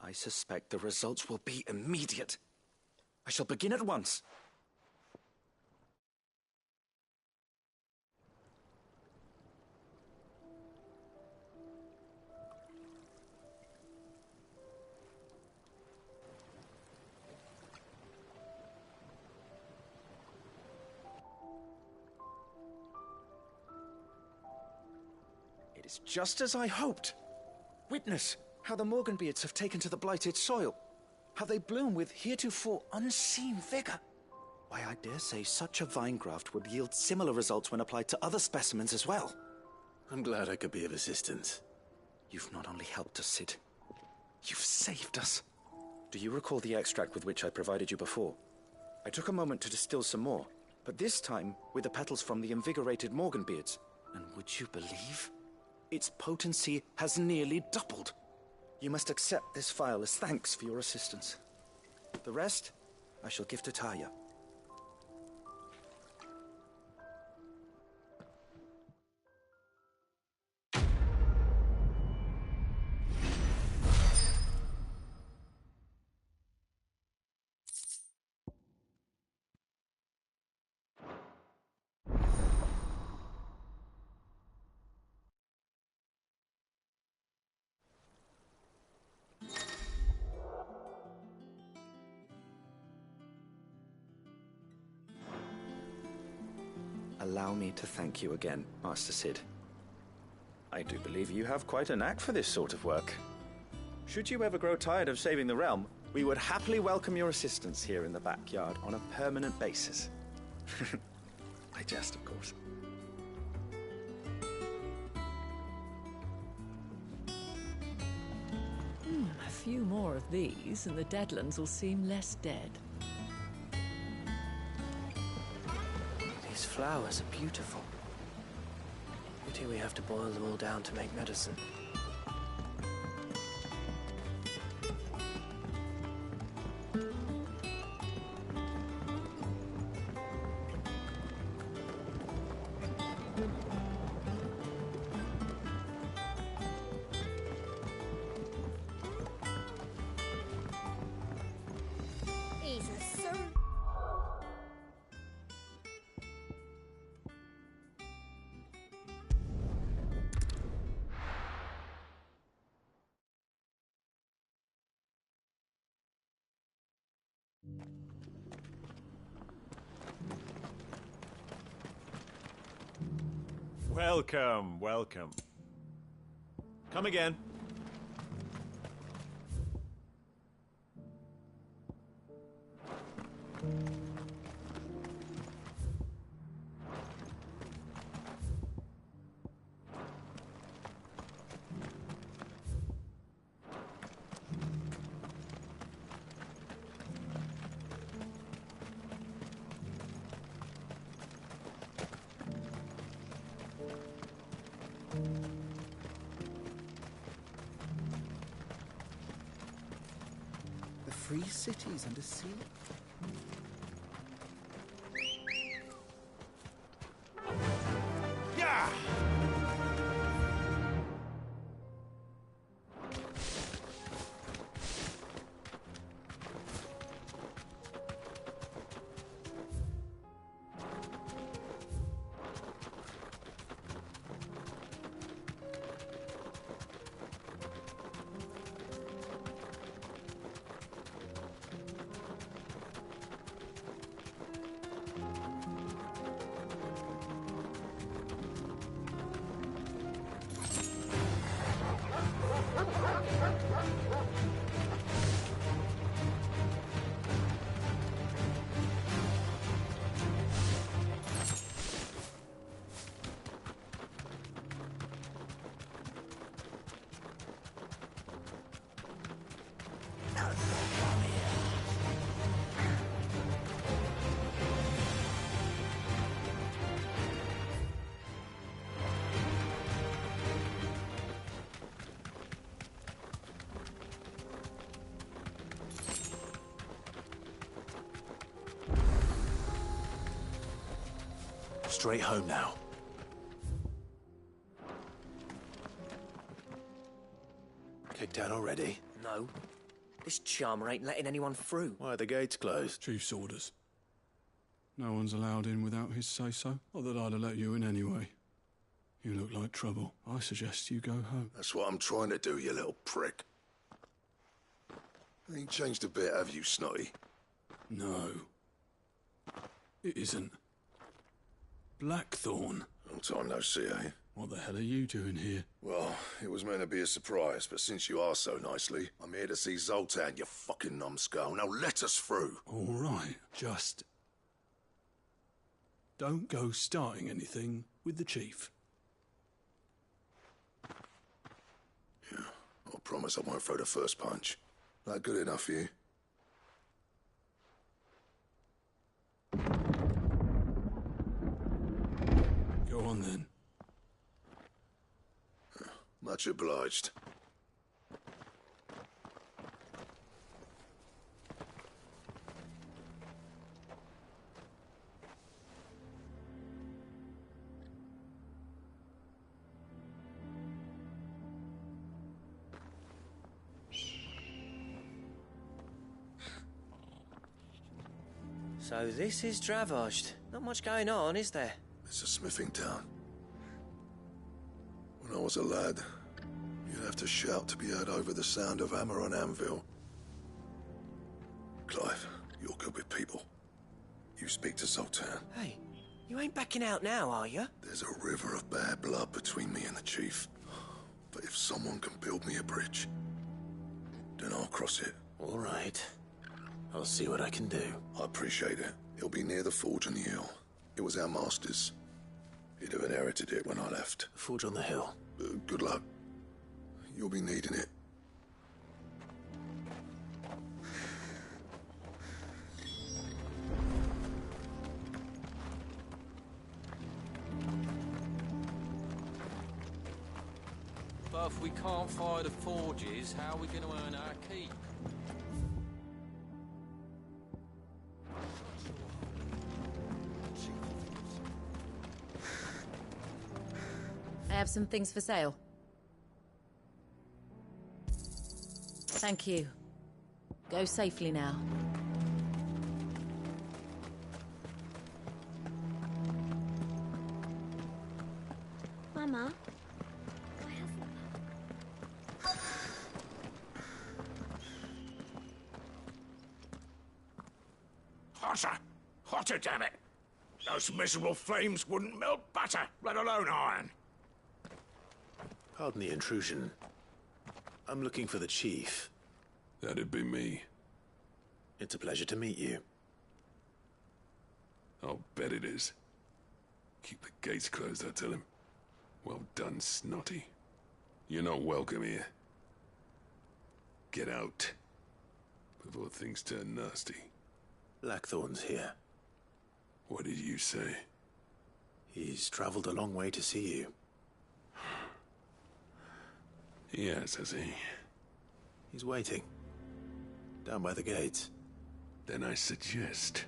I suspect the results will be immediate. I shall begin at once. It is just as I hoped. Witness how the Morganbeards have taken to the blighted soil. How they bloom with heretofore unseen vigor. Why, I dare say such a vine graft would yield similar results when applied to other specimens as well. I'm glad I could be of assistance. You've not only helped us, Sid. You've saved us. Do you recall the extract with which I provided you before? I took a moment to distill some more, but this time with the petals from the invigorated Morganbeards. And would you believe? Its potency has nearly doubled. You must accept this vial as thanks for your assistance. The rest, I shall give to Taya. Allow me to thank you again, Master Sid. I do believe you have quite a knack for this sort of work. Should you ever grow tired of saving the realm, we would happily welcome your assistance here in the backyard on a permanent basis. I jest, of course. A few more of these, and the Deadlands will seem less dead. These flowers are beautiful. Pity we have to boil them all down to make medicine. He's a sur... Welcome, welcome. Come again. free cities under sea. Yeah! Straight home now. Kicked out already? No. This charmer ain't letting anyone through. Why are the gates closed? Chief's orders. No one's allowed in without his say-so. Not that I'd have let you in anyway. You look like trouble. I suggest you go home. That's what I'm trying to do, you little prick. Ain't changed a bit, have you, Snotty? No. It isn't. Blackthorn. Long time no see, eh? What the hell are you doing here? Well, it was meant to be a surprise, but since you asked so nicely, I'm here to see Zoltan, you fucking numbskull. Now let us through. All right, just... don't go starting anything with the chief. Yeah, I promise I won't throw the first punch. That good enough for you? Go on then. Much obliged. So this is Dravosht. Not much going on, is there? It's a smithing town. When I was a lad, you'd have to shout to be heard over the sound of hammer on anvil. Clive, you're good with people. You speak to Zoltan. Hey, you ain't backing out now, are you? There's a river of bad blood between me and the chief. But if someone can build me a bridge, then I'll cross it. All right. I'll see what I can do. I appreciate it. It'll be near the forge on the hill. It was our master's. He'd have inherited it when I left. Forge on the hill. Good luck. You'll be needing it. But if we can't fire the forges, how are we going to earn our keep? I have some things for sale. Thank you. Go safely now. Mama, Hotter! Hotter, damn it! Those miserable flames wouldn't melt butter, let alone iron. Pardon the intrusion. I'm looking for the chief. That'd be me. It's a pleasure to meet you. I'll bet it is. Keep the gates closed, I tell him. Well done, Snotty. You're not welcome here. Get out. Before things turn nasty. Blackthorn's here. What did you say? He's traveled a long way to see you. Yes, has he? He's waiting. Down by the gates. Then I suggest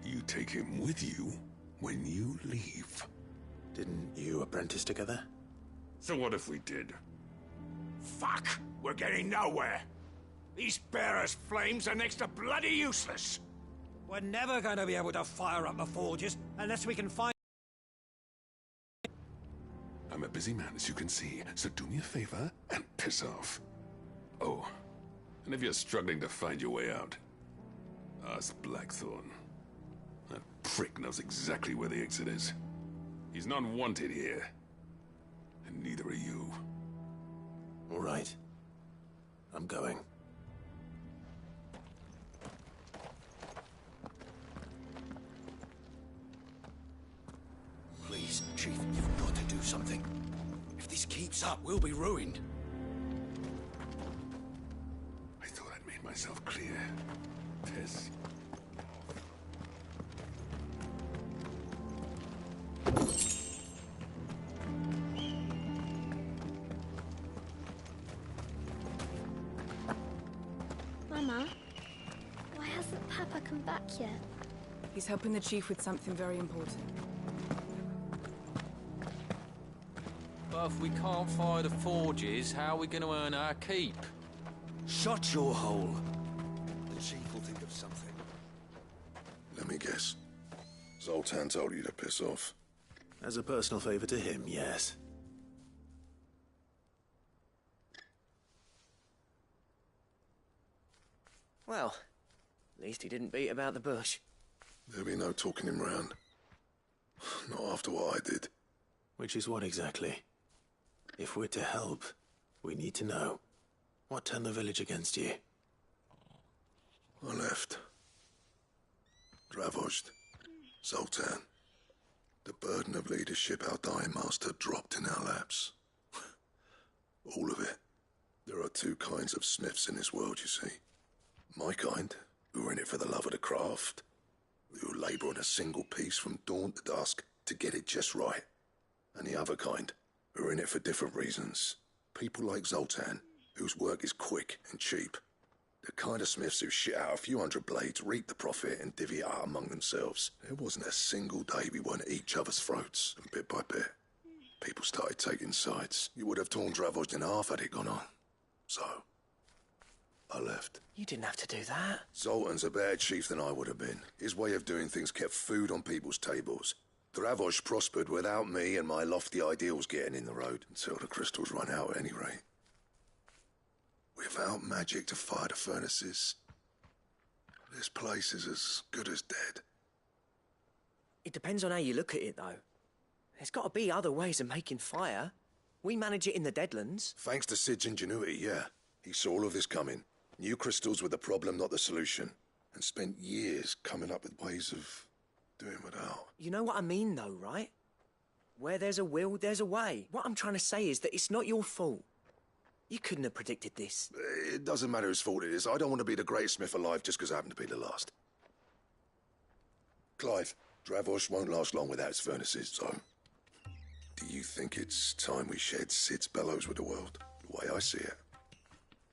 you take him with you when you leave. Didn't you apprentice together? So what if we did? Fuck! We're getting nowhere. These bearers' flames are next to bloody useless. We're never going to be able to fire up the forges unless we can find... I'm a busy man, as you can see, so do me a favor and piss off. Oh, and if you're struggling to find your way out, ask Blackthorn. That prick knows exactly where the exit is. He's not wanted here. And neither are you. All right. I'm going. Please, Chief, you've got to do something. If this keeps up, we'll be ruined. I thought I'd made myself clear. Piss. Mama, why hasn't Papa come back yet? He's helping the Chief with something very important. But if we can't fire the forges, how are we going to earn our keep? Shut your hole. The Chief will think of something. Let me guess. Zoltan told you to piss off. As a personal favor to him, yes. Well, at least he didn't beat about the bush. There'll be no talking him round. Not after what I did. Which is what exactly? If we're to help, we need to know. What turned the village against you? I left. Dravojd. Zoltan. The burden of leadership our dying master dropped in our laps. All of it. There are two kinds of smiths in this world, you see. My kind, who are in it for the love of the craft, who labour on a single piece from dawn to dusk to get it just right. And the other kind, who are in it for different reasons. People like Zoltan, whose work is quick and cheap. The kind of smiths who shit out a few hundred blades, reap the profit, and divvy it out among themselves. There wasn't a single day we weren't at each other's throats, and bit by bit, people started taking sides. You would have torn Dravojd in half had it gone on. So, I left. You didn't have to do that. Zoltan's a better chief than I would have been. His way of doing things kept food on people's tables. Dravojd prospered without me and my lofty ideals getting in the road, until the crystals run out at any rate. Without magic to fire the furnaces, this place is as good as dead. It depends on how you look at it, though. There's got to be other ways of making fire. We manage it in the Deadlands. Thanks to Sid's ingenuity, yeah. He saw all of this coming. Knew crystals were the problem, not the solution. And spent years coming up with ways of doing without. You know what I mean, though, right? Where there's a will, there's a way. What I'm trying to say is that it's not your fault. You couldn't have predicted this. It doesn't matter whose fault it is. I don't want to be the greatest smith alive just because I happen to be the last. Clive, Dravojd won't last long without its furnaces, so... Do you think it's time we shared Sid's bellows with the world? The way I see it.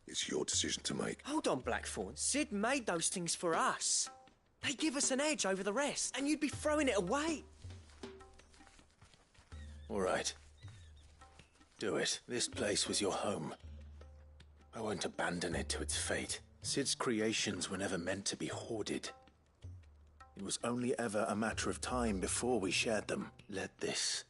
It's your decision to make. Hold on, Blackthorn. Sid made those things for us. They give us an edge over the rest, and you'd be throwing it away. All right. Do it. This place was your home. I won't abandon it to its fate. Sid's creations were never meant to be hoarded. It was only ever a matter of time before we shared them. Let this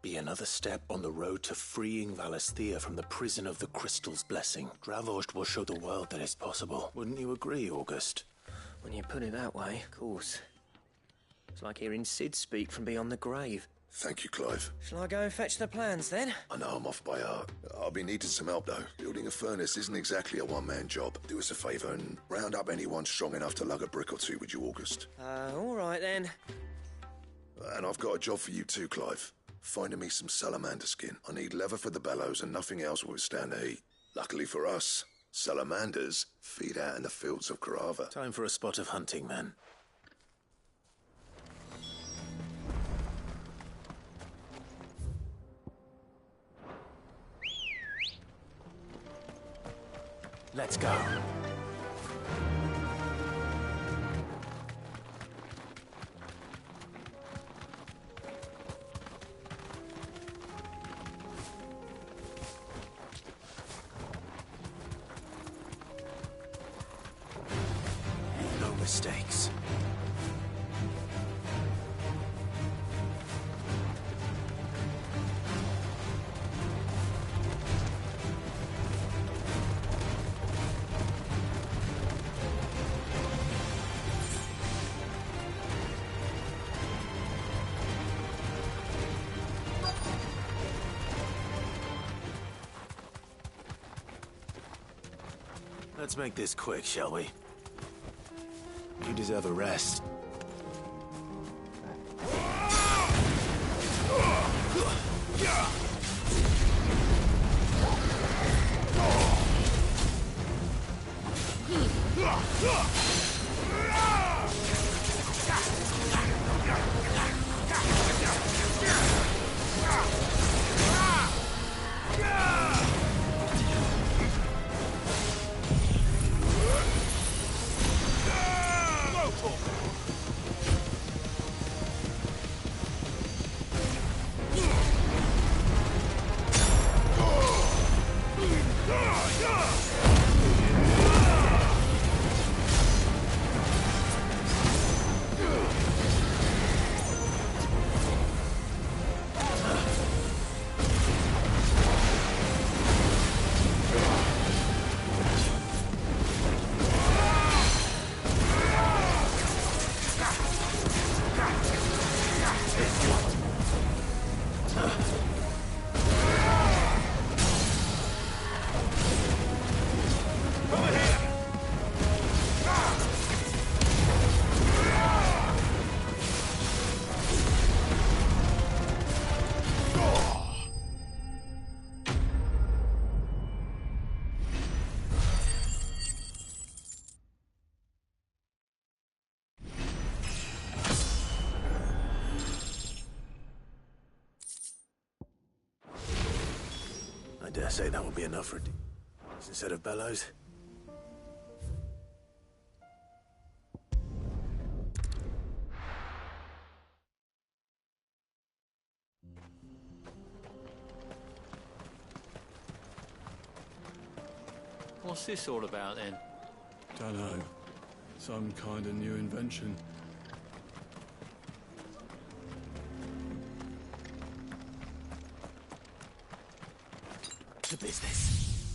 be another step on the road to freeing Valisthea from the prison of the Crystal's blessing. Dravojd will show the world that it's possible. Wouldn't you agree, August? When you put it that way, of course. It's like hearing Sid speak from beyond the grave. Thank you, Clive. Shall I go and fetch the plans, then? I know I'm off by heart. I'll be needing some help, though. Building a furnace isn't exactly a one-man job. Do us a favour and round up anyone strong enough to lug a brick or two, would you, August? All right, then. And I've got a job for you too, Clive. Finding me some salamander skin. I need leather for the bellows and nothing else will withstand the heat. Luckily for us, salamanders feed out in the fields of Carava. Time for a spot of hunting, then. Let's go. No mistakes. Let's make this quick, shall we? You deserve a rest. I dare say that will be enough for instead of bellows. What's this all about then? Dunno. Some kind of new invention. To business.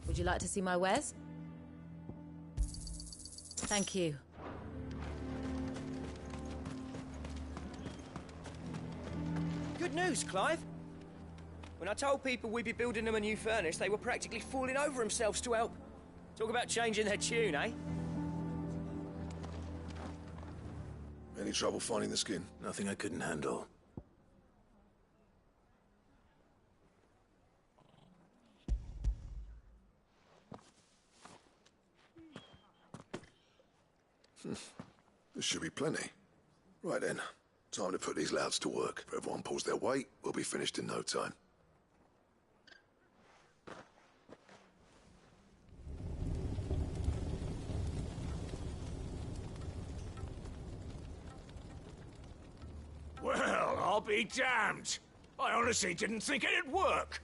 Would you like to see my wares? Thank you. Good news, Clive. When I told people we'd be building them a new furnace, they were practically falling over themselves to help. Talk about changing their tune, eh? Any trouble finding the skin? Nothing I couldn't handle. There should be plenty. Right then, time to put these louts to work. If everyone pulls their weight, we'll be finished in no time. Well, I'll be damned. I honestly didn't think it'd work.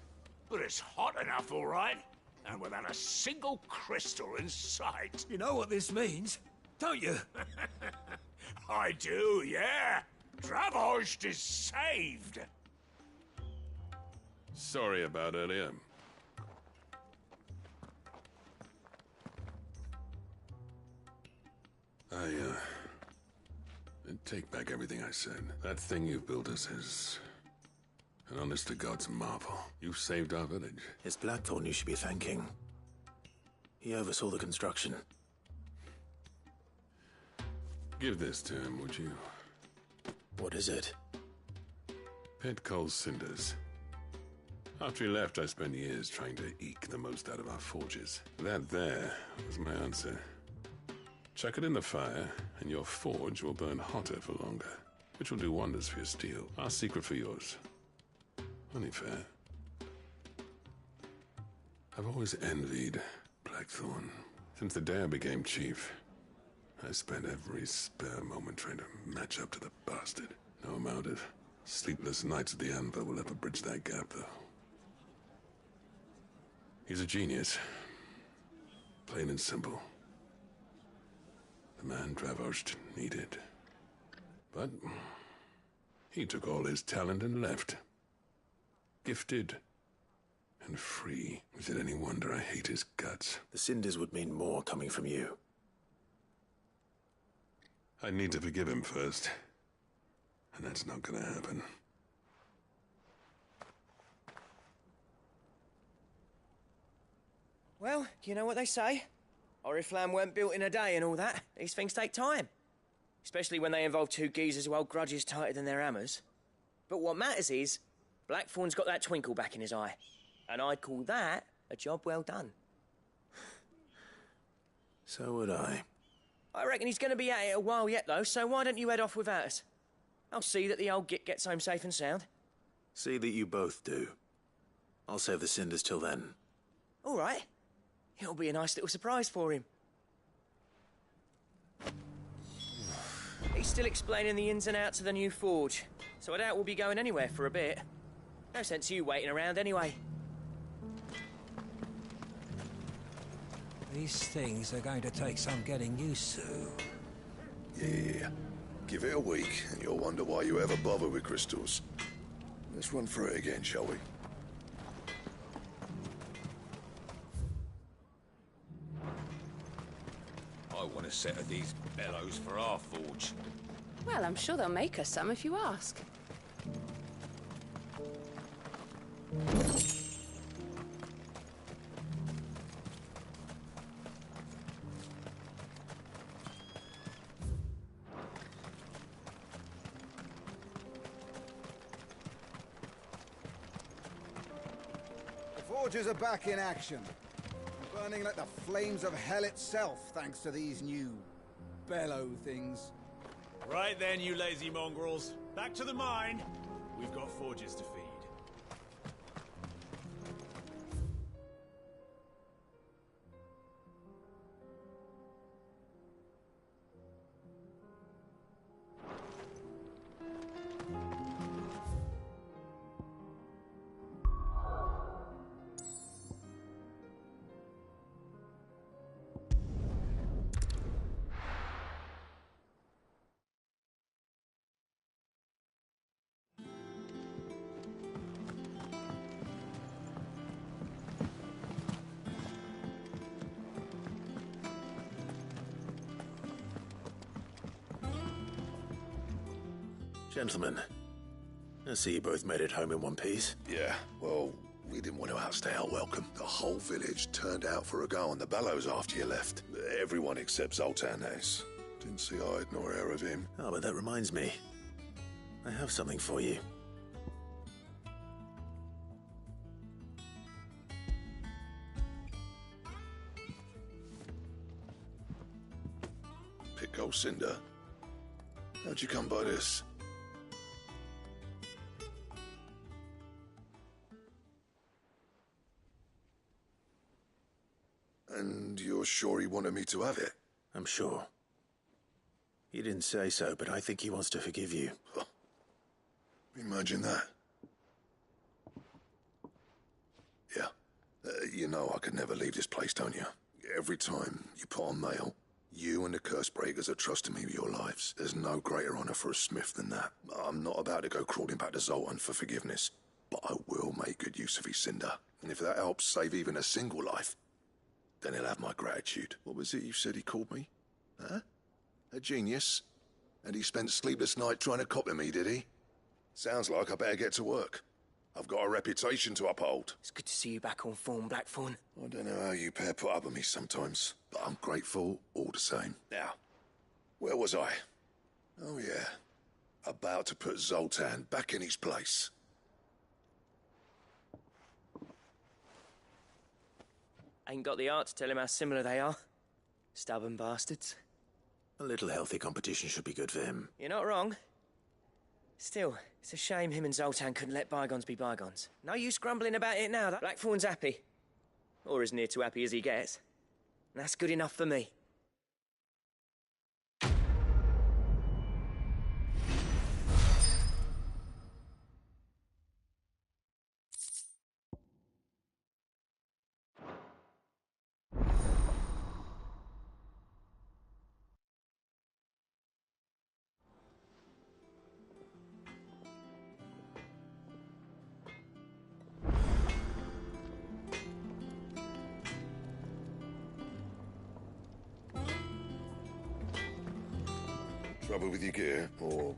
But it's hot enough, all right. And without a single crystal in sight. You know what this means, don't you? I do, yeah. Dravost is saved. Sorry about earlier. I take back everything I said. That thing you built us is an honest-to-God's marvel. You saved our village. It's Blackthorn you should be thanking. He oversaw the construction. Give this to him, would you? What is it? Pet Cole's cinders. After he left, I spent years trying to eke the most out of our forges. That there was my answer. Chuck it in the fire, and your forge will burn hotter for longer, which will do wonders for your steel. Our secret for yours. Only fair. I've always envied Blackthorn. Since the day I became chief, I spent every spare moment trying to match up to the bastard. No amount of sleepless nights at the Anvil will ever bridge that gap, though. He's a genius. Plain and simple. The man Dravost needed. But he took all his talent and left. Gifted and free. Is it any wonder I hate his guts? The cinders would mean more coming from you. I need to forgive him first. And that's not gonna happen. Well, you know what they say. Oriflamme weren't built in a day and all that. These things take time. Especially when they involve two geezers who hold grudges tighter than their hammers. But what matters is, Blackthorn's got that twinkle back in his eye. And I'd call that a job well done. So would I. I reckon he's going to be at it a while yet, though, so why don't you head off without us? I'll see that the old git gets home safe and sound. See that you both do. I'll save the cinders till then. All right. It'll be a nice little surprise for him. He's still explaining the ins and outs of the new forge, so I doubt we'll be going anywhere for a bit. No sense you waiting around anyway. These things are going to take some getting used to. Yeah. Give it a week, and you'll wonder why you ever bother with crystals. Let's run through it again, shall we? I want a set of these bellows for our forge. Well, I'm sure they'll make us some if you ask. The forges are back in action. Burning like the flames of hell itself, thanks to these new bellow things. Right then, you lazy mongrels. Back to the mine. We've got forges to feed. Gentlemen, I see you both made it home in one piece. Yeah, well, we didn't want to outstay our welcome. The whole village turned out for a go on the bellows after you left. Everyone except Zoltan has. Didn't see hide nor hair of him. Oh, but that reminds me. I have something for you. Pick old Cinder. How'd you come by this? And you're sure he wanted me to have it? I'm sure. He didn't say so, but I think he wants to forgive you. Huh. Imagine that. Yeah. You know I could never leave this place, don't you? Every time you put on mail, you and the Cursebreakers are trusting me with your lives. There's no greater honor for a smith than that. I'm not about to go crawling back to Zoltan for forgiveness, but I will make good use of his Cinder. And if that helps save even a single life, then he'll have my gratitude. What was it you said he called me? Huh? A genius? And he spent sleepless night trying to copy me, did he? Sounds like I better get to work. I've got a reputation to uphold. It's good to see you back on form, Blackthorn. I don't know how you pair put up with me sometimes, but I'm grateful all the same. Now, where was I? Oh yeah, about to put Zoltan back in his place. Ain't got the art to tell him how similar they are. Stubborn bastards. A little healthy competition should be good for him. You're not wrong. Still, it's a shame him and Zoltan couldn't let bygones be bygones. No use grumbling about it now. That Blackthorn's happy. Or as near to happy as he gets. And that's good enough for me. Trouble with your gear, or...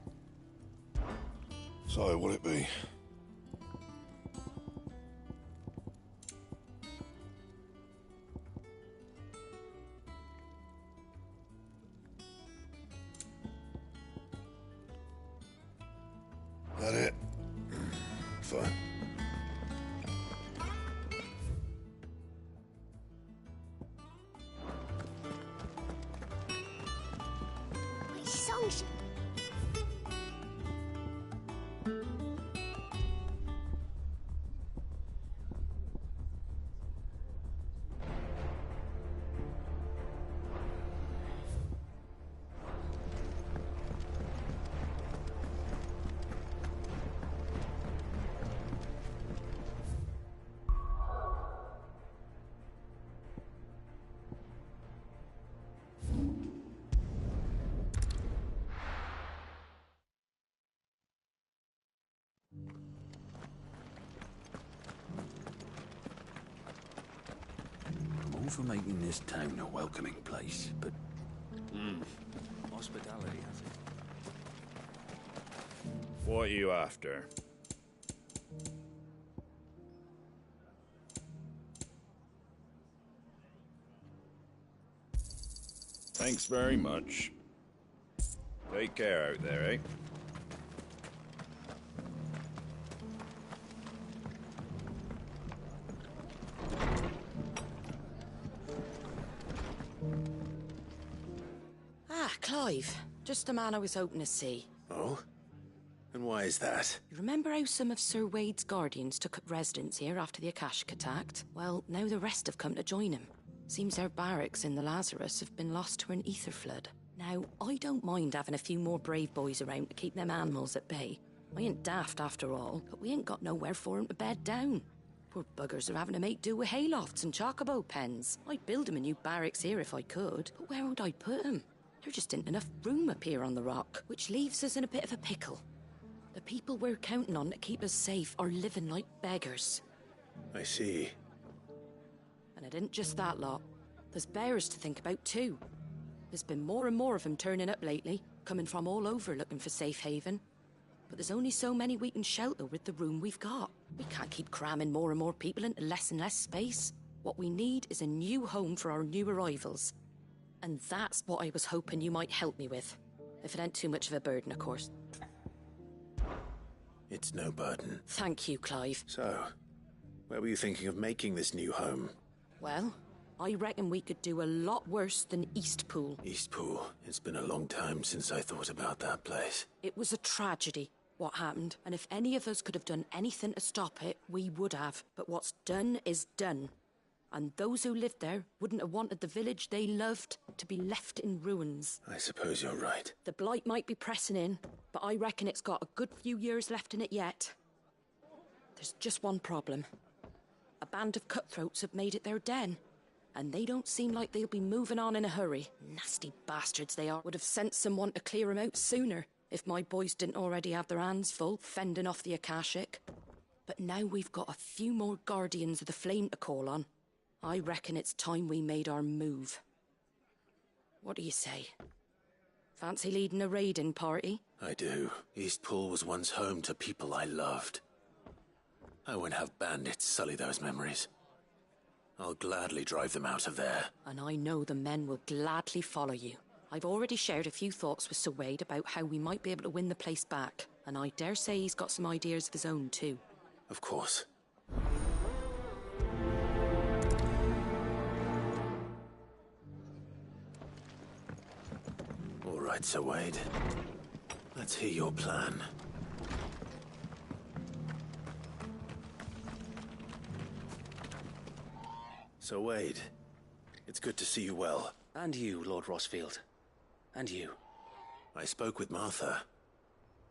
So, what'll it be? That it? Fine. Songs. All for making this town a welcoming place, but... Hospitality, has it? What are you after? Thanks very much. Take care out there, eh? Clive. Just the man I was hoping to see. Oh? And why is that? You remember how some of Sir Wade's guardians took up residence here after the Akashic attacked? Well, now the rest have come to join him. Seems their barracks in the Lazarus have been lost to an ether flood. Now, I don't mind having a few more brave boys around to keep them animals at bay. I ain't daft after all, but we ain't got nowhere for 'em to bed down. Poor buggers are having to make do with haylofts and chocobo pens. I'd build 'em a new barracks here if I could, but where would I put 'em? There just isn't enough room up here on the rock, which leaves us in a bit of a pickle. The people we're counting on to keep us safe are living like beggars. I see. And it isn't just that lot. There's bears to think about too. There's been more and more of them turning up lately, coming from all over looking for safe haven. But there's only so many we can shelter with the room we've got. We can't keep cramming more and more people into less and less space. What we need is a new home for our new arrivals. And that's what I was hoping you might help me with. If it ain't too much of a burden, of course. It's no burden. Thank you, Clive. So, where were you thinking of making this new home? Well, I reckon we could do a lot worse than Eastpool. Eastpool. It's been a long time since I thought about that place. It was a tragedy, what happened. And if any of us could have done anything to stop it, we would have. But what's done is done. And those who lived there wouldn't have wanted the village they loved to be left in ruins. I suppose you're right. The blight might be pressing in, but I reckon it's got a good few years left in it yet. There's just one problem. A band of cutthroats have made it their den, and they don't seem like they'll be moving on in a hurry. Nasty bastards they are. Would have sent someone to clear them out sooner, if my boys didn't already have their hands full, fending off the Akashic. But now we've got a few more guardians of the flame to call on. I reckon it's time we made our move. What do you say? Fancy leading a raiding party? I do. Eastpool was once home to people I loved. I won't have bandits sully those memories. I'll gladly drive them out of there. And I know the men will gladly follow you. I've already shared a few thoughts with Sir Wade about how we might be able to win the place back, and I dare say he's got some ideas of his own too. Of course. All right, Sir Wade. Let's hear your plan. Sir Wade, it's good to see you well. And you, Lord Rossfield. And you. I spoke with Martha.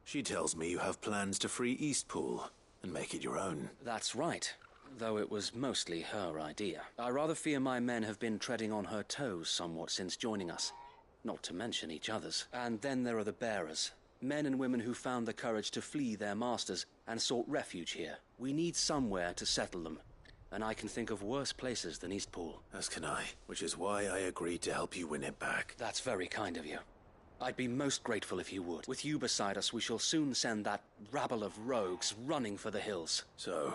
She tells me you have plans to free Eastpool and make it your own. That's right, though it was mostly her idea. I rather fear my men have been treading on her toes somewhat since joining us, not to mention each other's. And then there are the bearers, men and women who found the courage to flee their masters and sought refuge here. We need somewhere to settle them, and I can think of worse places than Eastpool. As can I, which is why I agreed to help you win it back. That's very kind of you. I'd be most grateful if you would. With you beside us, we shall soon send that rabble of rogues running for the hills. So,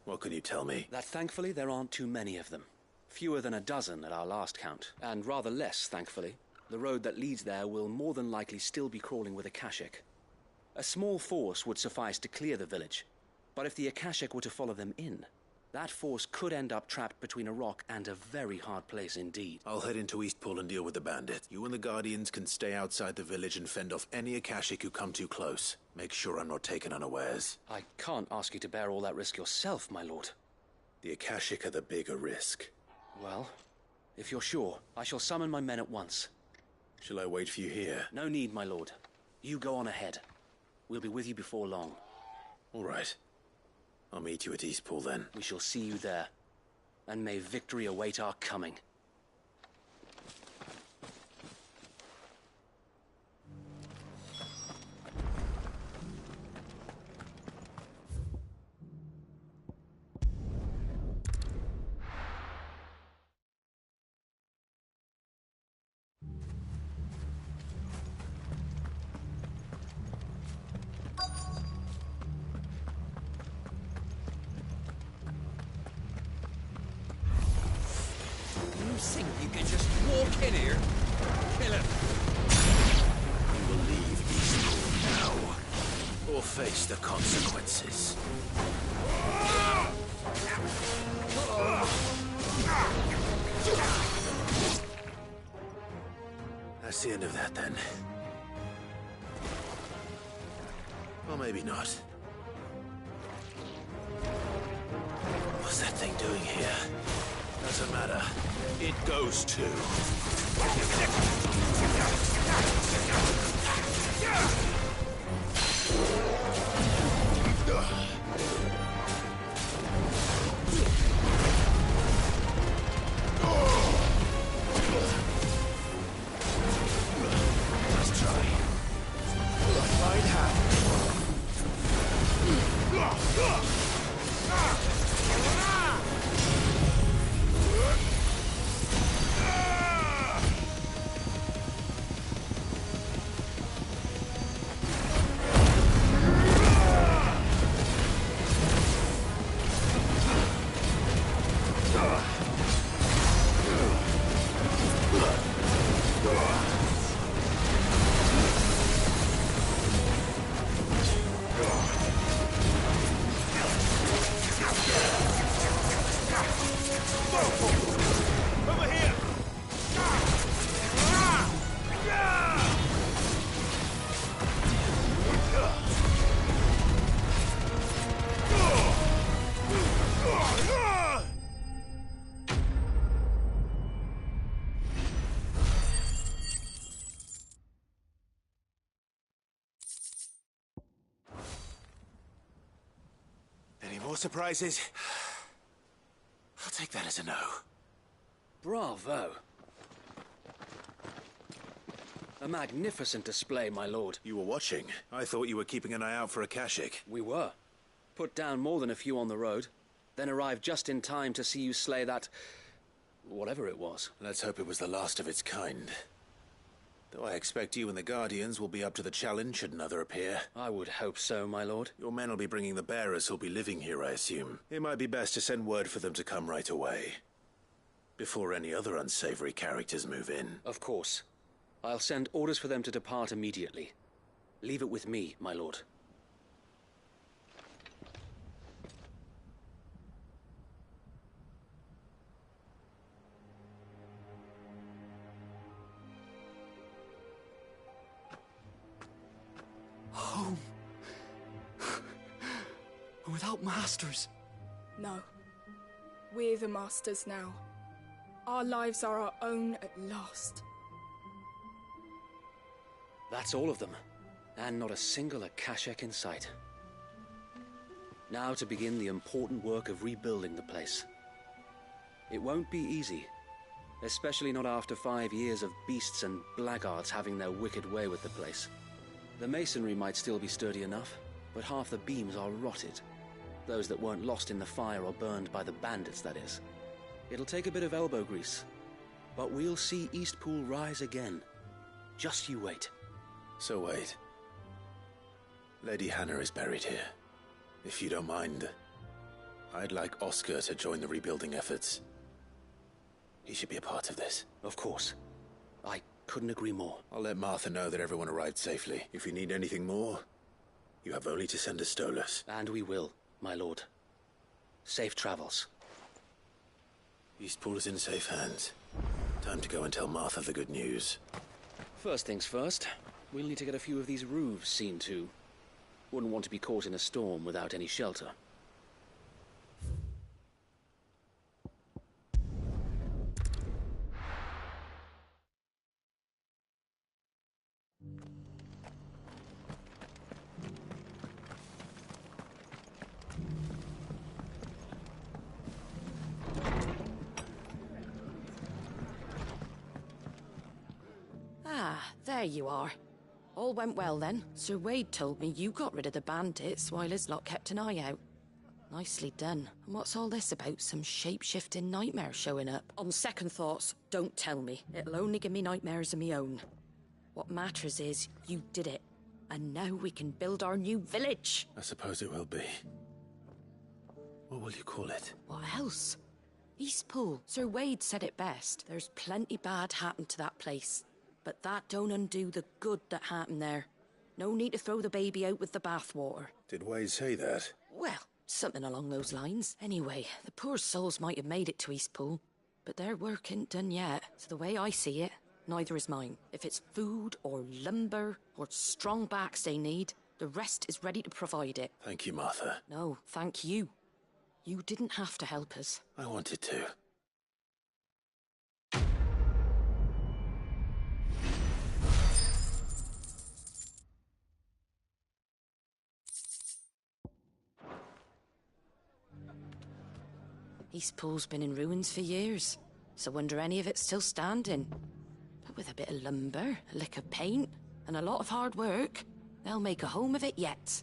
what can you tell me? That thankfully there aren't too many of them. Fewer than a dozen at our last count. And rather less, thankfully. The road that leads there will more than likely still be crawling with Akashic. A small force would suffice to clear the village. But if the Akashic were to follow them in, that force could end up trapped between a rock and a very hard place indeed. I'll head into Eastpool and deal with the bandit. You and the Guardians can stay outside the village and fend off any Akashic who come too close. Make sure I'm not taken unawares. I can't ask you to bear all that risk yourself, my lord. The Akashic are the bigger risk. Well, if you're sure, I shall summon my men at once. Shall I wait for you here? No need, my lord. You go on ahead. We'll be with you before long. All right. I'll meet you at Eastpool then. We shall see you there. And may victory await our coming. Think you can just walk in here, kill him? You will leave Eastpool now, or face the consequences. That's the end of that, then. Or maybe not. What's that thing doing here? Doesn't matter. It goes too. Let's try. Right hand. More surprises? I'll take that as a no. Bravo. A magnificent display, my lord. You were watching. I thought you were keeping an eye out for Akashic. We were. Put down more than a few on the road, then arrived just in time to see you slay that... whatever it was. Let's hope it was the last of its kind. Though I expect you and the Guardians will be up to the challenge should another appear. I would hope so, my lord. Your men will be bringing the bearers who'll be living here, I assume. It might be best to send word for them to come right away. Before any other unsavory characters move in. Of course. I'll send orders for them to depart immediately. Leave it with me, my lord. without masters. No. We're the masters now. Our lives are our own at last. That's all of them. And not a single Akashek in sight. Now to begin the important work of rebuilding the place. It won't be easy. Especially not after 5 years of beasts and blackguards having their wicked way with the place. The masonry might still be sturdy enough, but half the beams are rotted. Those that weren't lost in the fire or burned by the bandits, that is. It'll take a bit of elbow grease, but we'll see Eastpool rise again. Just you wait. So wait. Lady Hannah is buried here. If you don't mind, I'd like Oscar to join the rebuilding efforts. He should be a part of this. Of course. I couldn't agree more. I'll let Martha know that everyone arrived safely. If you need anything more, you have only to send a Stolas. And we will, my lord. Safe travels. Eastpool is in safe hands. Time to go and tell Martha the good news. First things first, we'll need to get a few of these roofs seen to. Wouldn't want to be caught in a storm without any shelter. There you are. All went well then. Sir Wade told me you got rid of the bandits while his lot kept an eye out. Nicely done. And what's all this about some shape-shifting nightmare showing up? On second thoughts, don't tell me. It'll only give me nightmares of me own. What matters is you did it. And now we can build our new village. I suppose it will be. What will you call it? What else? Eastpool. Sir Wade said it best. There's plenty bad happened to that place. But that don't undo the good that happened there. No need to throw the baby out with the bathwater. Did Wade say that? Well, something along those lines. Anyway, the poor souls might have made it to Eastpool, but their work ain't done yet. So the way I see it, neither is mine. If it's food or lumber or strong backs they need, the rest is ready to provide it. Thank you, Martha. No, thank you. You didn't have to help us. I wanted to. Eastpool's been in ruins for years, so wonder any of it's still standing. But with a bit of lumber, a lick of paint, and a lot of hard work, they'll make a home of it yet.